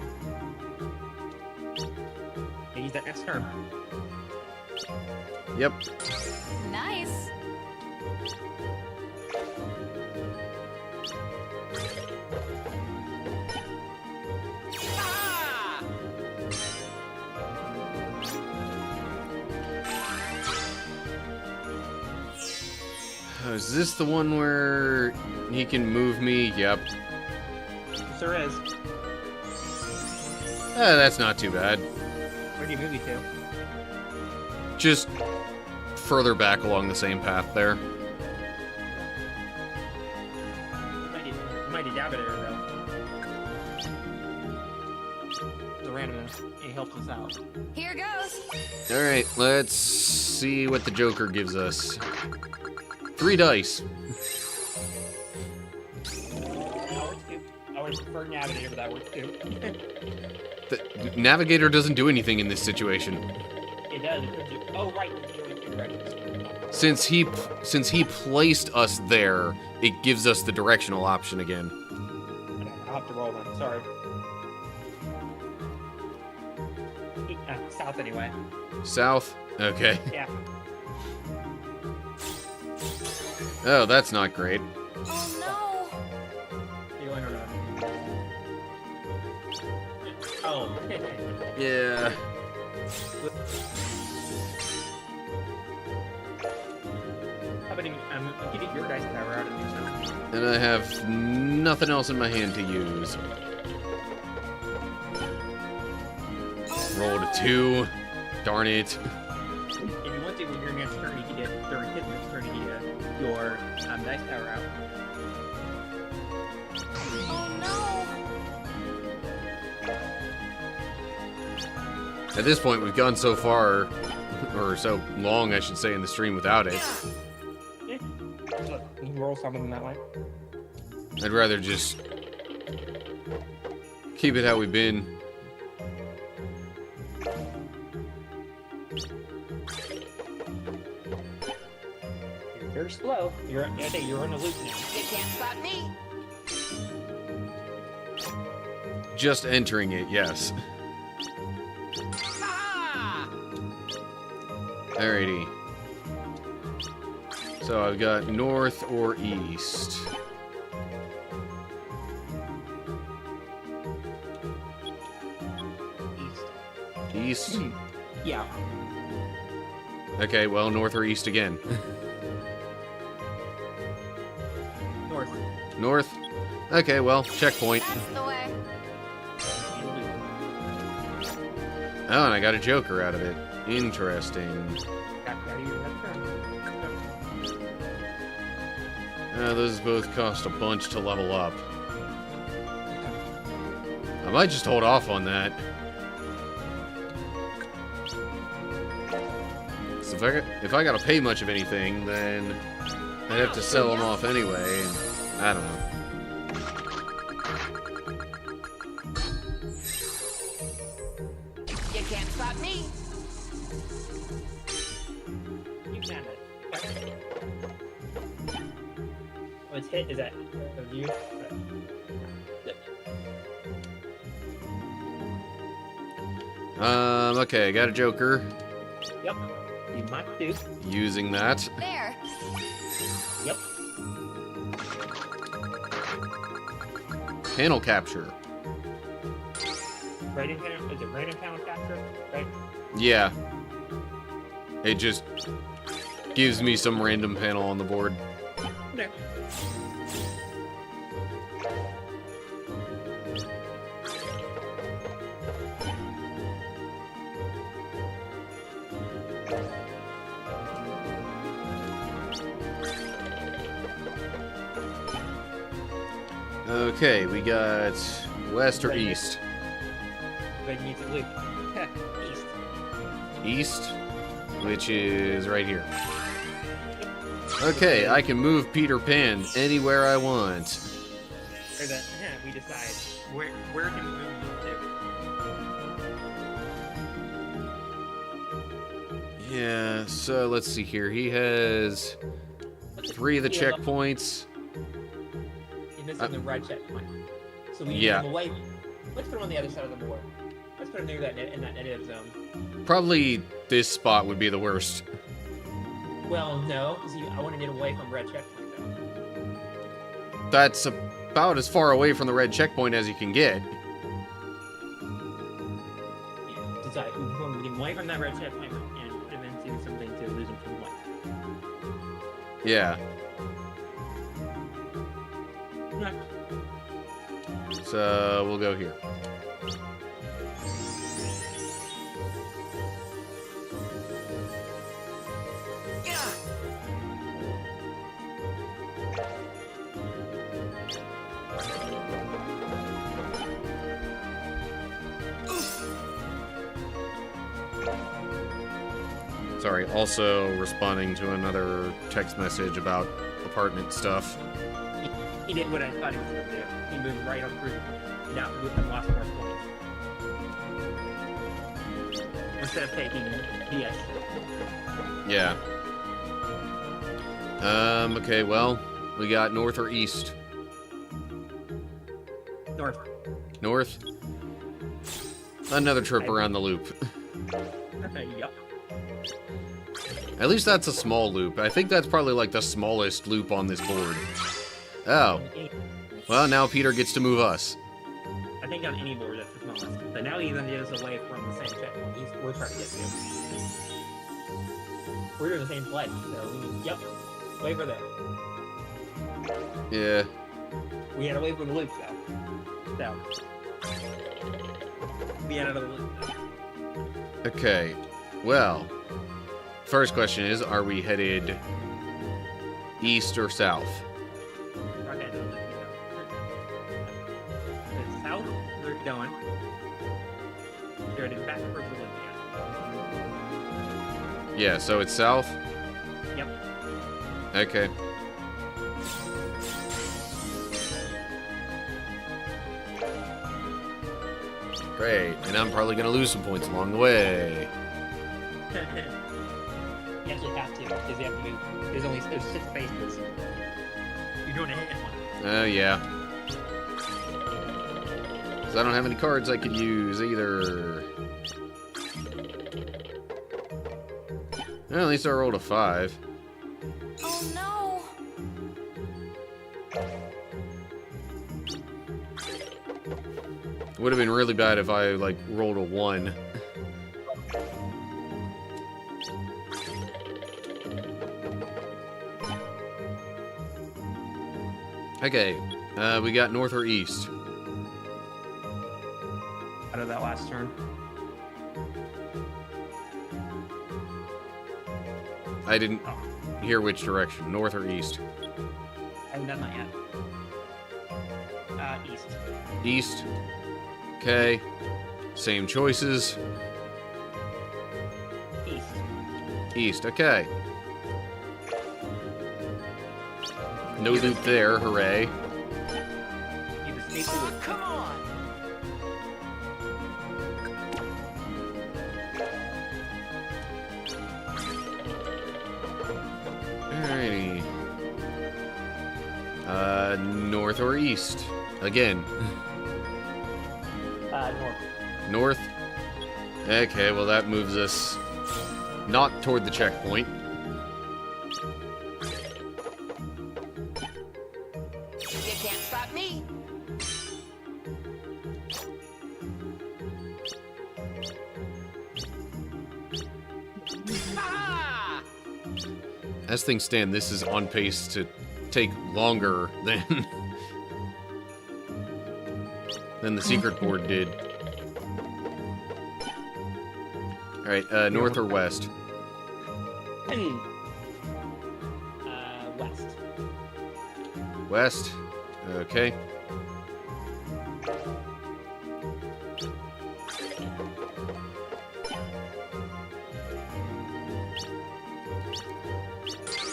Yeah, use that next turn. Yep. Nice. Ah! Oh, is this the one where he can move me? Yep. Yes, there is. That's not too bad. Where do you move me to? Just further back along the same path there. Mighty Dabbit there, though. The randomness, it helps us out. Here goes. Alright, let's see what the Joker gives us. 3 dice. That works too. I would prefer Navigator, but that works too. The Navigator doesn't do anything in this situation. It does. It could do. Oh, right. You're right. Since he placed us there, it gives us the directional option again. Okay, I'll have to roll then. Sorry. South anyway. South? Okay. Yeah. Oh, that's not great. Oh no. You're going around. Oh. Yeah. How about you get your dice power out and do something? And I have nothing else in my hand to use. Rolled a 2. Darn it. If you want to, when your next turn, you can get during his next turn, you can get your dice power out. Oh no. At this point, we've gone so far, or so long, I should say, in the stream without it. Yeah. Look, you can roll something that way. I'd rather just keep it how we've been. You're very slow. You're on the loop now. You can't stop me. Just entering it, yes. Ah! Alrighty. So I've got north or east. East? Yeah. Okay, well, north or east again. North. North? Okay, well, checkpoint. That's the way. Oh, and I got a joker out of it. Interesting. Those both cost a bunch to level up. I might just hold off on that. So if I gotta pay much of anything, then I'd have to sell them off anyway. And I don't know. You can't stop me. You can it. What's hit? Is that of you? Okay, I got a joker. Yep. You might do. Using that. There. Yep. Panel capture. Random panel, is it random panel capture? Right? Yeah. It just gives me some random panel on the board. No. Okay, we got west or east? But you need to loop. East. East, which is right here. Okay, I can move Peter Pan anywhere I want. Or that, we decide. Where can we move to? Yeah, so let's see here. He has 3 of the checkpoints. You're missing the red checkpoint. So we need Yeah. him away. Let's put him on the other side of the board. Let's put him near that in that negative zone. Probably this spot would be the worst. Well, no, because I want to get away from red checkpoint though. That's about as far away from the red checkpoint as you can get. Yeah, decide. We want to get him away from that red checkpoint and put him into something to lose him from life. Yeah. Okay. So we'll go here. Sorry, also responding to another text message about apartment stuff. He did what I thought he was going to do. He moved right on through. Now, and lost more points. Instead of taking BS. Yeah. Okay, well, we got north or east? North. North? Another trip around the loop. Yup. At least that's a small loop. I think that's probably like the smallest loop on this board. Oh. Well, now Peter gets to move us. I think on any board that's the smallest. But now he's going to get us away from the same checkpoint. We're trying to get to him. We're doing the same place, so we need, yep. Way for that. Yeah. We had away from the loop, though. So. We had out of the loop, though. Okay. Well, first question is, are we headed east or south? Our head on the south, we're going. You're heading back towards the loop, Yeah, so it's south? Yep. Okay. Great, and I'm probably gonna lose some points along the way. You actually have to, because you have to move. There's 6 spaces. You're doing a hit one. Oh, yeah. Because I don't have any cards I could use either. Well, at least I rolled a 5. Oh no! It would have been really bad if I, like, rolled a 1. Okay, we got north or east? Out of that last turn. I didn't hear which direction, north or east? I haven't done that yet. East. East. Okay. Same choices. East. East, okay. No loop there, hooray. You just need to Oh, come on! Alrighty. North or east? Again. north. North? Okay, well that moves us not toward the checkpoint. You can't stop me! as things stand, this is on pace to take longer than than the secret board did. All right, north or west? West. West. Okay.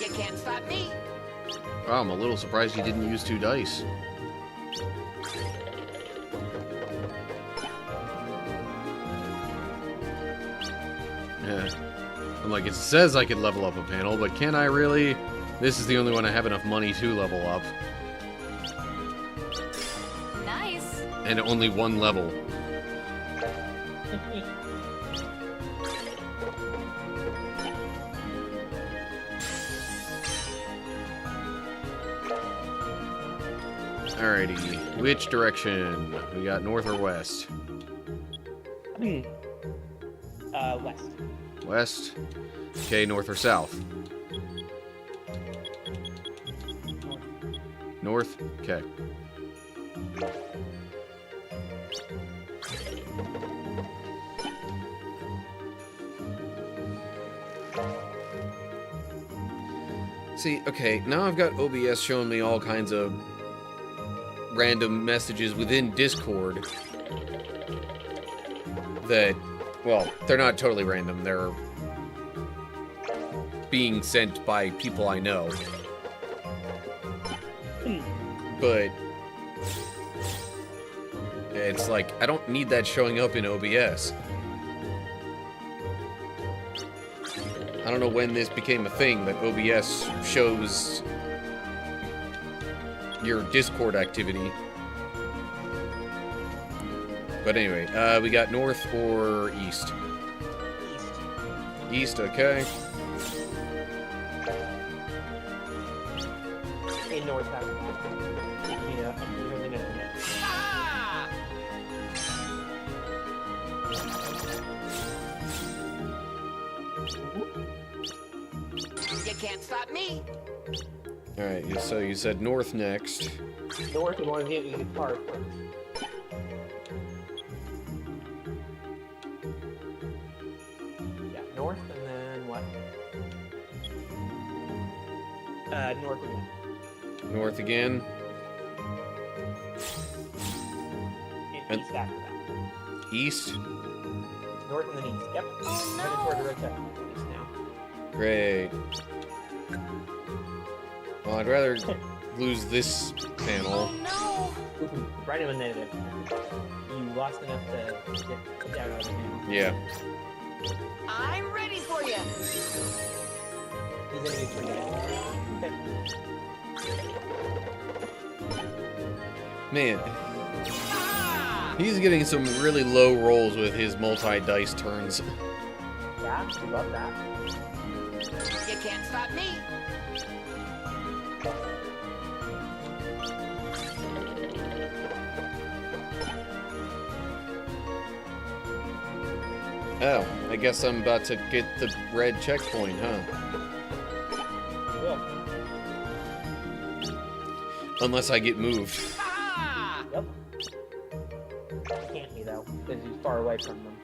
You can't stop me. Wow, I'm a little surprised you didn't use 2 dice. Yeah. I'm like, it says I could level up a panel, but can I really? This is the only one I have enough money to level up. Nice. And only 1 level. Alrighty, which direction? We got north or west? West. West. Okay, north or south? North? Okay. See, okay, now I've got OBS showing me all kinds of random messages within Discord that, well, they're not totally random. They're being sent by people I know. But it's like, I don't need that showing up in OBS. I don't know when this became a thing, but OBS shows your Discord activity. But anyway, we got north or east? East, okay. In north out of that. Yeah, I'm really not yet. You can't stop me. Alright, so you said north next. North, you want to get the car first. Yeah, north and then what? North again. North again. And east after that. East. North and then east. Yep. Oh, Headed no. toward the red tech. East now. Great. Well, I'd rather lose this panel. Oh Right in the negative. You lost enough to get down out of the panel. Yeah. no. I'm ready for you. He's gonna get 3 minutes. Okay. Man, Ah! he's getting some really low rolls with his multi-dice turns. Yeah, we love that. You can't stop me. Oh, I guess I'm about to get the red checkpoint, huh? Yeah. Unless I get moved. Ah! Yep. He can't be though, because he's far away from them.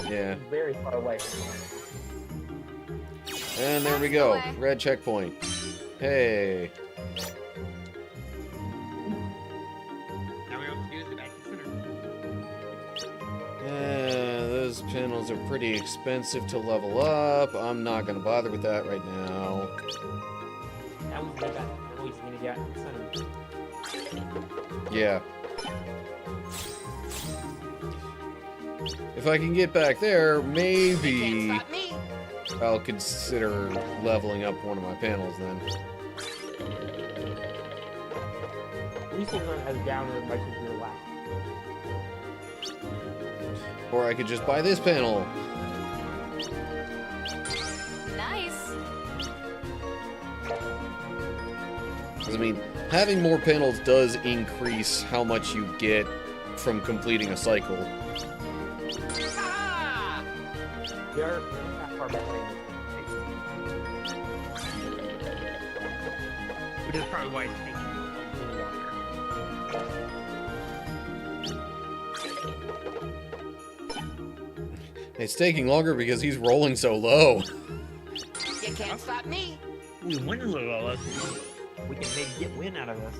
Yeah. He's very far away from them. And there we go. Red checkpoint. Hey. Now we don't use it, I consider. Those panels are pretty expensive to level up. I'm not gonna bother with that right now. That was way back. Now he's gonna get in center. Yeah. If I can get back there, You can't maybe stop me. I'll consider leveling up one of my panels then. Reese's not as down as much as your last. Or I could just buy this panel. Nice. 'Cause, I mean, having more panels does increase how much you get from completing a cycle. Ah! They're not that far behind. Which is probably why it's taking a little longer. It's taking longer because he's rolling so low. You can't stop me. We win a little less. We can maybe get win out of this.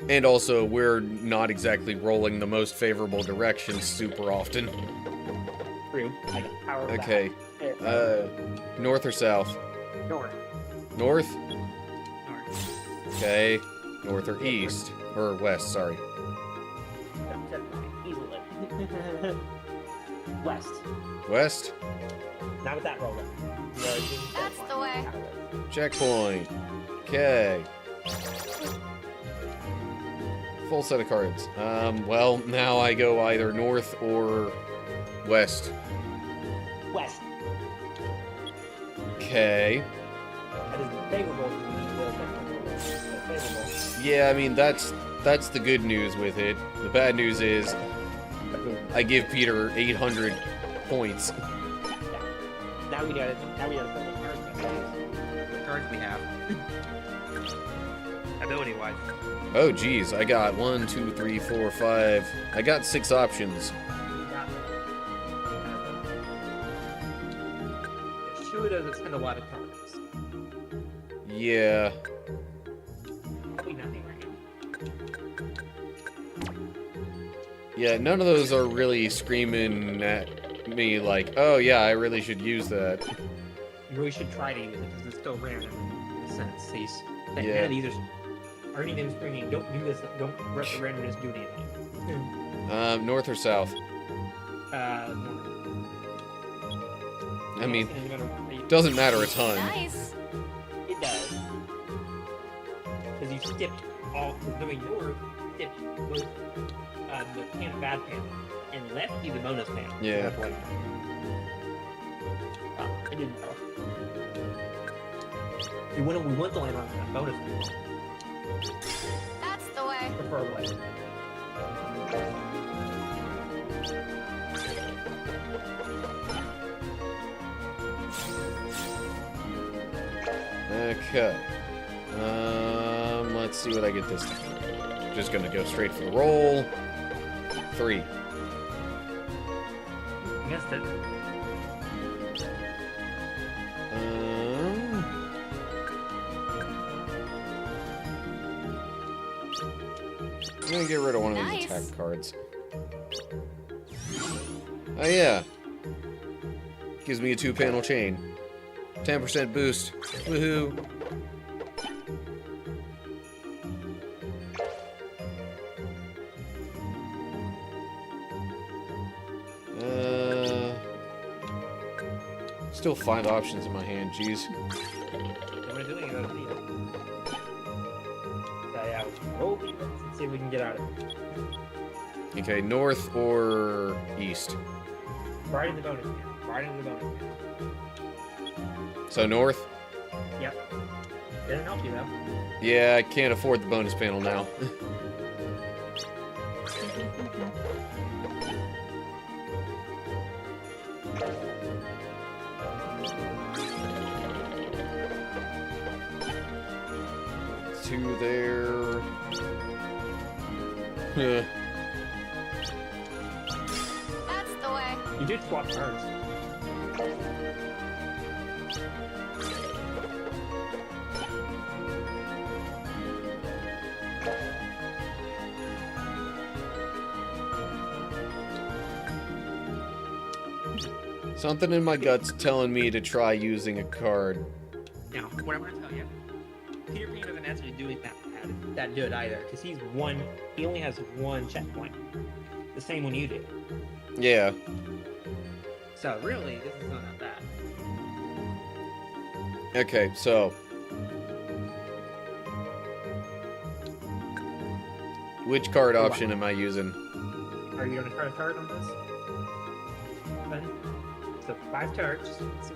And also, we're not exactly rolling the most favorable directions super often. True. I got power back. Okay. North or south? North. North? North. Okay. North or east? Or west, sorry. Easily. West. West? Not with that roller. That's the way. Checkpoint. Okay. Full set of cards. Well, now I go either north or west. West. Okay. That is favorable to the favorable. Yeah, I mean, that's the good news with it. The bad news is I give Peter 800 points. Now we gotta put the cards we have. Ability wise. Oh, geez. I got 1, 2, 3, 4, 5. I got 6 options. Sure doesn't spend a lot of cards. Yeah. Probably nothing right now. Yeah, none of those are really screaming at me like, oh yeah, I really should use that. You really should try to use it because it's still random in a sense. None Yeah. of these are anything screaming, don't do this, don't let the randomness do anything. North or south? North. I mean, It doesn't matter a ton. Nice. does. Because you skipped all, doing north, skipped both the bad panel, and left you the bonus panel. Yeah. That's why. I didn't know. We went to land on that bonus panel. That's the way. Preferably. Okay. Let's see what I get this time. Just gonna go straight for the roll. 3. Missed it. I'm gonna get rid of one of these Nice. attack cards. Oh yeah. Gives me a 2-panel chain. 10% boost. Woohoo. Still 5 options in my hand, jeez. We're doing it. Yeah. Roll. Let's see if we can get out of it. Okay, north or east? Right in the bonus panel. Right in the bonus panel. So north? Yep. Didn't help you though. Yeah, I can't afford the bonus panel now. Two there. That's the way. You did swap turns. Something in my gut's telling me to try using a card. Now, what I'm going to tell you, Peter Pan doesn't actually do that good either, because he only has one checkpoint. The same one you do. Yeah. So really, this is not that bad. Okay, so. Which card option am I using? Are you going to try a card on this? Then? So 5 turns. So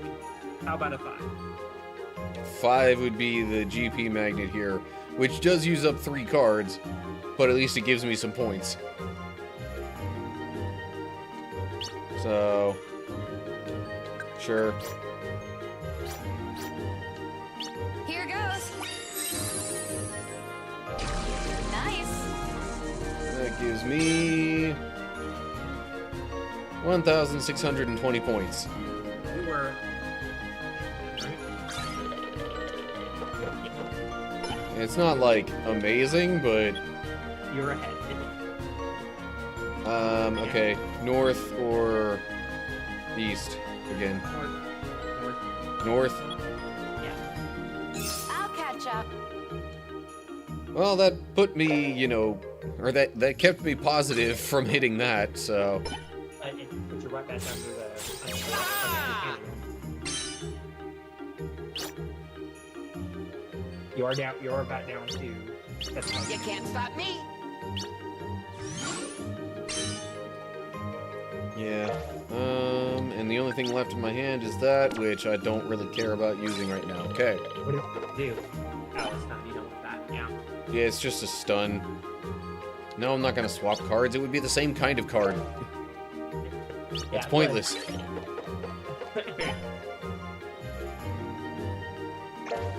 how about a 5? 5 would be the GP magnet here, which does use up 3 cards, but at least it gives me some points. So, Sure. Here goes. Nice. That gives me 1,620 points. You were. It's not like amazing, but You're ahead. okay, north or east again. North. North. Yeah. I'll catch up. Well, that put me, you know, or that kept me positive from hitting that. So It puts you right back under the. You are down. You are back down to. That's fine. You can't stop me. yeah. And the only thing left in my hand is that, which I don't really care about using right now. Okay. What do you do? Oh, it's not. You don't want that. Yeah. Yeah, it's just a stun. No, I'm not gonna swap cards. It would be the same kind of card. Yeah, It's pointless.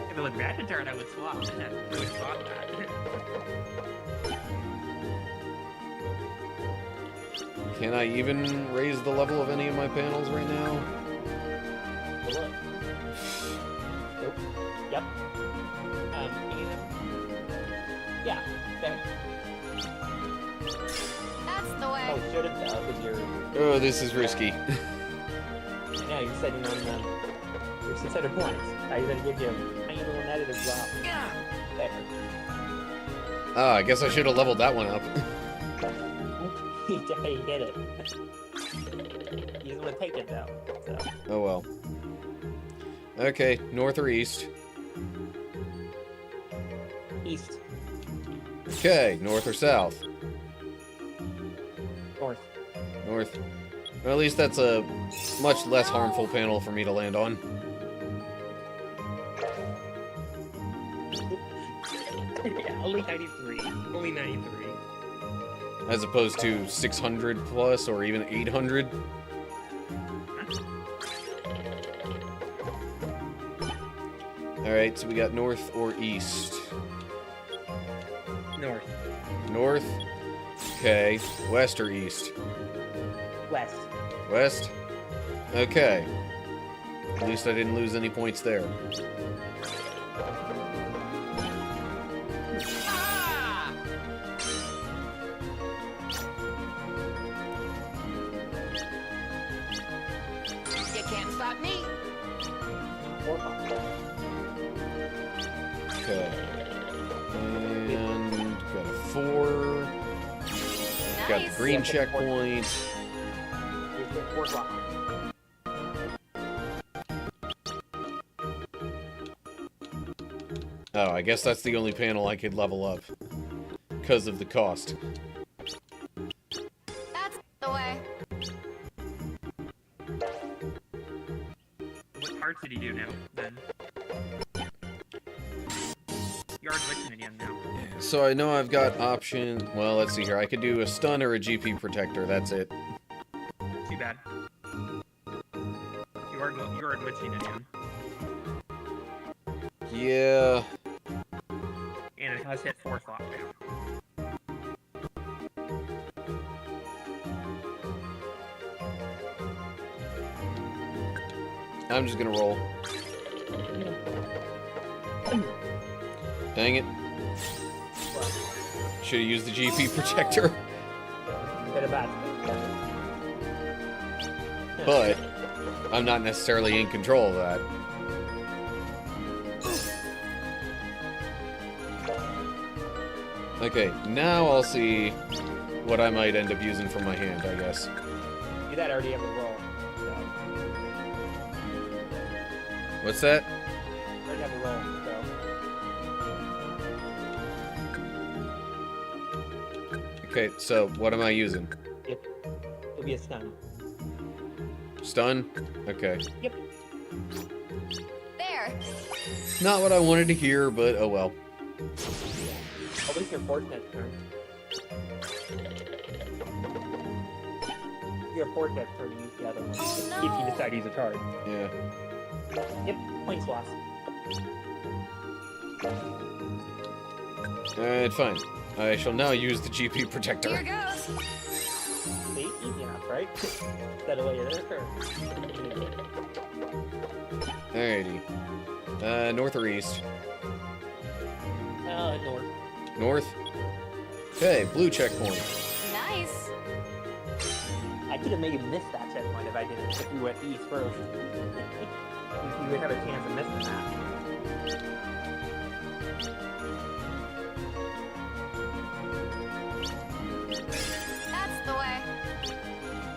If it was rapid turn, I would swap. I would swap that. Can I even raise the level of any of my panels right now? Look. Nope. Yep. Yeah. There. That's the way. Oh, should have though, because you're. Oh, this is risky. Yeah, you're setting on your 600 points. I was gonna give you a tiny little netted as well. Yeah. There. Ah, I guess I should have leveled that one up. You hit it. You just want to take it though. So. Oh well. Okay, north or east? East. Okay, north or south? North. North. Well, at least that's a much less harmful panel for me to land on. Yeah, only 93. Only 93. As opposed to 600 plus or even 800. Alright, so we got north or east. North. North. Okay. West or east? West. West? Okay. At least I didn't lose any points there. Ah! You can't stop me. Okay. And got a 4. Got the Nice. green checkpoint. 4 o'clock. Oh, I guess that's the only panel I could level up. Because of the cost. That's the way. What parts did he do now, then? You're glitching again now. So I know I've got option. Well, let's see here. I could do a stun or a GP protector. That's it. Too bad. You are glitching again. Yeah. And it has hit 4 o'clock now. I'm just gonna roll. Dang it. Should have used the GP protector. Bit of bad. But I'm not necessarily in control of that. Okay, now I'll see what I might end up using from my hand, I guess. You that already have a roll. So. What's that? Already have a roll, so. Okay, so what am I using? It'll be a stun. Stun? Okay. Yep. There. Not what I wanted to hear, but oh well. At least your force next turn. you have 4 checks or to use the other one. Oh, If you no. decide to use a card. Yeah. Yep, points lost. Alright, fine. I shall now use the GP protector. Here goes. See? Easy enough, right? That way it is, or? Alrighty. North or east? North. North? Okay, blue checkpoint. Nice. I could have maybe missed that checkpoint if you went east first. You would have a chance of missing that. That's the way.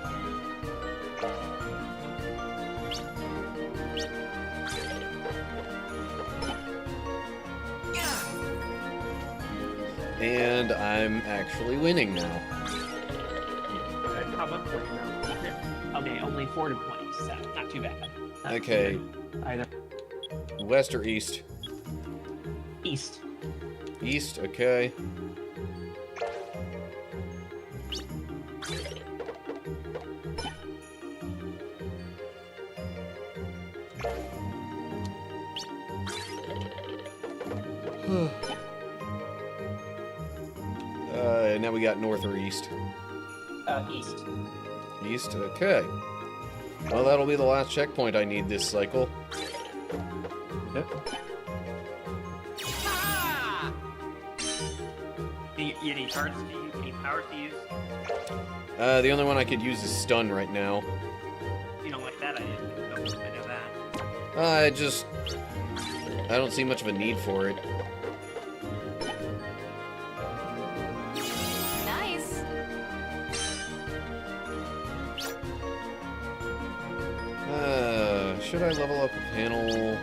And I'm actually winning now. How much points now? Okay, only 40 points, so not too bad. Not Okay. too bad. Either West or east? east. East, okay. Now we got north or east. East. East, okay. Well, that'll be the last checkpoint I need this cycle. Ah! You need cards to use? You need powers to use? The only one I could use is stun right now. You don't like that idea? No, I know that. I don't see much of a need for it. Nice. Should I level up a panel?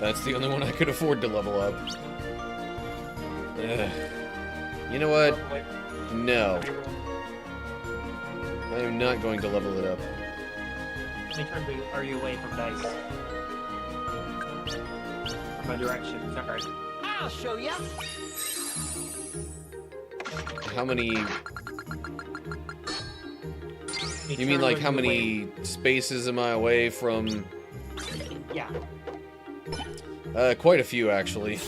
That's the only one I could afford to level up. You know what? No. I am not going to level it up. How many turns are you away from dice? From a direction, sorry. I'll show ya. How many... How You mean like turns how are you many spaces am I away from... away- Yeah. Quite a few, actually.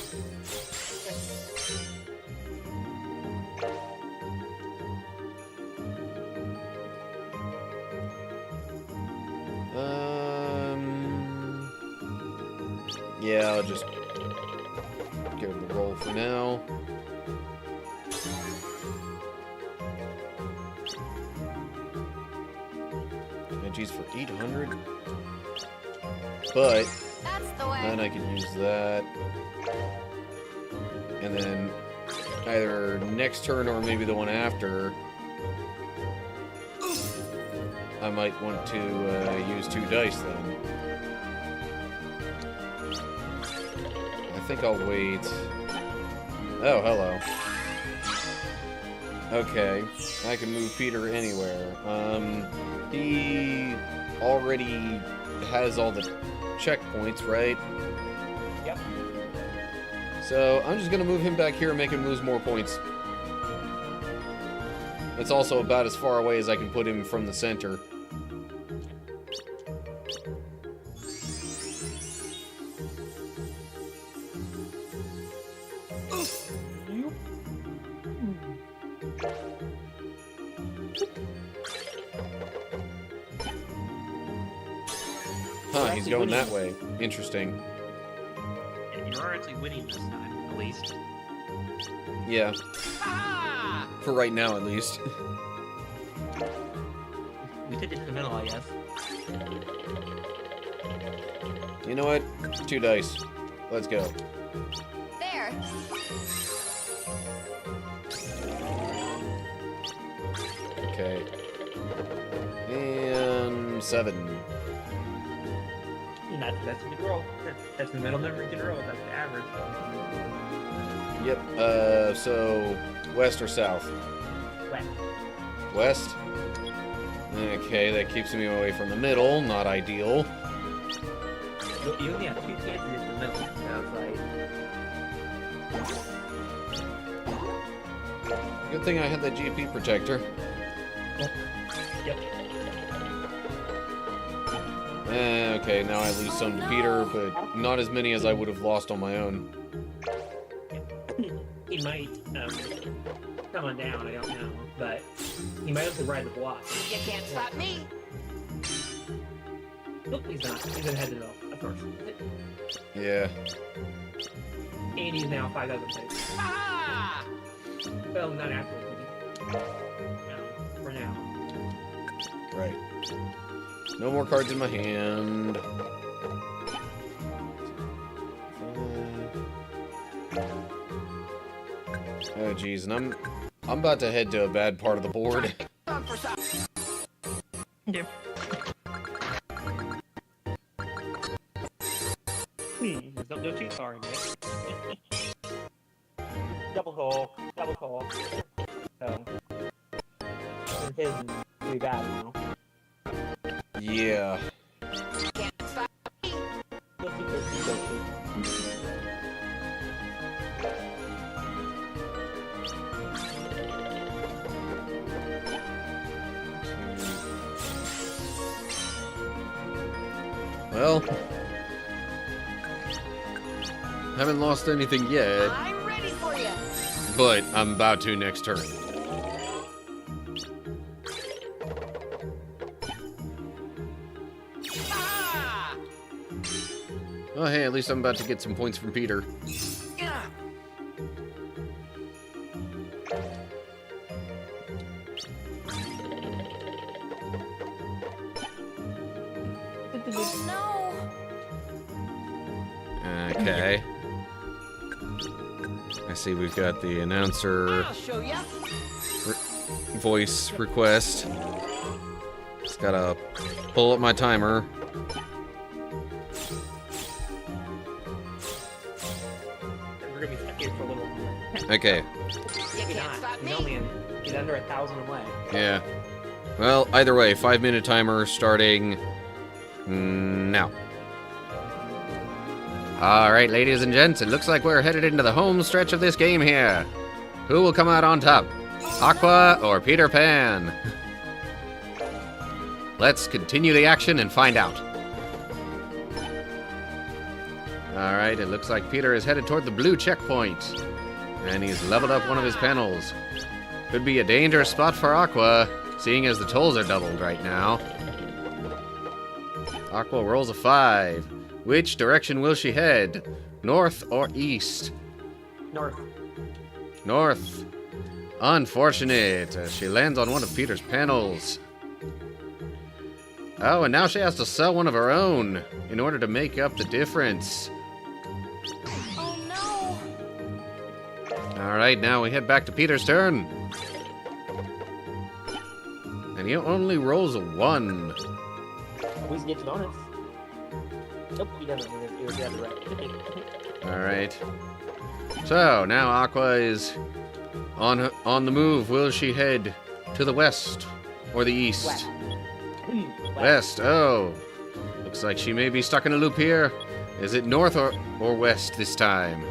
Yeah, I'll just give it the roll for now. Energies for 800. But That's the way. then I can use that. And then either next turn or maybe the one after, I might want to use 2 dice then. I think I'll wait. Oh, hello. Okay, I can move Peter anywhere. He already has all the checkpoints, right? Yep. So I'm just gonna move him back here and make him lose more points. It's also about as far away as I can put him from the center. Huh, he's going that way. Interesting. You're actually winning this time, at least. Yeah, Ah! for right now at least. We could get to the middle, I guess. You know what? 2 dice. Let's go. There. Okay. And 7. That's a good roll. That's the middle number you can roll. That's the average. Yep, so west or south? West. West? Okay, that keeps me away from the middle. Not ideal. You only have 2 chances at the middle, so it's like... Good thing I had that GP protector. Yep. Okay, now I lose some to Peter, but not as many as I would have lost on my own. He might come on down, I don't know, but he might also ride the block. You can't stop me. Nope, he's not. He's in head to middle, of course. Yeah. And he's now 5,000 pace. Ah! Well, not after. No, for now. Right. No more cards in my hand. Oh geez, and I'm about to head to a bad part of the board. Yep. Don't go too far, Nick. Double call. So, it is pretty bad now. Yeah. Can't stop me. Well, haven't lost anything yet, I'm ready for you. but I'm about to next turn. Ah! Oh hey, at least I'm about to get some points from Peter. Yeah. No. Okay. I see we've got the announcer I'll show ya. voice request. Just gotta pull up my timer. We're gonna be stuck here for a little while. Okay. You Maybe can't not. stop He's me. only he's under 1,000 away. Yeah. Well, either way, 5-minute timer starting now. Alright, ladies and gents, it looks like we're headed into the home stretch of this game here. Who will come out on top? Aqua or Peter Pan? Let's continue the action and find out. Alright, it looks like Peter is headed toward the blue checkpoint. And he's leveled up one of his panels. Could be a dangerous spot for Aqua, seeing as the tolls are doubled right now. Aqua rolls a 5. Which direction will she head? North or east? North. North. Unfortunate. She lands on one of Peter's panels. Oh, and now she has to sell one of her own in order to make up the difference. Oh no. Alright, now we head back to Peter's turn. And he only rolls a 1. Always gets bonus. Nope, he doesn't. It was the other right. Alright. So, now Aqua is on the move. Will she head to the west or the east? West. West. Oh. Looks like she may be stuck in a loop here. Is it north or west this time?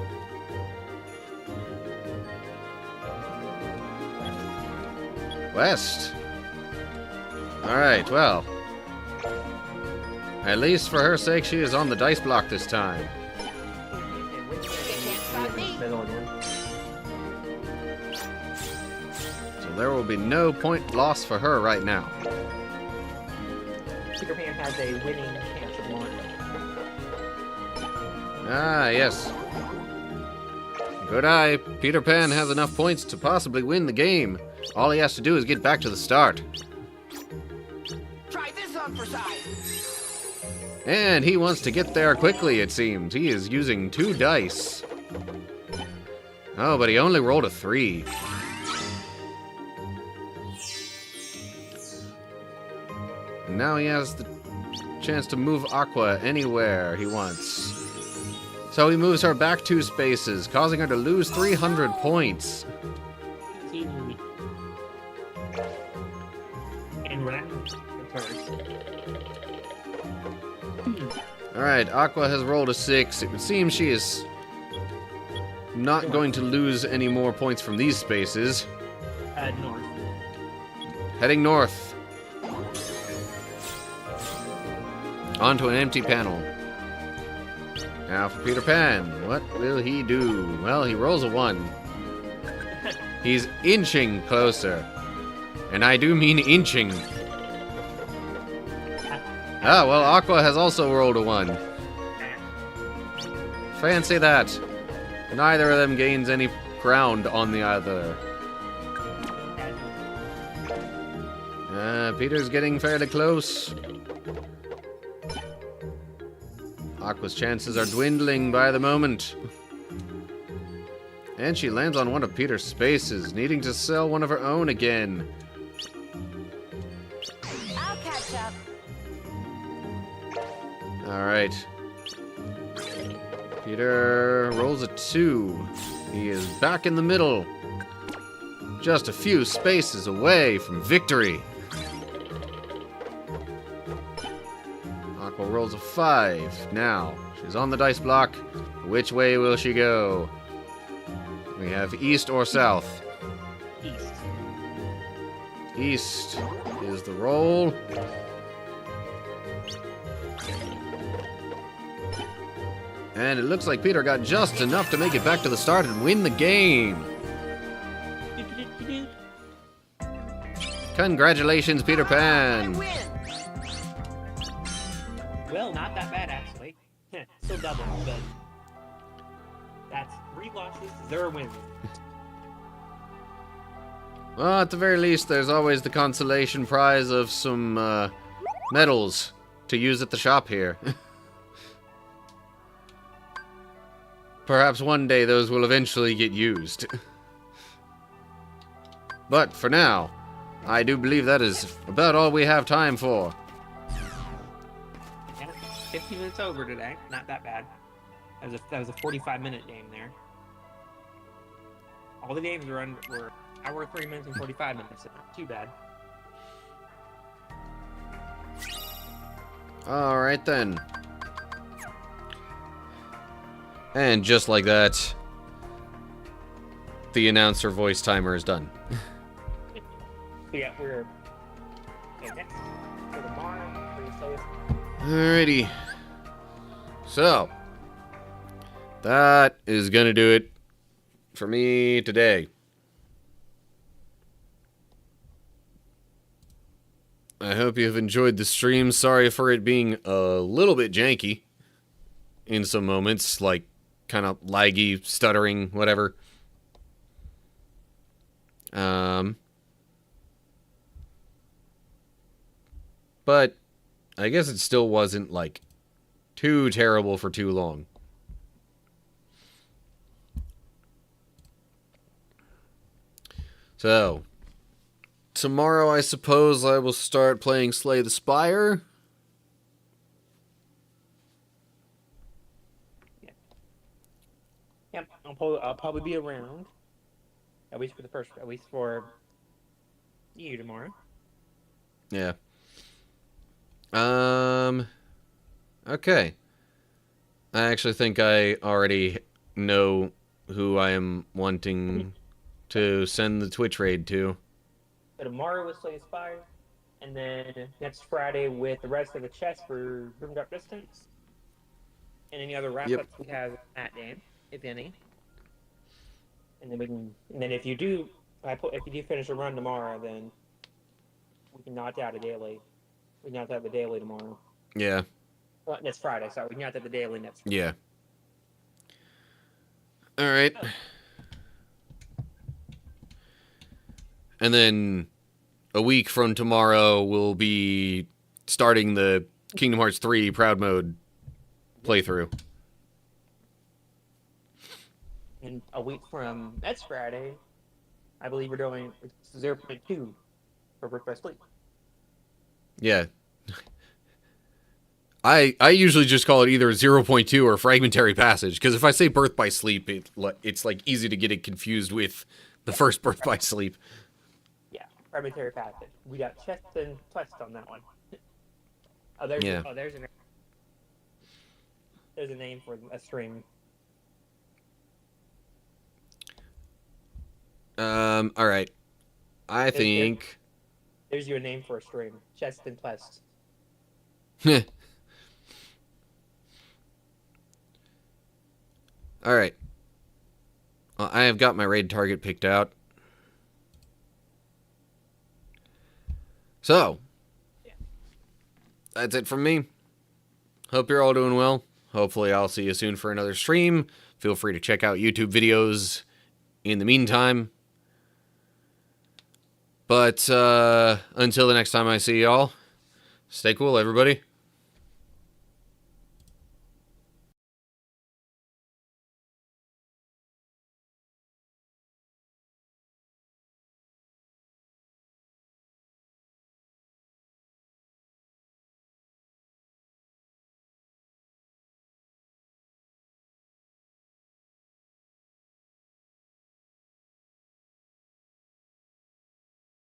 West. Alright, well. At least for her sake, she is on the dice block this time. So there will be no point lost for her right now. Peter Pan has a winning chance of 1. Ah, yes. Good eye. Peter Pan has enough points to possibly win the game. All he has to do is get back to the start. Try this on for size. And he wants to get there quickly, it seems. He is using 2 dice. Oh, but he only rolled a 3. Now he has the chance to move Aqua anywhere he wants. So he moves her back 2 spaces, causing her to lose 300 points. And we're not Alright, Aqua has rolled a 6. It would seem she is not going to lose any more points from these spaces. north. Heading north. Onto an empty panel. Now for Peter Pan. What will he do? Well, he rolls a 1. He's inching closer. And I do mean inching. Ah, well, Aqua has also rolled a 1. Fancy that. Neither of them gains any ground on the other. Peter's getting fairly close. Aqua's chances are dwindling by the moment. And she lands on one of Peter's spaces, needing to sell one of her own again. I'll catch up. Alright. Peter rolls a 2. He is back in the middle. Just a few spaces away from victory. Aqua rolls a 5. Now, she's on the dice block. Which way will she go? We have east or south. East. East is the roll. And it looks like Peter got just enough to make it back to the start and win the game. Congratulations, Peter I Pan. win. Well, not that bad actually. Still double, but that's 3 losses, 0 wins. Well, at the very least, there's always the consolation prize of some medals to use at the shop here. Perhaps one day those will eventually get used. But for now, I do believe that is about all we have time for. Yeah, 15 minutes over today. Not that bad. That was a 45-minute game there. All the games were hour, 3 minutes, and 45 minutes. So not too bad. Alright then. And just like that, the announcer voice timer is done. So yeah, we're next for tomorrow. Alrighty. So, that is gonna do it for me today. I hope you have enjoyed the stream. Sorry for it being a little bit janky in some moments, like kind of laggy, stuttering, whatever. But I guess it still wasn't like too terrible for too long. So, tomorrow I suppose I will start playing Slay the Spire. Yep, I'll probably be around. At least for you tomorrow. Yeah. Okay. I actually think I already know who I am wanting to send the Twitch raid to. So tomorrow with Slay Spire, and then next Friday with the rest of the chest for Grim Dark Distance, and any other wrap-ups we have in that game, if any. And then if you do finish a run tomorrow, then we can knock out a daily. We can knock out the daily tomorrow. Yeah. Well, next Friday, sorry. We can knock out the daily next Friday. Yeah. All right. And then a week from tomorrow, we'll be starting the Kingdom Hearts 3 Proud Mode playthrough. And a week from next Friday, I believe we're doing 0.2 for Birth by Sleep. Yeah. I usually just call it either 0.2 or Fragmentary Passage, because if I say Birth by Sleep, it's like easy to get it confused with the first Birth by Sleep. Yeah, Fragmentary Passage. We got chest and twist on that one. There's a name for a stream. All right. I think. There's your name for a stream. Chest and twist. Alright. Well, I have got my raid target picked out. So, that's it from me. Hope you're all doing well. Hopefully I'll see you soon for another stream. Feel free to check out YouTube videos in the meantime. But until the next time I see y'all, stay cool, everybody.